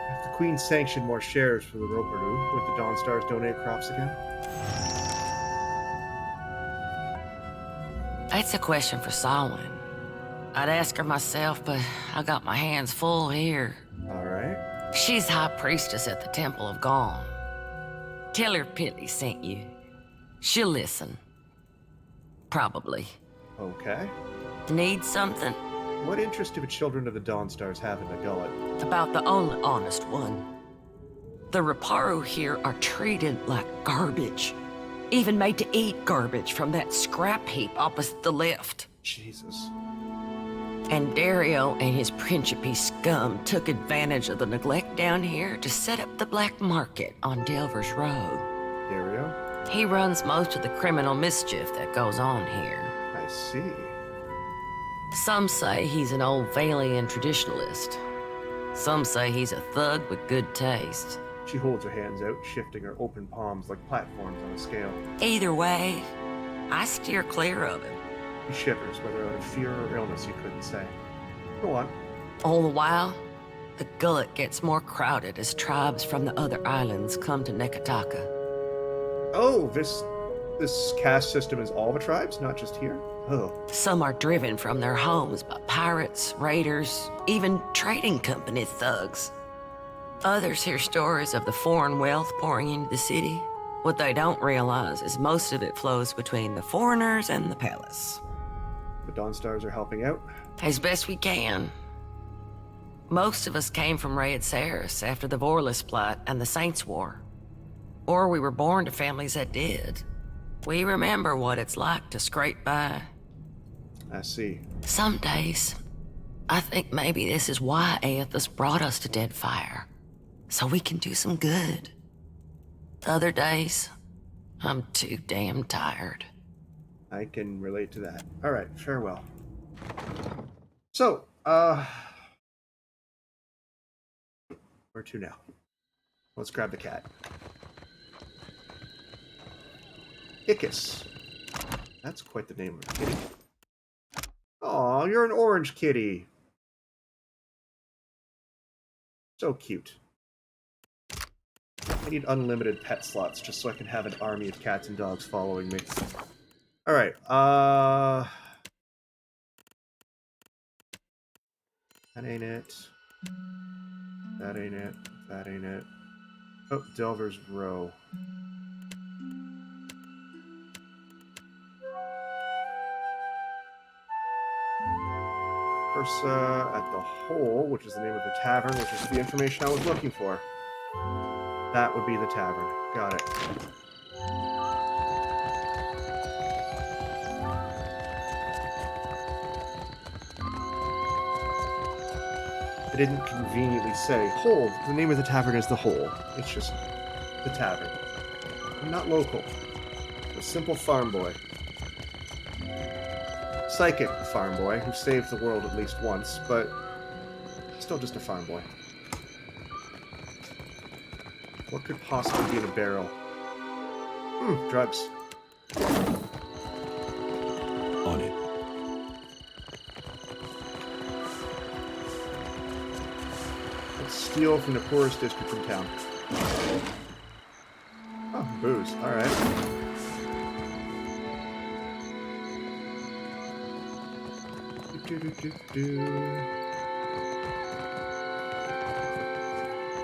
If the Queen sanctioned more shares for the Roparu, would the Dawnstars donate crops again? That's a question for Solwyn. I'd ask her myself, but I got my hands full here. Alright. She's high priestess at the Temple of Gone. Tell her Pilly sent you. She'll listen. Probably. Okay. Need something? What interest do the children of the Dawnstars have in the Gullet? About the only honest one. The Roparu here are treated like garbage. Even made to eat garbage from that scrap heap opposite the lift. Jesus. And Dario and his Principe scum took advantage of the neglect down here to set up the black market on Delver's Road. Dario? He runs most of the criminal mischief that goes on here. I see. Some say he's an old Valian traditionalist. Some say he's a thug with good taste. She holds her hands out, shifting her open palms like platforms on a scale. Either way, I steer clear of him. He shivers, whether out of fear or illness, you couldn't say. Go on. All the while, the Gullet gets more crowded as tribes from the other islands come to Neketaka. Oh, this caste system is all the tribes, not just here? Oh. Some are driven from their homes by pirates, raiders, even trading company thugs. Others hear stories of the foreign wealth pouring into the city. What they don't realize is most of it flows between the foreigners and the palace. The Dawnstars are helping out? As best we can. Most of us came from Raid Saris after the Vorless Plot and the Saints War. Or we were born to families that did. We remember what it's like to scrape by. I see. Some days, I think maybe this is why Aethys brought us to Deadfire. So we can do some good. Other days, I'm too damn tired. I can relate to that. All right, farewell. So, where to now? Let's grab the cat. Icus. That's quite the name of a kitty. Aw, you're an orange kitty. So cute. I need unlimited pet slots just so I can have an army of cats and dogs following me. Alright, that ain't it. That ain't it. That ain't it. Oh, Delver's Row. Ursa at the Hole, which is the name of the tavern, which is the information I was looking for. That would be the tavern. Got it. I didn't conveniently say Hole. The name of the tavern is the Hole. It's just the tavern. I'm not local. I'm a simple farm boy. Psychic farm boy who saved the world at least once, but still just a farm boy. What could possibly be in a barrel? Drugs. On it. Let's steal from the poorest district in town. Oh, booze. Alright.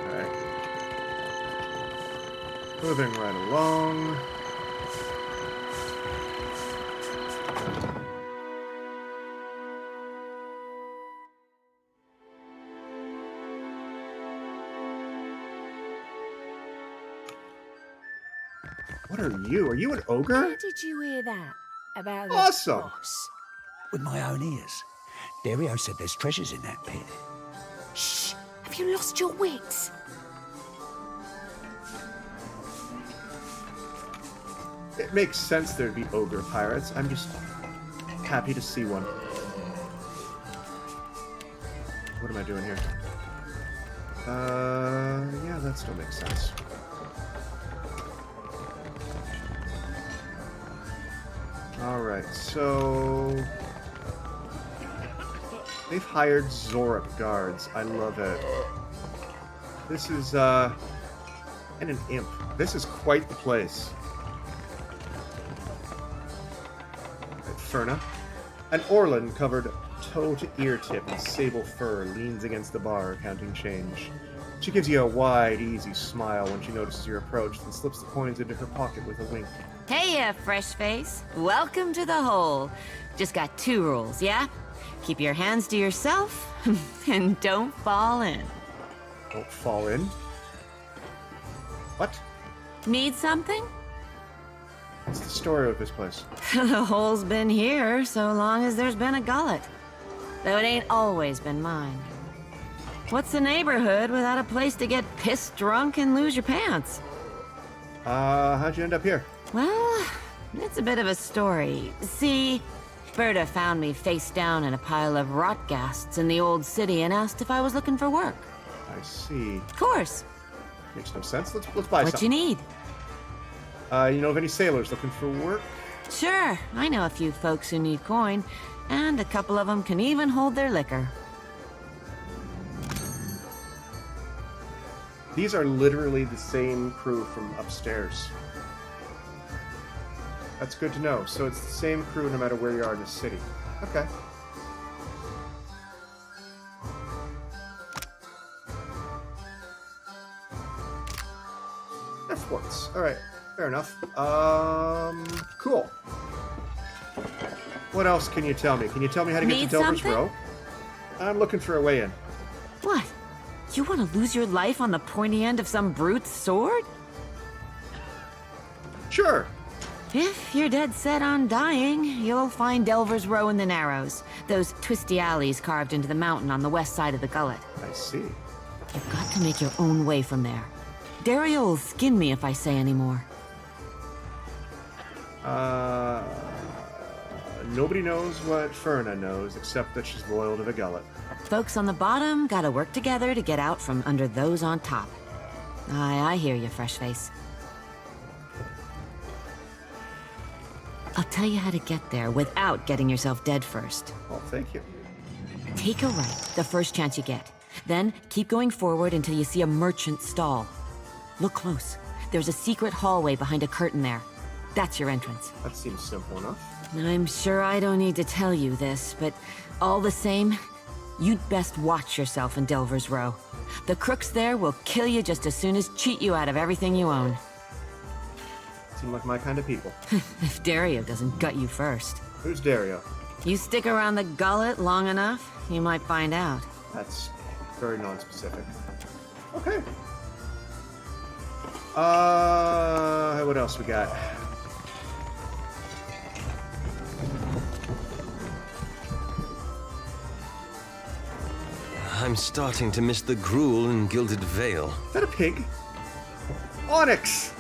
Alright. Moving right along. What are you? Are you an ogre? Where did you hear that? About the Awesome! boss? With my own ears. Dario said there's treasures in that pit. Shh! Have you lost your wits? It makes sense there'd be ogre pirates. I'm just happy to see one. What am I doing here? Yeah, that still makes sense. Alright, so... they've hired Zorak guards. I love it. This is, and an imp. This is quite the place. Right, Ferna. An Orlan covered toe to ear tip in sable fur leans against the bar, counting change. She gives you a wide, easy smile when she notices your approach, then slips the coins into her pocket with a wink. Hey, fresh face. Welcome to the hole. Just got 2 rules, yeah? Keep your hands to yourself, and don't fall in. Don't fall in? What? Need something? What's the story of this place? The hole's been here so long as there's been a gullet. Though it ain't always been mine. What's the neighborhood without a place to get pissed drunk and lose your pants? How'd you end up here? Well, it's a bit of a story. See, Berta found me face down in a pile of rot ghasts in the old city and asked if I was looking for work. I see. Of course. Makes no sense. Let's buy What something. you need? You know of any sailors looking for work? Sure, I know a few folks who need coin, and a couple of them can even hold their liquor. These are literally the same crew from upstairs. That's good to know. So it's the same crew no matter where you are in the city. Okay. F-words. Alright, fair enough. Cool. What else can you tell me? Can you tell me how to get Need to Delver's something? Row? I'm looking for a way in. What? You want to lose your life on the pointy end of some brute's sword? Sure. If you're dead set on dying, you'll find Delver's Row in the Narrows. Those twisty alleys carved into the mountain on the west side of the Gullet. I see. You've got to make your own way from there. Dario will skin me if I say any more. Nobody knows what Ferna knows, except that she's loyal to the Gullet. Folks on the bottom gotta work together to get out from under those on top. I hear you, fresh face. I'll tell you how to get there without getting yourself dead first. Well, thank you. Take a right the first chance you get. Then keep going forward until you see a merchant stall. Look close. There's a secret hallway behind a curtain there. That's your entrance. That seems simple enough. I'm sure I don't need to tell you this, but all the same, you'd best watch yourself in Delver's Row. The crooks there will kill you just as soon as cheat you out of everything you own. Seem like my kind of people. If Dario doesn't gut you first. Who's Dario? You stick around the Gullet long enough, you might find out. That's very non-specific. Okay. What else we got? I'm starting to miss the gruel in Gilded Vale. Is that a pig? Onyx!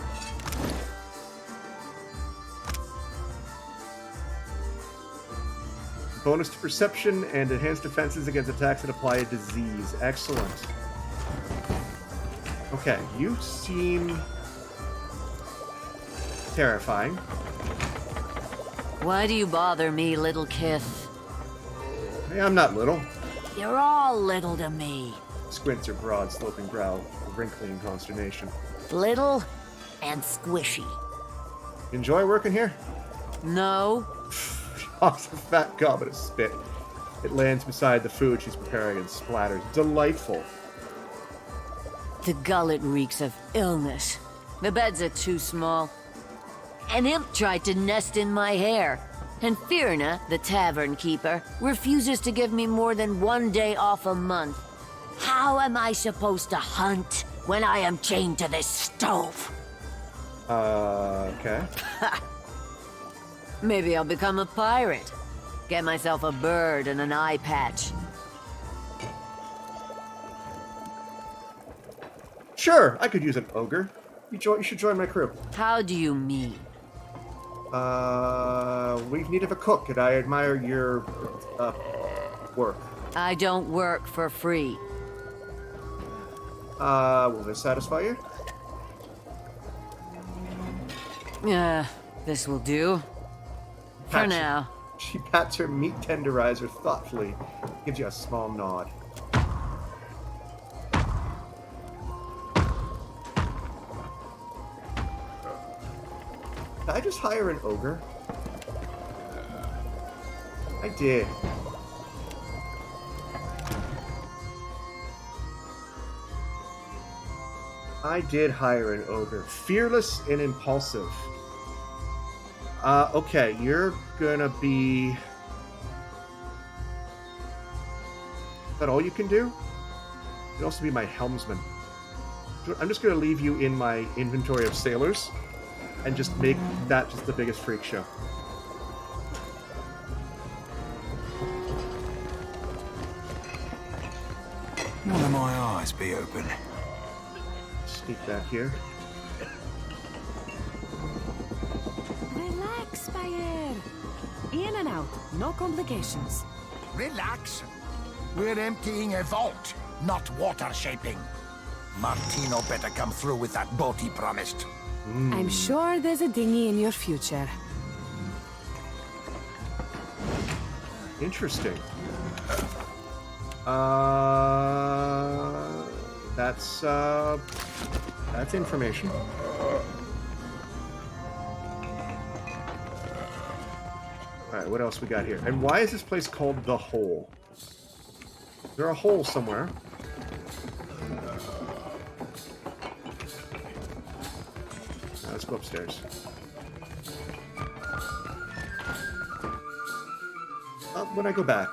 Bonus to perception and enhanced defenses against attacks that apply a disease. Excellent. Okay, you seem terrifying. Why do you bother me, little kith? Hey, I'm not little. You're all little to me. Squints her broad, sloping brow, wrinkling in consternation. Little and squishy. Enjoy working here? No. Pops a fat goblet of spit. It lands beside the food she's preparing and splatters. Delightful. The Gullet reeks of illness. The beds are too small. An imp tried to nest in my hair. And Firna, the tavern keeper, refuses to give me more than 1 day off a month. How am I supposed to hunt when I am chained to this stove? Okay. Maybe I'll become a pirate. Get myself a bird and an eye patch. Sure, I could use an ogre. You should join my crew. How do you mean? We've need of a cook, and I admire your, work. I don't work for free. Will this satisfy you? This will do. For now. She pats her meat tenderizer thoughtfully, gives you a small nod. Did I just hire an ogre? I did. I did hire an ogre. Fearless and impulsive. Okay, you're gonna be... Is that all you can do? You can also be my helmsman. I'm just gonna leave you in my inventory of sailors and just make that just the biggest freak show. Why my eyes be open? Sneak back here. Relax, Bayer. In and out, no complications. Relax. We're emptying a vault, not water shaping. Martino better come through with that boat he promised. I'm sure there's a dinghy in your future. Interesting. That's information. Alright, what else we got here? And why is this place called The Hole? Is there a hole somewhere? Let's go upstairs. When I go back.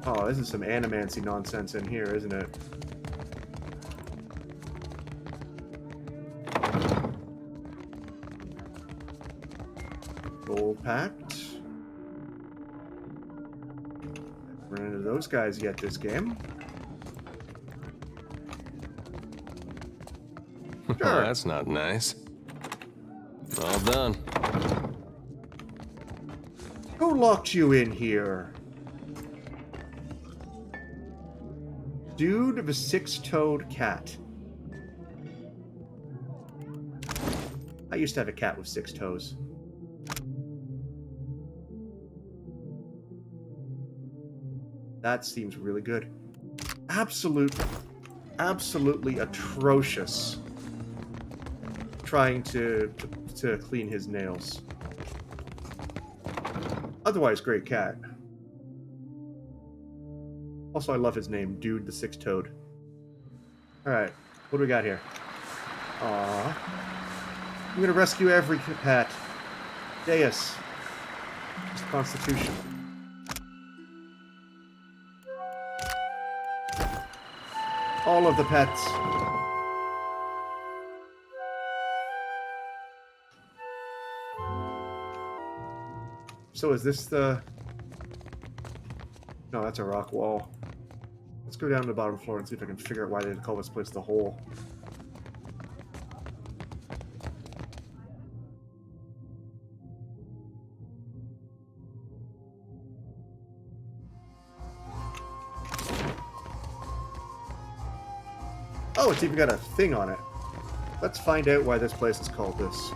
Oh, this is some animancy nonsense in here, isn't it? Gold packed. Haven't run into those guys yet this game. Sure. That's not nice. All done. Who locked you in here? Dude of a six-toed cat. I used to have a cat with 6 toes. That seems really good. Absolutely atrocious. Trying to clean his nails. Otherwise, great cat. Also, I love his name, Dude the Six-Toed. Alright, what do we got here? Aww. I'm gonna rescue every pet. Deus. Just Constitution. All of the pets. So is this the... No, that's a rock wall. Let's go down to the bottom floor and see if I can figure out why they call this place the Hole. Oh, it's even got a thing on it. Let's find out why this place is called this.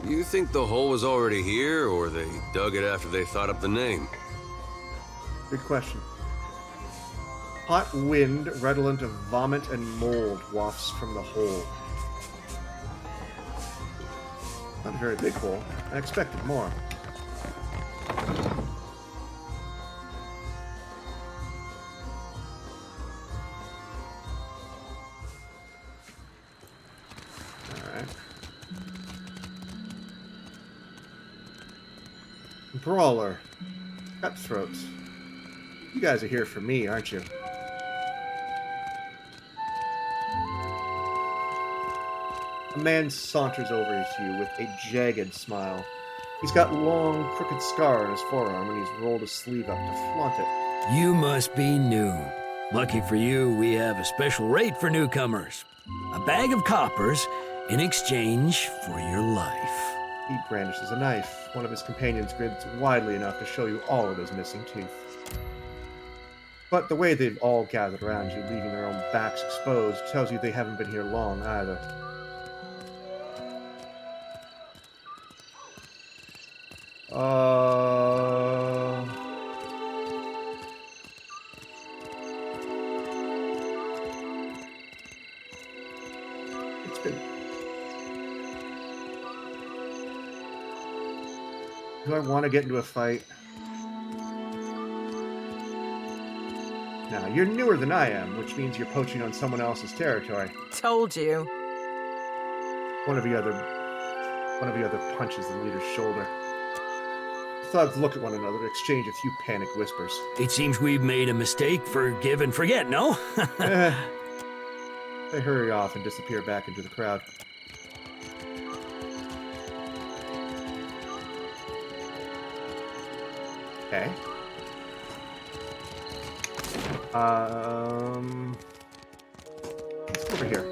You think the hole was already here, or they dug it after they thought up the name? Good question. Hot wind, redolent of vomit and mold, wafts from the hole. Not a very big hole. I expected more. Brawler. Cutthroats. You guys are here for me, aren't you? A man saunters over to you with a jagged smile. He's got long, crooked scar on his forearm and he's rolled his sleeve up to flaunt it. You must be new. Lucky for you, we have a special rate for newcomers. A bag of coppers in exchange for your life. He brandishes a knife. One of his companions grins widely enough to show you all of his missing teeth. But the way they've all gathered around you, leaving their own backs exposed, tells you they haven't been here long either. It's been... Do I want to get into a fight? Now, you're newer than I am, which means you're poaching on someone else's territory. Told you. One of the other punches the leader's shoulder. The thugs look at one another, exchange a few panicked whispers. It seems we've made a mistake. Forgive and forget, no? They hurry off and disappear back into the crowd. Okay. Let's go over here.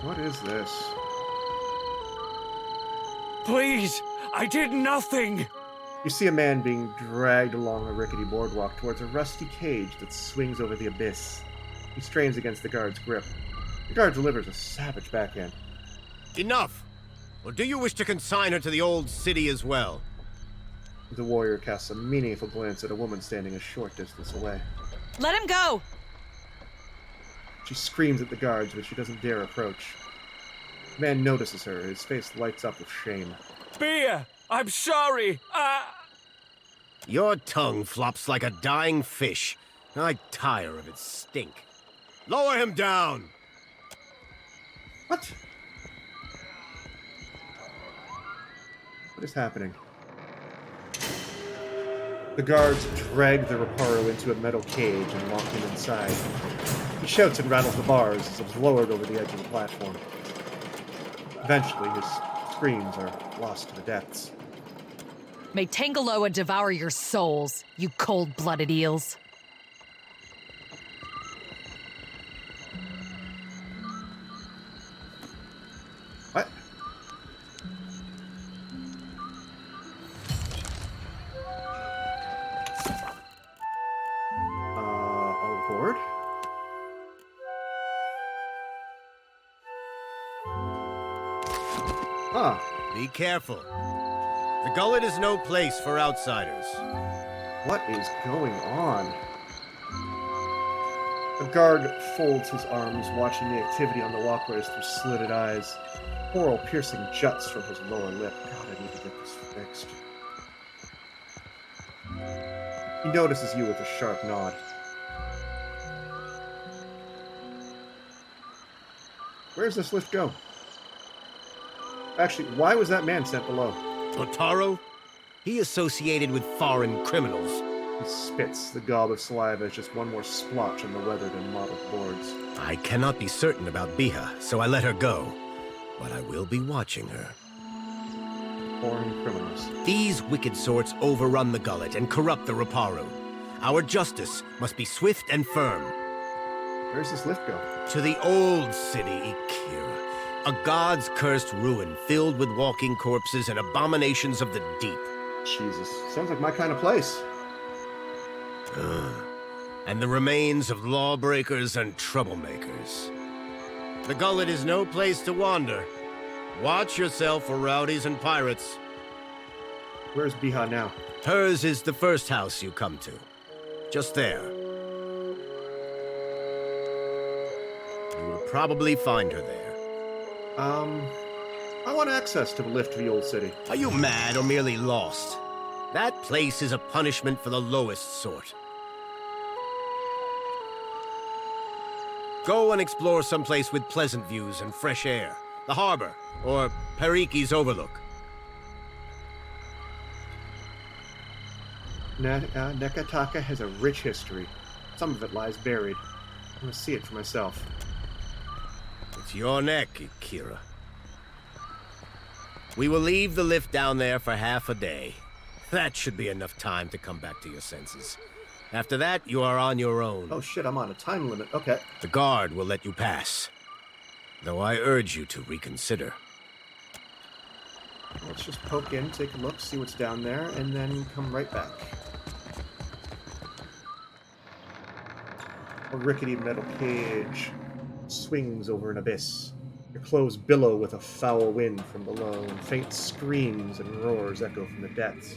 What is this? Please, I did nothing. You see a man being dragged along a rickety boardwalk towards a rusty cage that swings over the abyss. He strains against the guard's grip. The guard delivers a savage backhand. Enough! Or do you wish to consign her to the old city as well? The warrior casts a meaningful glance at a woman standing a short distance away. Let him go! She screams at the guards, but she doesn't dare approach. The man notices her. His face lights up with shame. Bia, I'm sorry. Your tongue flops like a dying fish. I tire of its stink. Lower him down! What? What is happening? The guards drag the Roparu into a metal cage and lock him inside. He shouts and rattles the bars as it's lowered over the edge of the platform. Eventually, his screams are lost to the depths. May Tangaloa devour your souls, you cold-blooded eels. What? Aboard? Ah. Be careful. The Gullet is no place for outsiders. What is going on? The guard folds his arms, watching the activity on the walkways through slitted eyes. Coral piercing juts from his lower lip. God, I need to get this fixed. He notices you with a sharp nod. Where's this lift go? Actually, why was that man sent below? Roparu? He associated with foreign criminals. He spits. The gob of saliva is just one more splotch on the weathered and mottled boards. I cannot be certain about Biha, so I let her go. But I will be watching her. Foreign criminals. These wicked sorts overrun the Gullet and corrupt the Roparu. Our justice must be swift and firm. Where's this lift go? To the old city, Ikira. A god's cursed ruin filled with walking corpses and abominations of the deep. Jesus. Sounds like my kind of place. And the remains of lawbreakers and troublemakers. The Gullet is no place to wander. Watch yourself for rowdies and pirates. Where's Biha now? Hers is the first house you come to. Just there. You will probably find her there. I want access to the lift to the old city. Are you mad or merely lost? That place is a punishment for the lowest sort. Go and explore someplace with pleasant views and fresh air. The harbor, or Periki's Overlook. Neketaka has a rich history. Some of it lies buried. I want to see it for myself. It's your neck, Kira. We will leave the lift down there for half a day. That should be enough time to come back to your senses. After that, you are on your own. Oh shit, I'm on a time limit. Okay. The guard will let you pass. Though I urge you to reconsider. Let's just poke in, take a look, see what's down there, and then come right back. A rickety metal cage swings over an abyss. Your clothes billow with a foul wind from below, and faint screams and roars echo from the depths.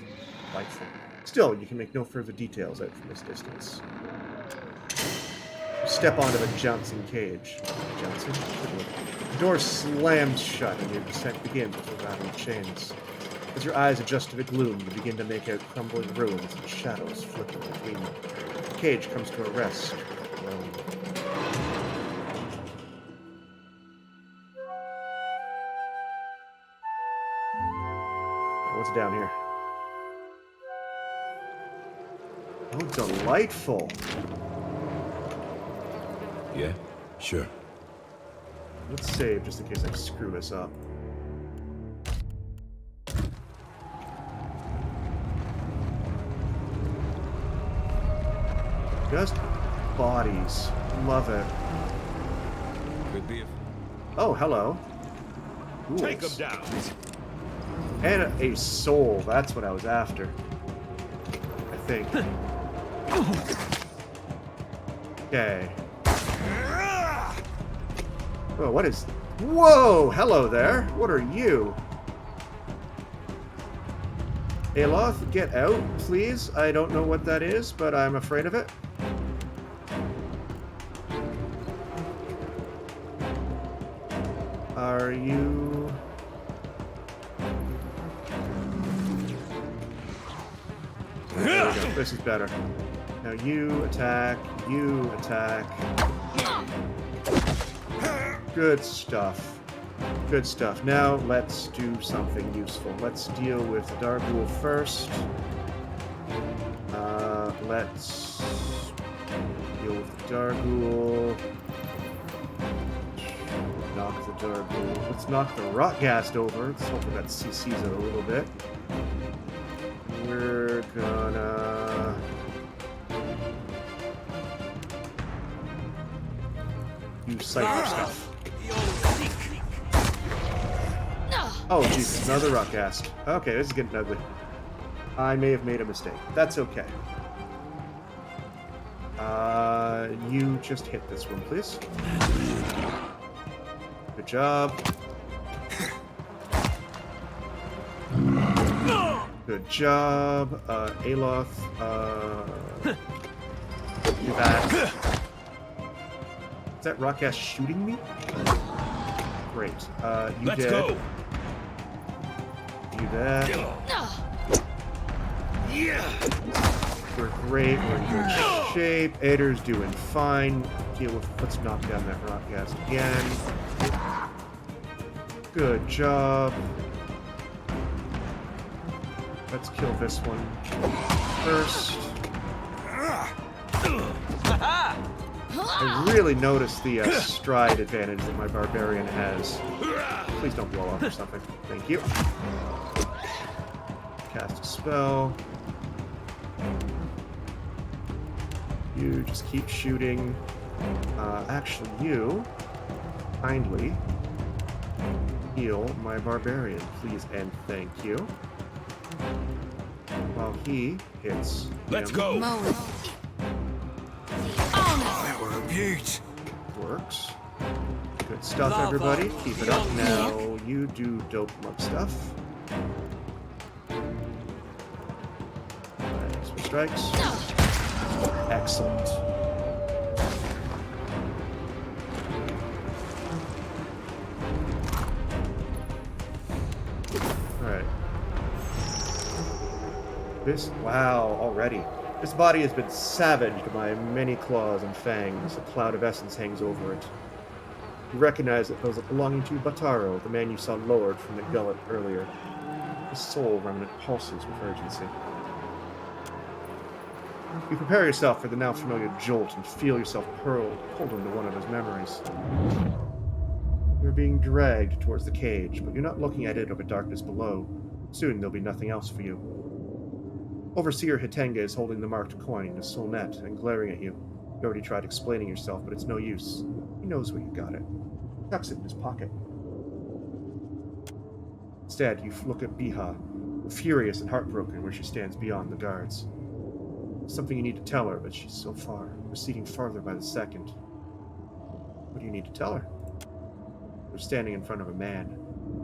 Delightful. Still, you can make no further details out from this distance. You step onto the jouncing cage. Jouncing? The door slams shut, and your descent begins with a rattle of chains. As your eyes adjust to the gloom, you begin to make out crumbling ruins and shadows flickering between them. The cage comes to a rest. What's down here? Oh, delightful. Yeah, sure. Let's save just in case I screw this up. Just bodies. Love it. Could be. Oh, hello. Ghouls. Take them down. And a soul. That's what I was after. I think. Okay. Whoa, what is... Whoa! Hello there! What are you? Aloth, get out, please. I don't know what that is, but I'm afraid of it. Are you... There we go. This is better. Now you attack, you attack. Good stuff. Good stuff. Now let's do something useful. Let's deal with the Darghoul first. Let's deal with the Darghoul. Knock the Darghoul. Let's knock the Rotgast over. Let's hope that CC's it a little bit. We're gonna... use cipher stuff. Oh, Jesus, another Rotgast. Okay, this is getting ugly. I may have made a mistake. That's okay. You just hit this one, please. Good job. Good job. Aloth, do that. Is that Rotgast shooting me? Great. You Let's did. go. Do that. We're great. We're in good shape. Ader's doing fine. Deal with. Let's knock down that Rotgast again. Good job. Let's kill this one first. I really noticed the stride advantage that my barbarian has. Please don't blow up or something. Thank you. Cast a spell. You just keep shooting. Actually, you kindly heal my barbarian, please and thank you. While he hits. Let's him. go. That were a beaut. Works. Good stuff, everybody. Keep it up. Now you do dope mug stuff. Switch strikes. Excellent. Alright. This, wow, already. This body has been savaged by many claws and fangs. A cloud of essence hangs over it. You recognize it as belonging to Bataro, the man you saw lowered from the gullet earlier. His soul remnant pulses with urgency. You prepare yourself for the now familiar jolt and feel yourself pulled into one of his memories. You're being dragged towards the cage, but you're not looking at it over darkness below. Soon there'll be nothing else for you. Overseer Hitenga is holding the marked coin in a soul net and glaring at you. You already tried explaining yourself, but it's no use. He knows where you got it. He tucks it in his pocket. Instead, you look at Biha, furious and heartbroken where she stands beyond the guards. Something you need to tell her, but she's so far, receding farther by the second. What do you need to tell her? You're standing in front of a man.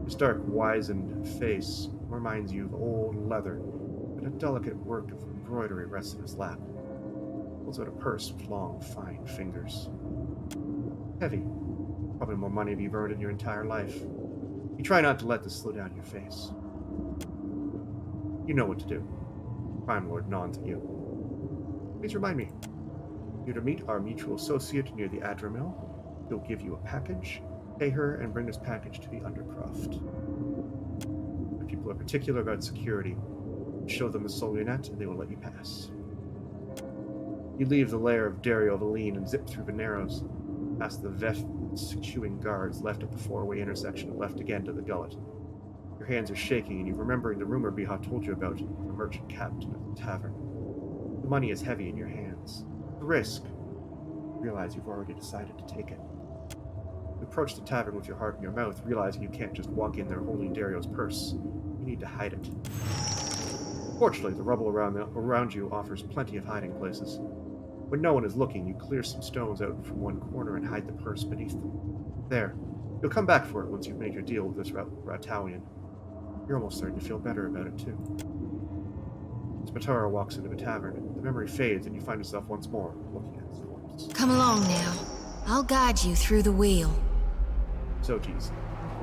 His dark, wizened face reminds you of old leather, but a delicate work of embroidery rests in his lap. He pulls out a purse with long, fine fingers. Heavy. Probably more money than you've earned in your entire life. You try not to let this slow down your face. You know what to do. Crime Lord nods at you. Please remind me. You're to meet our mutual associate near the Adra Mill. He'll give you a package. Pay her and bring this package to the Undercroft. When people are particular about security, show them the Solunet and they will let you pass. You leave the lair of Dario Valine and zip through the Narrows, past the chewing guards, left at the four-way intersection and left again to the Gullet. Your hands are shaking and you're remembering the rumor Biha told you about the merchant captain of the tavern. The money is heavy in your hands. The risk. You realize you've already decided to take it. You approach the tavern with your heart in your mouth, realizing you can't just walk in there holding Dario's purse. You need to hide it. Fortunately, the rubble around you offers plenty of hiding places. When no one is looking, you clear some stones out from one corner and hide the purse beneath them. There. You'll come back for it once you've made your deal with this Ratalian. You're almost starting to feel better about it, too. Spatara walks into the tavern. The memory fades and you find yourself once more looking at his corpse. Come along now. I'll guide you through the wheel. Soti's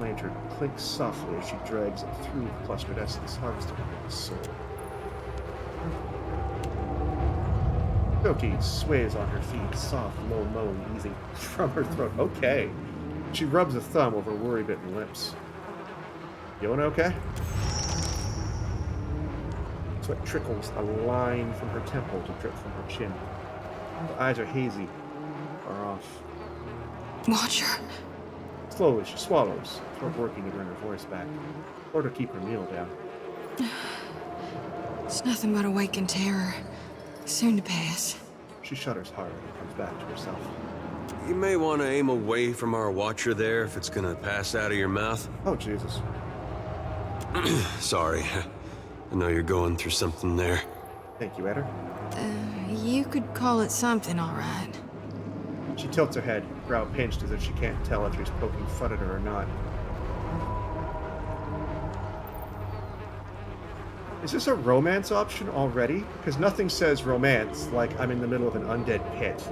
lantern clinks softly as she drags it through the clustered essence harvested into his soul. Soti sways on her feet, soft, low moan easing from her throat. Okay. She rubs a thumb over worry-bitten lips. Feeling okay? Sweat trickles a line from her temple to drip from her chin. Her eyes are hazy, far off. Watch her. Slowly, she swallows, throat working to bring her voice back, or to keep her meal down. It's nothing but awakened terror. Soon to pass. She shudders hard and comes back to herself. You may want to aim away from our watcher there if it's gonna pass out of your mouth. Oh, Jesus. Sorry. I know you're going through something there. Thank you, Eder. You could call it something, all right. She tilts her head, brow pinched as if she can't tell if he's poking fun at her or not. Is this a romance option already? Because nothing says romance like I'm in the middle of an undead pit.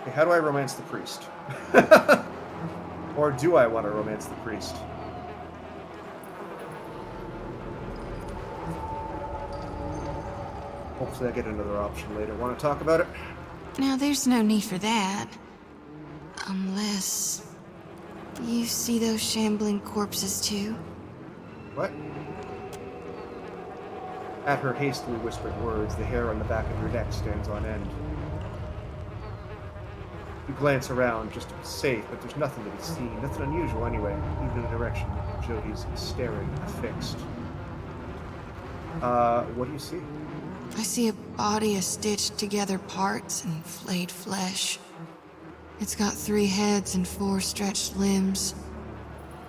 Okay, how do I romance the priest? Or do I want to romance the priest? Hopefully I get another option later. Want to talk about it? Now, there's no need for that. Unless... you see those shambling corpses, too? What? At her hastily whispered words, the hair on the back of her neck stands on end. You glance around just to be safe, but there's nothing to be seen. Nothing unusual anyway, even in the direction Jody's staring fixed. What do you see? I see a body of stitched together parts and flayed flesh. It's got 3 heads and 4 stretched limbs.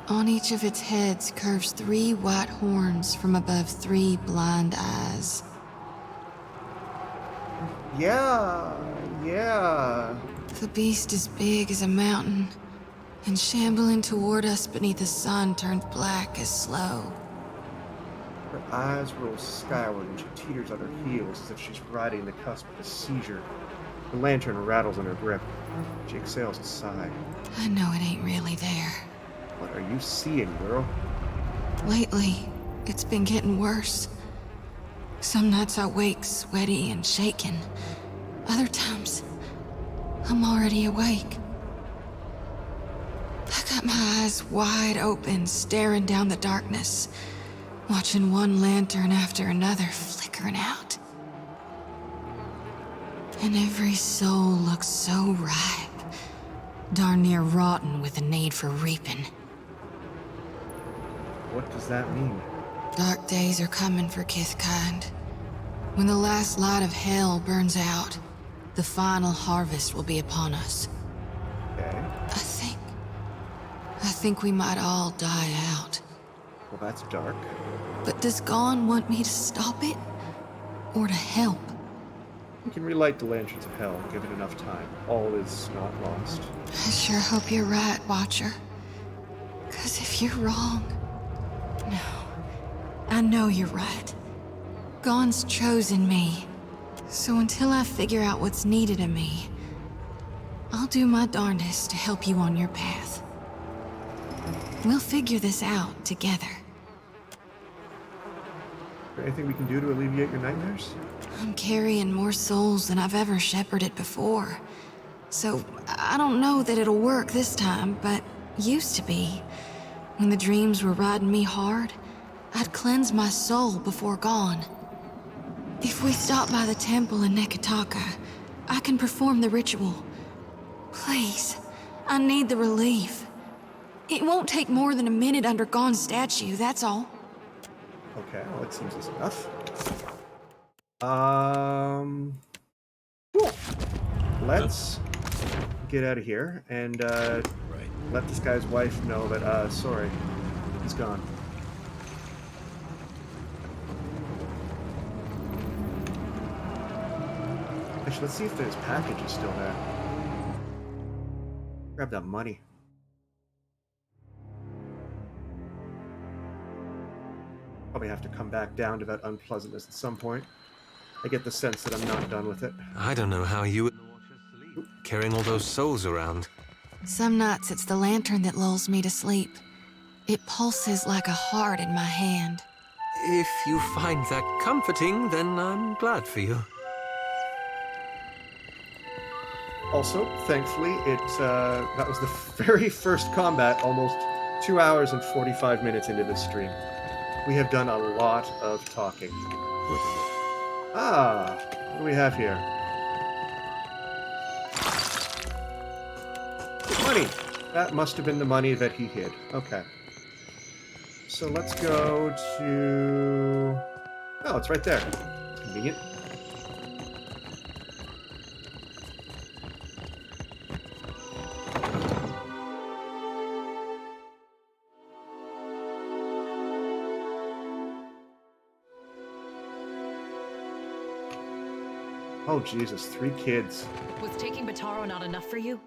On each of its heads curves 3 white horns from above 3 blind eyes. Yeah. The beast is big as a mountain, and shambling toward us beneath a sun turned black as slow. Her eyes roll skyward and she teeters on her heels as if she's riding the cusp of a seizure. The lantern rattles in her grip. She exhales a sigh. I know it ain't really there. What are you seeing, girl? Lately, it's been getting worse. Some nights I wake sweaty and shaking. Other times, I'm already awake. I got my eyes wide open, staring down the darkness. watching one lantern after another flickering out. And every soul looks so ripe, darn near rotten with a need for reaping. What does that mean? Dark days are coming for Kithkind. When the last light of hell burns out, the final harvest will be upon us. Okay. I think we might all die out. Well, that's dark. But does Gon want me to stop it? Or to help? We can relight the lanterns of hell, given enough time. All is not lost. I sure hope you're right, Watcher. 'Cause if you're wrong... No. I know you're right. Gon's chosen me. So until I figure out what's needed of me, I'll do my darndest to help you on your path. We'll figure this out together. Is there anything we can do to alleviate your nightmares? I'm carrying more souls than I've ever shepherded before. So, I don't know that it'll work this time, but used to be. When the dreams were riding me hard, I'd cleanse my soul before Gon. If we stop by the temple in Neketaka, I can perform the ritual. Please, I need the relief. It won't take more than a minute under Gon's statue, that's all. Okay, well, that seems as enough. Cool. Let's get out of here and let this guy's wife know that, sorry, he's gone. Actually, let's see if his package is still there. Grab that money. Probably have to come back down to that unpleasantness at some point. I get the sense that I'm not done with it. I don't know how you would carrying all those souls around. Some nights it's the lantern that lulls me to sleep. It pulses like a heart in my hand. If you find that comforting, then I'm glad for you. Also, thankfully, that was the very first combat almost 2 hours and 45 minutes into this stream. We have done a lot of talking. Ah, what do we have here? Money! That must have been the money that he hid. Okay. So let's go to... Oh, it's right there. Convenient. Oh, Jesus, 3 kids. Was taking Bataro not enough for you?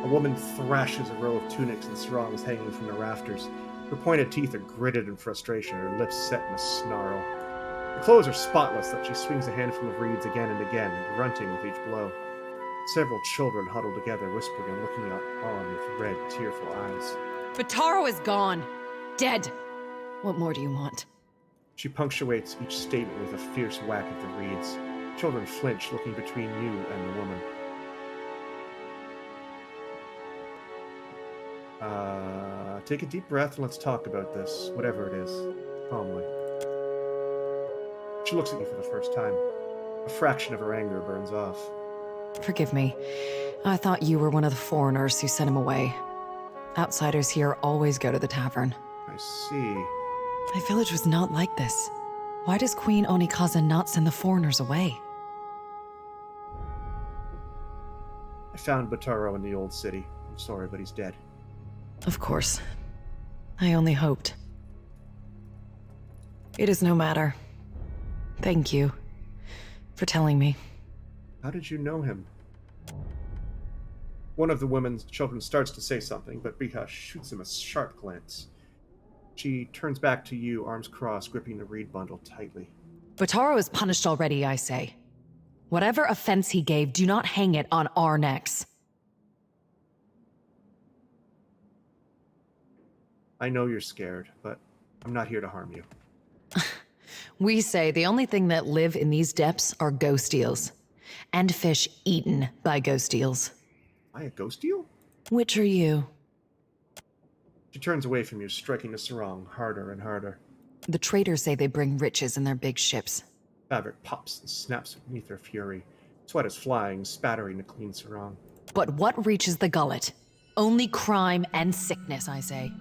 A woman thrashes a row of tunics and sarongs hanging from the rafters. Her pointed teeth are gritted in frustration, her lips set in a snarl. Her clothes are spotless, but she swings a handful of reeds again and again, grunting with each blow. Several children huddle together, whispering and looking on with red, tearful eyes. Bataro is gone. Dead. What more do you want? She punctuates each statement with a fierce whack of the reeds. Children flinch, looking between you and the woman. Take a deep breath and let's talk about this, whatever it is, calmly. She looks at you for the first time. A fraction of her anger burns off. Forgive me. I thought you were one of the foreigners who sent him away. Outsiders here always go to the tavern. I see. My village was not like this. Why does Queen Onikaza not send the foreigners away? I found Bataro in the old city. I'm sorry, but he's dead. Of course. I only hoped. It is no matter. Thank you for telling me. How did you know him? One of the women's children starts to say something, but Biha shoots him a sharp glance. She turns back to you, arms crossed, gripping the reed bundle tightly. Bataro is punished already, I say. Whatever offense he gave, do not hang it on our necks. I know you're scared, but I'm not here to harm you. We say the only thing that live in these depths are ghost eels. And fish eaten by ghost eels. Am I a ghost eel? Which are you? She turns away from you, striking the sarong harder and harder. The traders say they bring riches in their big ships. Fabric pops and snaps beneath her fury. Sweat is flying, spattering the clean sarong. But what reaches the gullet? Only crime and sickness, I say.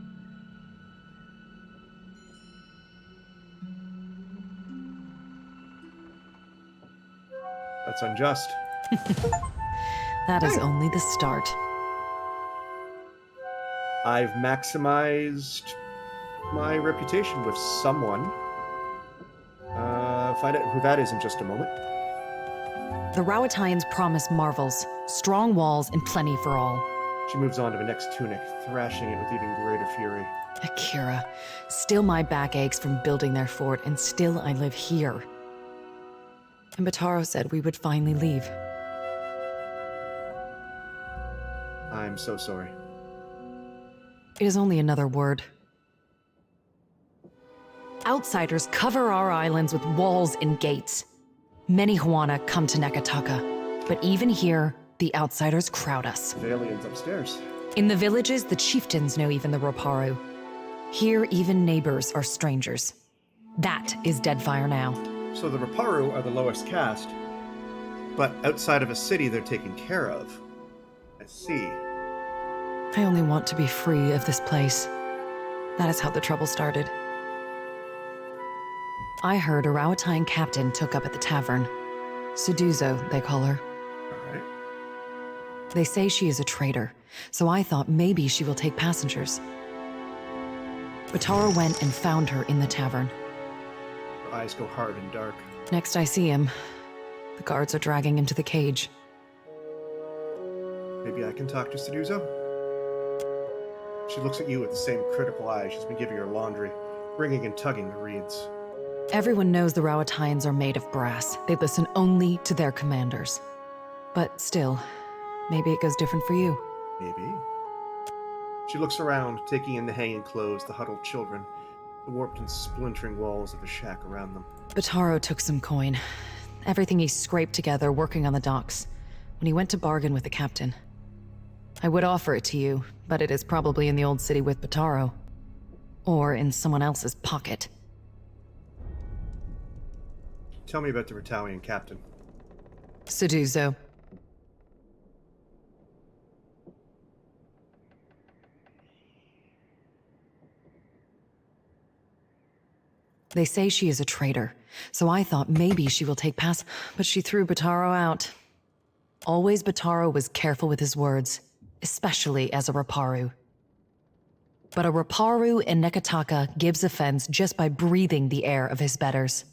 That's unjust. That is only the start. I've maximized my reputation with someone. Find out who that is in just a moment. The Rowattians promise marvels, strong walls, and plenty for all. She moves on to the next tunic, thrashing it with even greater fury. Akira, still my back aches from building their fort, and still I live here. And Bataro said we would finally leave. I'm so sorry. It is only another word. Outsiders cover our islands with walls and gates. Many Huana come to Neketaka, but even here, the outsiders crowd us. The aliens upstairs. In the villages, the chieftains know even the Roparu. Here, even neighbors are strangers. That is Deadfire now. So the Roparu are the lowest caste, but outside of a city they're taken care of. I see. I only want to be free of this place. That is how the trouble started. I heard a Rowattian captain took up at the tavern. Suduzo, they call her. Alright. They say she is a traitor, so I thought maybe she will take passengers. Bataro went and found her in the tavern. Her eyes go hard and dark. Next I see him, the guards are dragging him to the cage. Maybe I can talk to Suduzo? She looks at you with the same critical eye she's been giving her laundry, wringing and tugging the reeds. Everyone knows the Rowattians are made of brass. They listen only to their commanders. But still, maybe it goes different for you. Maybe. She looks around, taking in the hanging clothes, the huddled children, the warped and splintering walls of the shack around them. Bataro took some coin. Everything he scraped together working on the docks, when he went to bargain with the captain. I would offer it to you, but it is probably in the old city with Bataro. Or in someone else's pocket. Tell me about the Rowattian captain. Suduzo. They say she is a traitor, so I thought maybe she will take but she threw Bataro out. Always Bataro was careful with his words, especially as a Roparu. But a Roparu in Neketaka gives offense just by breathing the air of his betters.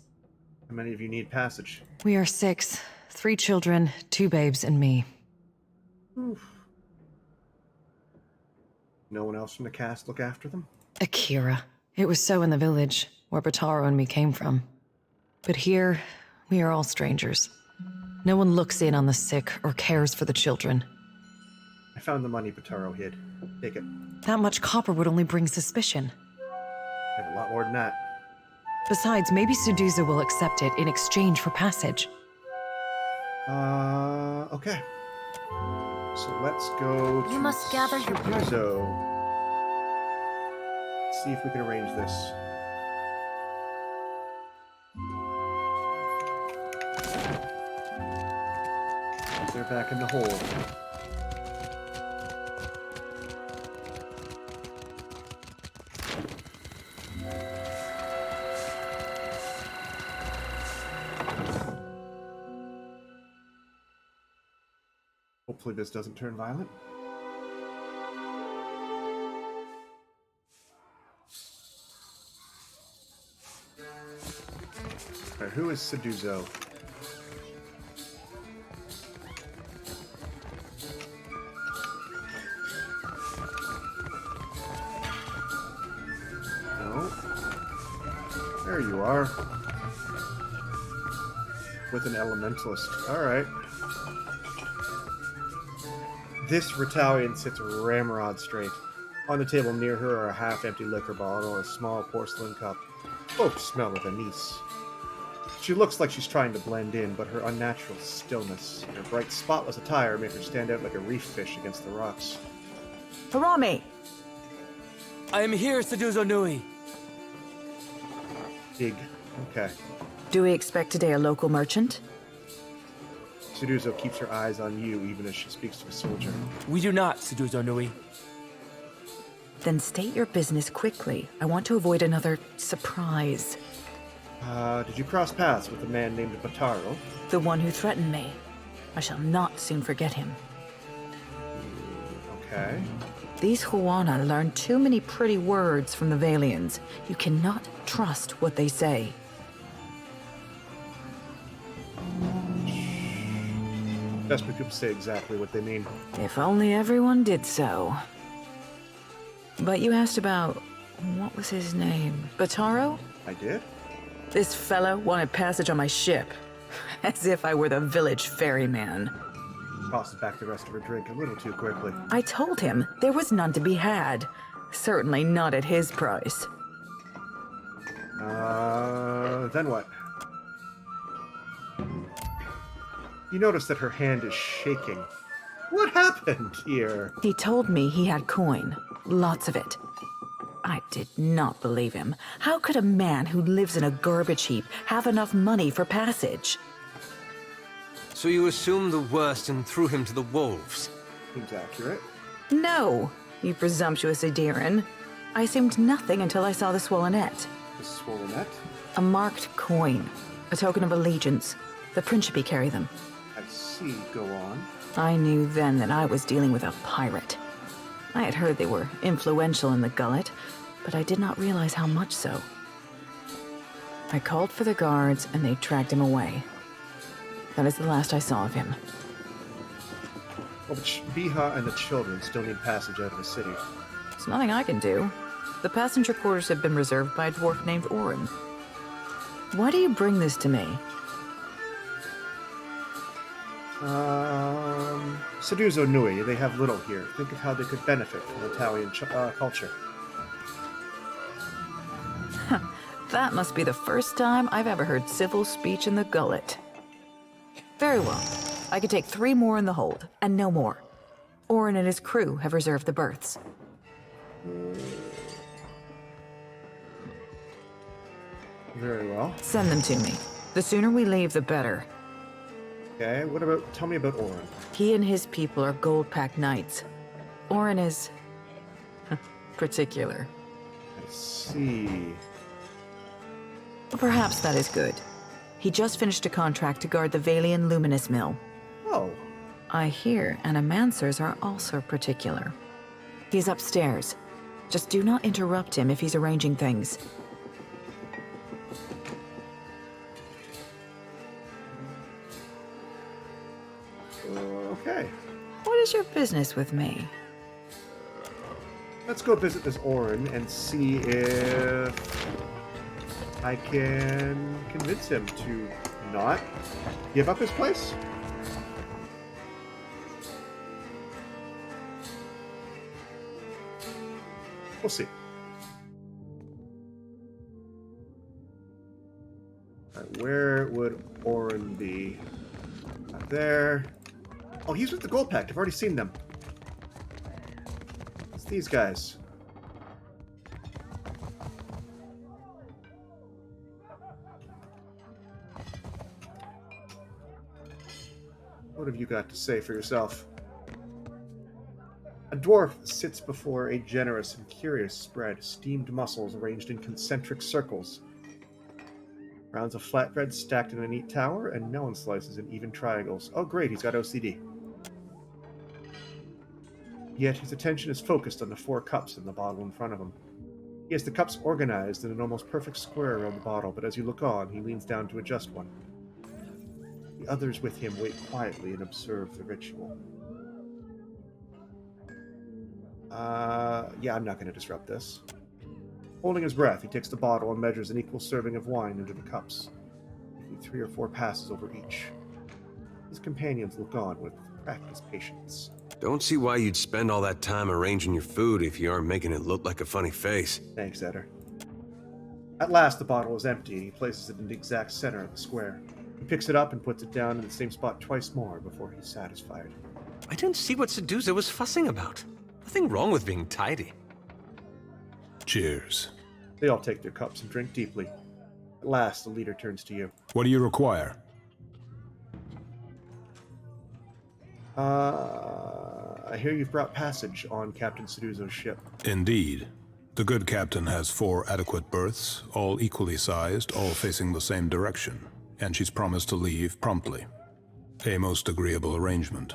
How many of you need passage? We are 6, 3 children, 2 babes, and me. Oof. No one else from the cast look after them? Akira. It was so in the village, where Bataro and me came from. But here, we are all strangers. No one looks in on the sick or cares for the children. I found the money Bataro hid. Take it. That much copper would only bring suspicion. I have a lot more than that. Besides, maybe Suduzo will accept it in exchange for passage. Okay. So let's go to You must gather your Suduzo. See if we can arrange this. They're back in the hole. Hopefully this doesn't turn violent. Alright, who is Suduzo? No. There you are. With an elementalist. Alright. This Rowattian sits ramrod straight. On the table near her are a half-empty liquor bottle and a small porcelain cup. Both smell of anise. She looks like she's trying to blend in, but her unnatural stillness and her bright, spotless attire make her stand out like a reef fish against the rocks. Harame! I am here, Seduzo Nui. Dig. Okay. Do we expect today a local merchant? Seduzo keeps her eyes on you even as she speaks to a soldier. We do not, Seduzo Nui. Then state your business quickly. I want to avoid another surprise. Did you cross paths with a man named Bataro? The one who threatened me. I shall not soon forget him. Okay. These Huana learn too many pretty words from the Valians. You cannot trust what they say. Best we could say exactly what they mean. If only everyone did so. But you asked about... what was his name? Bataro? I did? This fellow wanted passage on my ship. As if I were the village ferryman. Tosses back the rest of her drink a little too quickly. I told him there was none to be had. Certainly not at his price. Then what? You notice that her hand is shaking. What happened here? He told me he had coin. Lots of it. I did not believe him. How could a man who lives in a garbage heap have enough money for passage? So you assumed the worst and threw him to the wolves? Seems accurate. No, you presumptuous Adiran. I assumed nothing until I saw the swollenette. The swollenette? A marked coin. A token of allegiance. The Principe carry them. I see. Go on. I knew then that I was dealing with a pirate. I had heard they were influential in the Gullet, but I did not realize how much so. I called for the guards, and they dragged him away. That is the last I saw of him. Well, but Biha and the children still need passage out of the city. There's nothing I can do. The passenger quarters have been reserved by a dwarf named Orin. Why do you bring this to me? Seduzo Nui, they have little here. Think of how they could benefit from Italian culture. That must be the first time I've ever heard civil speech in the Gullet. Very well. I could take 3 more in the hold, and no more. Orin and his crew have reserved the berths. Very well. Send them to me. The sooner we leave, the better. Okay, tell me about Orin. He and his people are gold-packed knights. Orin is... particular. I see. Perhaps that is good. He just finished a contract to guard the Valian Luminous Mill. Oh. I hear animancers are also particular. He's upstairs. Just do not interrupt him if he's arranging things. Okay. What is your business with me? Let's go visit this Orin and see if I can convince him to not give up his place. We'll see. Alright, where would Orin be? Not there. Oh, he's with the Gold Pact. I've already seen them. It's these guys. What have you got to say for yourself? A dwarf sits before a generous and curious spread, steamed mussels arranged in concentric circles. Rounds of flatbread stacked in a neat tower, and melon slices in even triangles. Oh great, he's got OCD. Yet his attention is focused on the 4 cups in the bottle in front of him. He has the cups organized in an almost perfect square around the bottle, but as you look on, he leans down to adjust one. The others with him wait quietly and observe the ritual. Yeah, I'm not going to disrupt this. Holding his breath, he takes the bottle and measures an equal serving of wine into the cups, making 3 or 4 passes over each. His companions look on with practiced patience. Don't see why you'd spend all that time arranging your food if you aren't making it look like a funny face. Thanks, Eder. At last, the bottle is empty, and he places it in the exact center of the square. He picks it up and puts it down in the same spot twice more before he's satisfied. I didn't see what Seduzo was fussing about. Nothing wrong with being tidy. Cheers. They all take their cups and drink deeply. At last, the leader turns to you. What do you require? I hear you've brought passage on Captain Seduzo's ship. Indeed. The good captain has 4 adequate berths, all equally sized, all facing the same direction, and she's promised to leave promptly. A most agreeable arrangement.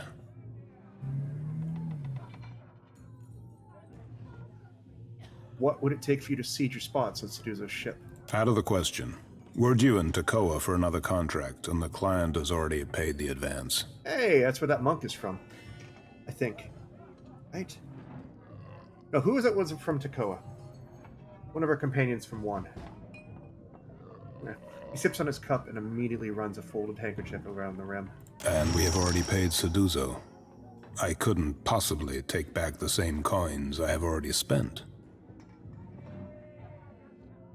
What would it take for you to siege your spots on Seduzo's ship? Out of the question. We're due in Tekoa for another contract, and the client has already paid the advance. Hey, that's where that monk is from. I think. Right? No, who was it was from Tekoa? One of our companions from one. Yeah. He sips on his cup and immediately runs a folded handkerchief around the rim. And we have already paid Seduzo. I couldn't possibly take back the same coins I have already spent.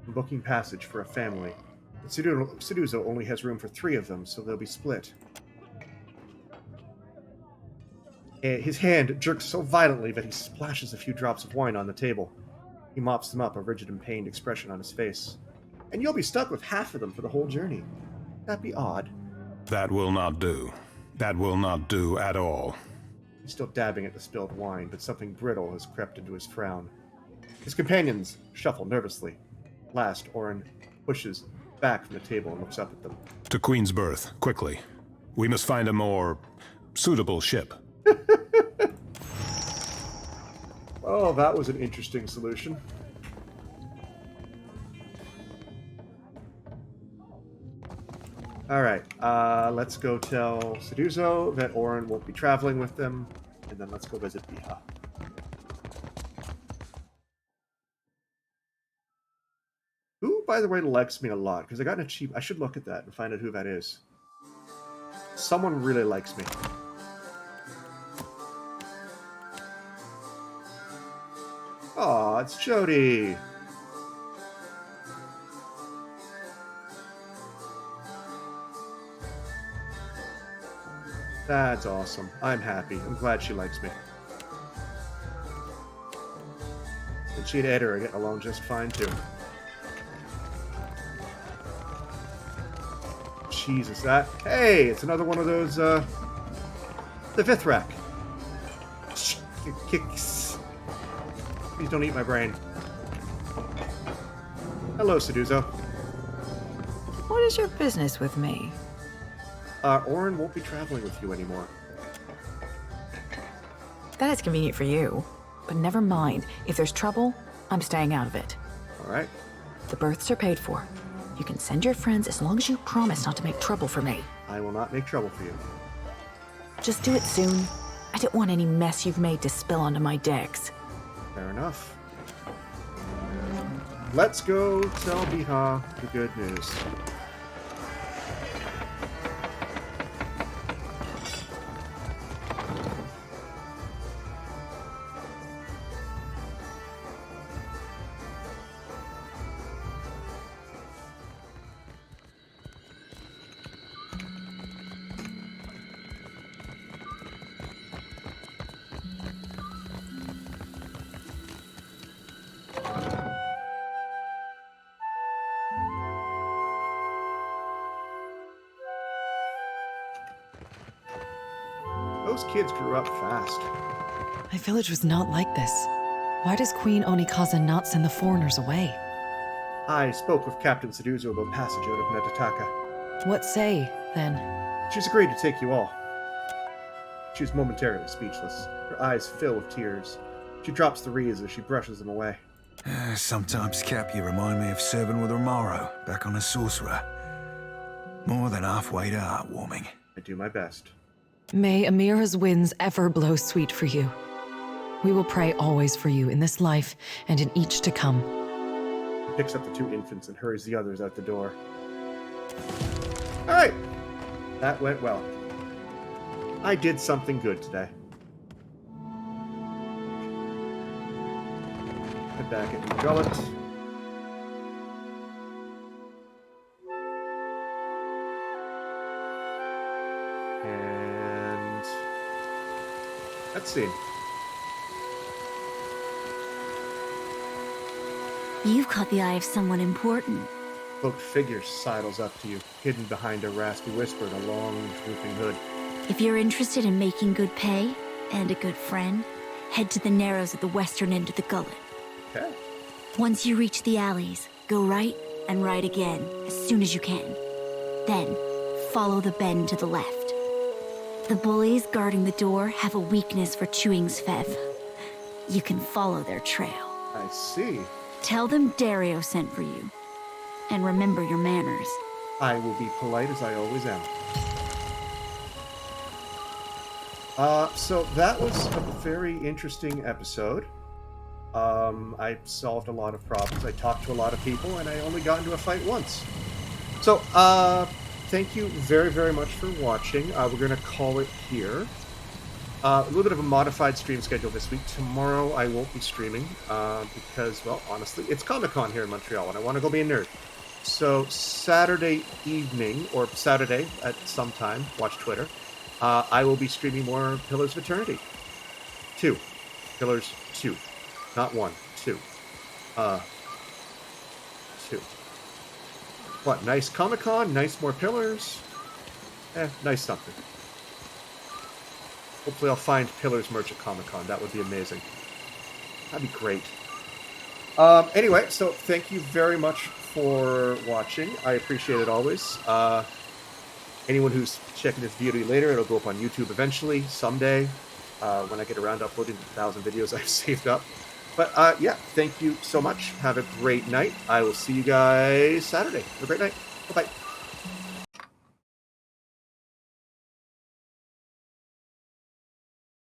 I'm booking passage for a family. Seduzo only has room for 3 of them, so they'll be split. His hand jerks so violently that he splashes a few drops of wine on the table. He mops them up, a rigid and pained expression on his face. And you'll be stuck with half of them for the whole journey. That'd be odd. That will not do. That will not do at all. He's still dabbing at the spilled wine, but something brittle has crept into his frown. His companions shuffle nervously. Last, Orin pushes back from the table and looks up at them. To Queen's Berth, quickly. We must find a more suitable ship. Oh, that was an interesting solution. Alright, let's go tell Seduzo that Orin won't be traveling with them, and then let's go visit Biha. Who, by the way, likes me a lot? Because I got an achievement. I should look at that and find out who that is. Someone really likes me. Aw, it's Jody. That's awesome. I'm happy. I'm glad she likes me. And she and Ed are getting along just fine, too. Jesus, that... Hey, it's another one of those, the 5th rack. Kicks. Please don't eat my brain. Hello, Seduzo. What is your business with me? Orin won't be traveling with you anymore. That is convenient for you. But never mind. If there's trouble, I'm staying out of it. Alright. The berths are paid for. You can send your friends as long as you promise not to make trouble for me. I will not make trouble for you. Just do it soon. I don't want any mess you've made to spill onto my decks. Fair enough. Let's go tell Biha the good news. Those kids grew up fast. My village was not like this. Why does Queen Onikaza not send the foreigners away? I spoke with Captain Seduzo about passage out of Neketaka. What say, then? She's agreed to take you all. She's momentarily speechless. Her eyes fill with tears. She drops the reeds as she brushes them away. Sometimes, Cap, you remind me of serving with Roparu, back on the Sorcerer. More than halfway to heartwarming. I do my best. May Amira's winds ever blow sweet for you. We will pray always for you in this life and in each to come. He picks up the 2 infants and hurries the others out the door. Alright! That went well. I did something good today. Head back into Gullet. And... let's see. You've caught the eye of someone important. Cloaked figure sidles up to you, hidden behind a raspy whisper and a long, drooping hood. If you're interested in making good pay and a good friend, head to the narrows at the western end of the Gullet. Okay. Once you reach the alleys, go right and right again as soon as you can. Then, follow the bend to the left. The bullies guarding the door have a weakness for chewing Svev. You can follow their trail. I see. Tell them Dario sent for you. And remember your manners. I will be polite as I always am. So that was a very interesting episode. I solved a lot of problems. I talked to a lot of people, and I only got into a fight once. So, thank you very, very much for watching. We're going to call it here. A little bit of a modified stream schedule this week. Tomorrow I won't be streaming because, well, honestly, it's Comic-Con here in Montreal, and I want to go be a nerd. So Saturday evening, or Saturday at some time, watch Twitter, I will be streaming more Pillars of Eternity. 2. Pillars 2. Not 1. 2. 2. What, nice Comic-Con? Nice more Pillars? Nice something. Hopefully I'll find Pillars merch at Comic-Con. That would be amazing. That'd be great. Anyway, so thank you very much for watching. I appreciate it always. Anyone who's checking this video later, it'll go up on YouTube eventually, someday, when I get around to uploading the 1,000 videos I've saved up. But yeah, thank you so much. Have a great night. I will see you guys Saturday. Have a great night. Bye-bye.